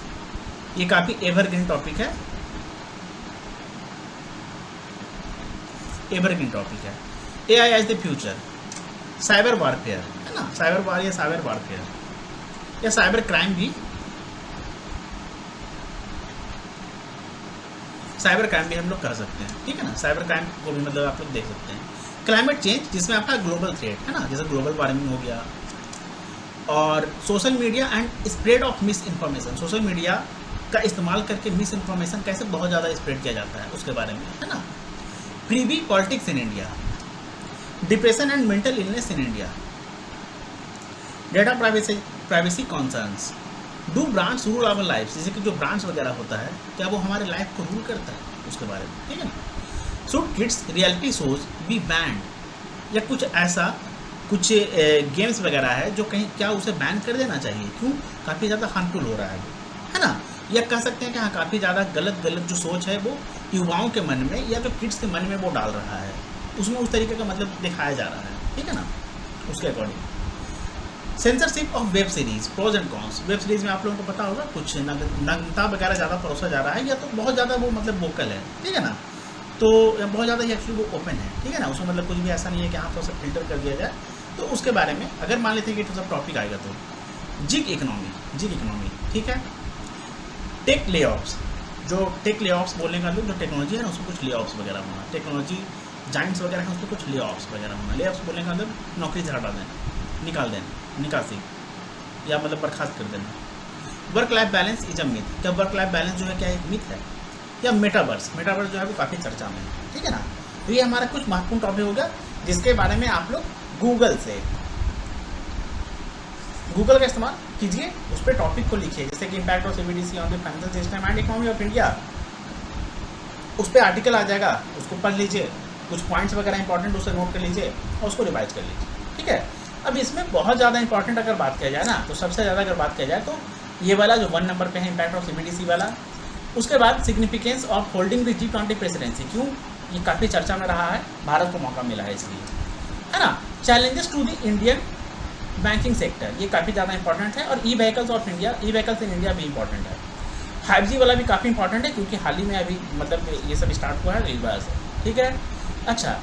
ये काफ़ी एवरग्रीन टॉपिक है, एवरग्रीन टॉपिक है। AI as the future, cyber warfare, है ना, साइबर वार या साइबर वारफेयर या साइबर क्राइम भी, साइबर क्राइम भी हम लोग कर सकते हैं, ठीक है ना। साइबर क्राइम को भी मतलब आप लोग देख सकते हैं। क्लाइमेट चेंज, जिसमें आपका ग्लोबल थ्रेट है ना, जैसे ग्लोबल वार्मिंग हो गया, और social media and spread of miss information, social media का इस्तेमाल करके मिस इन्फॉर्मेशन कैसे बहुत ज़्यादा स्प्रेड किया जाता है, उसके बारे में, है ना। Privy politics in India, depression and mental illness in India, data privacy concerns, do brands rule our life, जैसे कि जो ब्रांड्स वगैरह होता है, क्या वो हमारे लाइफ को रूल करता है, उसके बारे में, ठीक है ना। Should kids reality shows be banned, या कुछ ऐसा कुछ गेम्स वगैरह है जो कहीं, क्या उसे बैन कर देना चाहिए, क्यों, काफ़ी ज़्यादा हार्मफुल हो रहा है ना। या कह सकते हैं कि हाँ, काफ़ी ज़्यादा गलत जो सोच है वो युवाओं के मन में, या जो किड्स के मन में वो डाल रहा है, उसमें उस तरीके का मतलब दिखाया जा रहा है, ठीक है ना, उसके according. Censorship of web series, pros and cons, web series में आप लोगों को पता होगा कुछ नग्नता वगैरह ज़्यादा परोसा जा रहा है, या तो बहुत ज़्यादा वो मतलब वोकल है, ठीक है ना, तो बहुत ज़्यादा ही एक्चुअली वो ओपन है, ठीक है ना, उसमें मतलब कुछ भी ऐसा नहीं है कि हाँ थोड़ा सा फिल्टर कर दिया जाए, तो उसके बारे में अगर मान लेते हैं कि सब टॉपिक आएगा तो जिग इकोनॉमी, ठीक है। टेक लेऑफ्स, जो टेक लेऑफ्स बोलने का जो टेक्नोलॉजी है ना उसमें कुछ लेऑफ्स वगैरह होना, टेक्नोलॉजी जाइंट्स वगैरह हैं उसमें कुछ लेऑफ्स वगैरह होना। लेऑफ्स बोलने का मतलब नौकरी से हटा देना, निकाल देना, निकासी या मतलब बर्खास्त कर देना। Work life balance is a myth, क्या वर्क लाइफ बैलेंस जो है क्या एक मिथ है? या मेटावर्स जो है वो काफ़ी चर्चा में है, ठीक है ना। तो ये हमारा कुछ महत्वपूर्ण टॉपिक होगा जिसके बारे में आप लोग गूगल का इस्तेमाल कीजिए, उस पर टॉपिक को लिखिए, जैसे कि impact of CBDC on the financial system and economy of India, उस पर आर्टिकल आ जाएगा, उसको पढ़ लीजिए, कुछ पॉइंट्स वगैरह इंपॉर्टेंट उसे नोट कर लीजिए और उसको रिवाइज कर लीजिए, ठीक है। अब इसमें बहुत ज़्यादा इंपॉर्टेंट अगर बात किया जाए ना, तो सबसे ज़्यादा अगर बात किया जाए तो ये वाला जो 1 नंबर पे है इम्पैक्ट ऑफ सीबीडीसी वाला। उसके बाद significance of holding the G20 presidency, क्यों ये काफ़ी चर्चा में रहा है, भारत को मौका मिला है इसलिए, है ना। Challenges to the Indian banking sector, ये काफ़ी ज़्यादा इंपॉर्टेंट है। और ई व्हीकल्स इन इंडिया भी इंपॉर्टेंट है। 5G वाला भी काफ़ी इंपॉर्टेंट है क्योंकि हाल ही में अभी मतलब ये सब स्टार्ट हुआ है इस वजह से, ठीक है। अच्छा,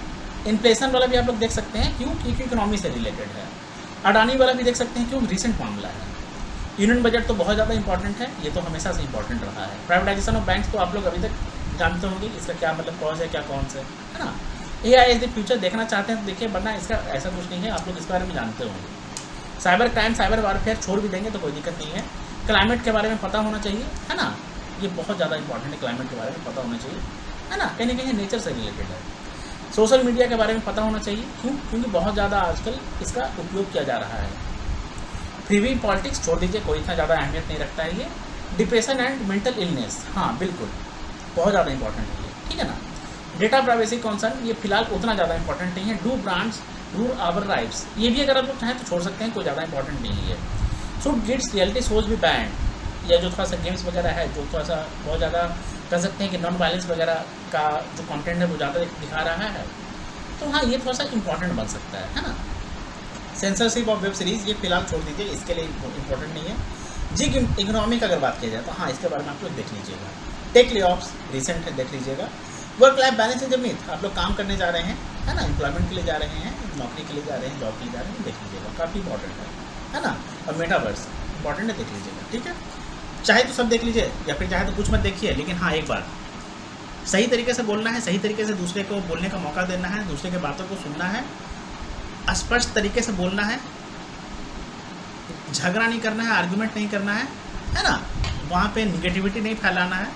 इन्फ्लेशन वाला भी आप लोग देख सकते हैं, क्यों? क्योंकि इकोनॉमी से रिलेटेड है। अडानी वाला भी देख सकते हैं, क्यों? रिसेंट मामला है। यूनियन बजट तो बहुत ज़्यादा इंपॉर्टेंट है, ये तो हमेशा से इंपॉर्टेंट रहा है। प्राइवेटाइजेशन ऑफ बैंक्स तो आप लोग अभी तक जानते होंगे इसका क्या मतलब कॉज है, क्या कौन से, है ना। AI इज द फ्यूचर देखना चाहते हैं तो देखिए, वरना इसका ऐसा कुछ नहीं है, आप लोग इस बारे में जानते होंगे। साइबर क्राइम, साइबर वारफेयर छोड़ भी देंगे तो कोई दिक्कत नहीं है। क्लाइमेट के बारे में पता होना चाहिए, है ना, ये बहुत ज़्यादा इंपॉर्टेंट है, क्लाइमेट के बारे में पता होना चाहिए, है ना, कहीं ना कहीं नेचर से रिलेटेड है। सोशल मीडिया के बारे में पता होना चाहिए, क्यों? क्योंकि बहुत ज़्यादा आजकल इसका उपयोग किया जा रहा है। फ्रीवी पॉलिटिक्स छोड़ दीजिए, कोई इतना ज़्यादा अहमियत नहीं रखता है ये। डिप्रेशन एंड मेंटल इलनेस, हाँ बिल्कुल बहुत ज़्यादा इंपॉर्टेंट है ये, ठीक है ना। डेटा प्राइवेसी कॉन्सर्न, ये फिलहाल उतना ज़्यादा इंपॉर्टेंट नहीं है। Do brands rule our rights, ये भी अगर आप लोग चाहें तो छोड़ सकते हैं, कोई ज़्यादा इंपॉर्टेंट नहीं है। शुड गिड्स रियलिटी शोज भी बैंड, या जो थोड़ा सा गेम्स वगैरह है, जो थोड़ा सा बहुत ज़्यादा कह सकते हैं कि नॉन वायलेंस वगैरह का जो कंटेंट है वो ज़्यादा दिखा रहा है, तो हाँ ये थोड़ा सा इंपॉर्टेंट बन सकता है ना। सेंसरशिप ऑफ वेब सीरीज़, ये फिलहाल छोड़ दीजिए, इसके लिए इंपॉर्टेंट नहीं है। जिग इकोनॉमी का अगर बात किया जाए तो हाँ इसके बारे में आप लोग देख लीजिएगा। टेक लेऑफ्स रिसेंट है, देख लीजिएगा। Work life balance is a myth, आप लोग काम करने जा रहे हैं, है ना, एम्प्लॉयमेंट के लिए जा रहे हैं, नौकरी के लिए जा रहे हैं, जॉब के लिए जा रहे हैं, देख लीजिएगा, काफ़ी इंपॉर्टेंट है ना। और मेटावर्स इंपॉर्टेंट है, देख लीजिएगा, ठीक है। चाहे तो सब देख लीजिए या फिर चाहे तो कुछ मत देखिए, लेकिन हाँ एक बात, सही तरीके से बोलना है, सही तरीके से दूसरे को बोलने का मौका देना है, दूसरे के बातों को सुनना है, स्पष्ट तरीके से बोलना है, झगड़ा नहीं करना है, आर्गुमेंट नहीं करना है ना, वहाँ पे निगेटिविटी नहीं फैलाना है,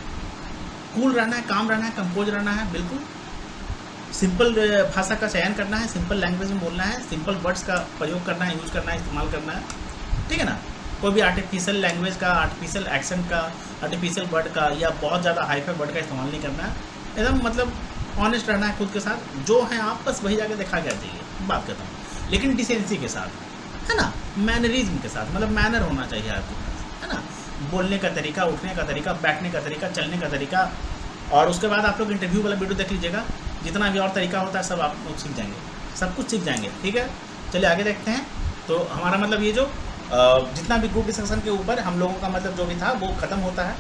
कूल रहना है, काम रहना है, कंपोज रहना है, बिल्कुल सिंपल भाषा का चयन करना है, सिंपल लैंग्वेज में बोलना है, सिंपल वर्ड्स का प्रयोग करना है, यूज करना है, इस्तेमाल करना है, ठीक है ना। कोई भी आर्टिफिशियल लैंग्वेज का, आर्टिफिशियल एक्सेंट का, आर्टिफिशियल वर्ड का या बहुत ज़्यादा हाईफाई वर्ड का इस्तेमाल नहीं करना है, एकदम मतलब ऑनेस्ट रहना है खुद के साथ, जो है आप बस वही जाके दिखा के चाहिए, बात करता हूँ, लेकिन डिसेंसी के साथ, है ना, मैनरिज्म के साथ, मतलब मैनर होना चाहिए आपके पास, है ना, बोलने का तरीका, उठने का तरीका, बैठने का तरीका, चलने का तरीका। और उसके बाद आप लोग इंटरव्यू वाला वीडियो देख लीजिएगा, जितना भी और तरीका होता है सब आप लोग सीख जाएंगे, सब कुछ सीख जाएंगे, ठीक है। चलिए आगे देखते हैं। तो हमारा मतलब ये जो जितना भी ग्रुप डिस्कशन के ऊपर हम लोगों का मतलब जो भी था वो ख़त्म होता है।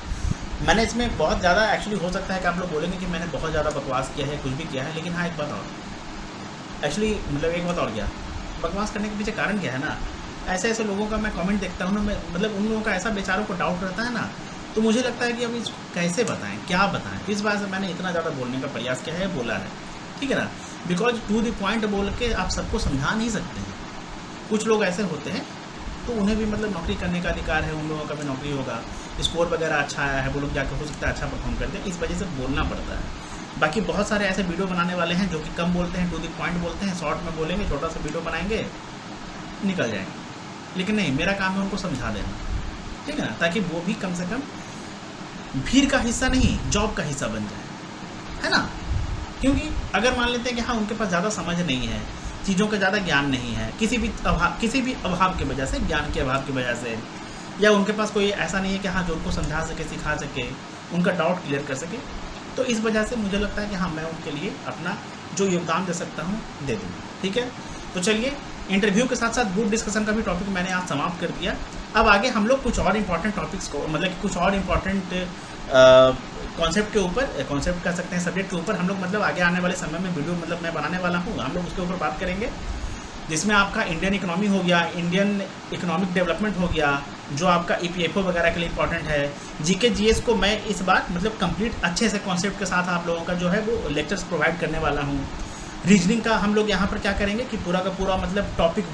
मैंने इसमें बहुत ज़्यादा एक्चुअली हो सकता है कि आप लोग बोलेंगे कि मैंने बहुत ज़्यादा बकवास किया है, कुछ भी किया है, लेकिन हाँ एक बात और, एक्चुअली मतलब एक बात और क्या, बकवास करने के पीछे कारण क्या है ना, ऐसे ऐसे लोगों का मैं कमेंट देखता हूँ ना, मैं मतलब उन लोगों का ऐसा बेचारों को डाउट रहता है ना, तो मुझे लगता है कि अब इसको कैसे बताएं, क्या बताएं, इस बात से मैंने इतना ज़्यादा बोलने का प्रयास किया है, बोला है, ठीक है ना। बिकॉज टू द पॉइंट बोल के आप सबको समझा नहीं सकते हैं। कुछ लोग ऐसे होते हैं तो उन्हें भी मतलब नौकरी करने का अधिकार है, उन लोगों का भी नौकरी होगा, स्कोर वगैरह अच्छा आया है, वो लोग जाकर हो सकता है अच्छा परफॉर्म करते हैं, इस वजह से बोलना पड़ता है। बाकी बहुत सारे ऐसे वीडियो बनाने वाले हैं जो कि कम बोलते हैं, टू द पॉइंट बोलते हैं, शॉर्ट में बोलेंगे, छोटा सा वीडियो बनाएंगे, निकल जाएंगे। लेकिन नहीं, मेरा काम है उनको समझा देना, ठीक है ना, ताकि वो भी कम से कम भीड़ का हिस्सा नहीं, जॉब का हिस्सा बन जाए, है ना। क्योंकि अगर मान लेते हैं कि हाँ उनके पास ज़्यादा समझ नहीं है, चीज़ों का ज़्यादा ज्ञान नहीं है, किसी भी अभाव की वजह से, ज्ञान के अभाव की वजह से, या उनके पास कोई ऐसा नहीं है कि हाँ जो उनको समझा सके, सिखा सके, उनका डाउट क्लियर कर सके, तो इस वजह से मुझे लगता है कि हाँ मैं उनके लिए अपना जो योगदान दे सकता हूँ दे दूँ, ठीक है। तो चलिए, इंटरव्यू के साथ साथ ग्रुप डिस्कशन का भी टॉपिक मैंने आज समाप्त कर दिया। अब आगे हम लोग कुछ और इम्पॉर्टेंट टॉपिक्स को, मतलब कुछ और इम्पॉर्टेंट कॉन्सेप्ट के ऊपर, कॉन्सेप्ट कह सकते हैं, सब्जेक्ट के ऊपर हम लोग मतलब आगे आने वाले समय में वीडियो मतलब मैं बनाने वाला हूँ, हम लोग उसके ऊपर बात करेंगे। जिसमें आपका इंडियन इकोनॉमी हो गया, इंडियन इकोनॉमिक डेवलपमेंट हो गया, जो आपका EPFO वगैरह के लिए इंपॉर्टेंट है। GK GS को मैं इस बार मतलब कंप्लीट अच्छे से कॉन्सेप्ट के साथ आप लोगों का जो है वो लेक्चर्स प्रोवाइड करने वाला हूँ। रीजनिंग का हम लोग यहाँ पर क्या करेंगे कि पूरा का पूरा मतलब टॉपिक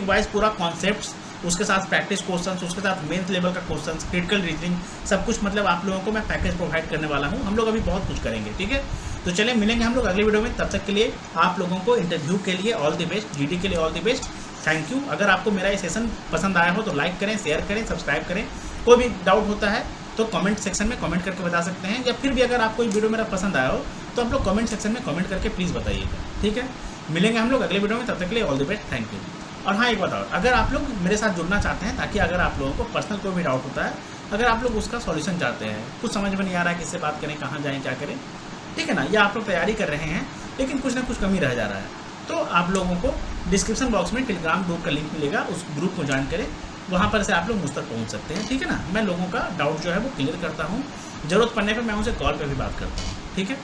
वाइज पूरा कॉन्सेप्ट्स, उसके साथ प्रैक्टिस क्वेश्चंस, उसके साथ मेंस लेवल का क्वेश्चंस, क्रिटिकल रीजनिंग, सब कुछ मतलब आप लोगों को मैं पैकेज प्रोवाइड करने वाला हूँ। हम लोग अभी बहुत कुछ करेंगे, ठीक है। तो चलिए मिलेंगे हम लोग अगले वीडियो में। तब तक के लिए आप लोगों को इंटरव्यू के लिए ऑल द बेस्ट, GD के लिए all the best. Thank you. अगर आपको मेरा ये सेशन पसंद आया हो तो लाइक करें, शेयर करें, सब्सक्राइब करें। कोई भी डाउट होता है तो कमेंट सेक्शन में कमेंट करके बता सकते हैं, या फिर भी अगर आपको ये वीडियो मेरा पसंद आया हो तो आप लोग कमेंट सेक्शन में कमेंट करके प्लीज़ बताइएगा, ठीक है। मिलेंगे हम लोग अगले वीडियो में। तब तक के लिए all the best, thank you. और हाँ, एक बताओ, अगर आप लोग मेरे साथ जुड़ना चाहते हैं ताकि अगर आप लोगों को पर्सनल कोई भी डाउट होता है, अगर आप लोग उसका सॉल्यूशन चाहते हैं, कुछ समझ में नहीं आ रहा है किससे बात करें, कहाँ जाएँ, क्या करें, ठीक है ना, या आप लोग तैयारी कर रहे हैं लेकिन कुछ ना कुछ कमी रह जा रहा है, तो आप लोगों को डिस्क्रिप्शन बॉक्स में टेलीग्राम ग्रुप का लिंक मिलेगा, उस ग्रुप को ज्वाइन करें, वहाँ पर से आप लोग मुझ तक पहुँच सकते हैं, ठीक है ना। मैं लोगों का डाउट जो है वो क्लियर करता हूँ, ज़रूरत पड़ने पर मैं उनसे कॉल पर भी बात करता हूँ, ठीक है।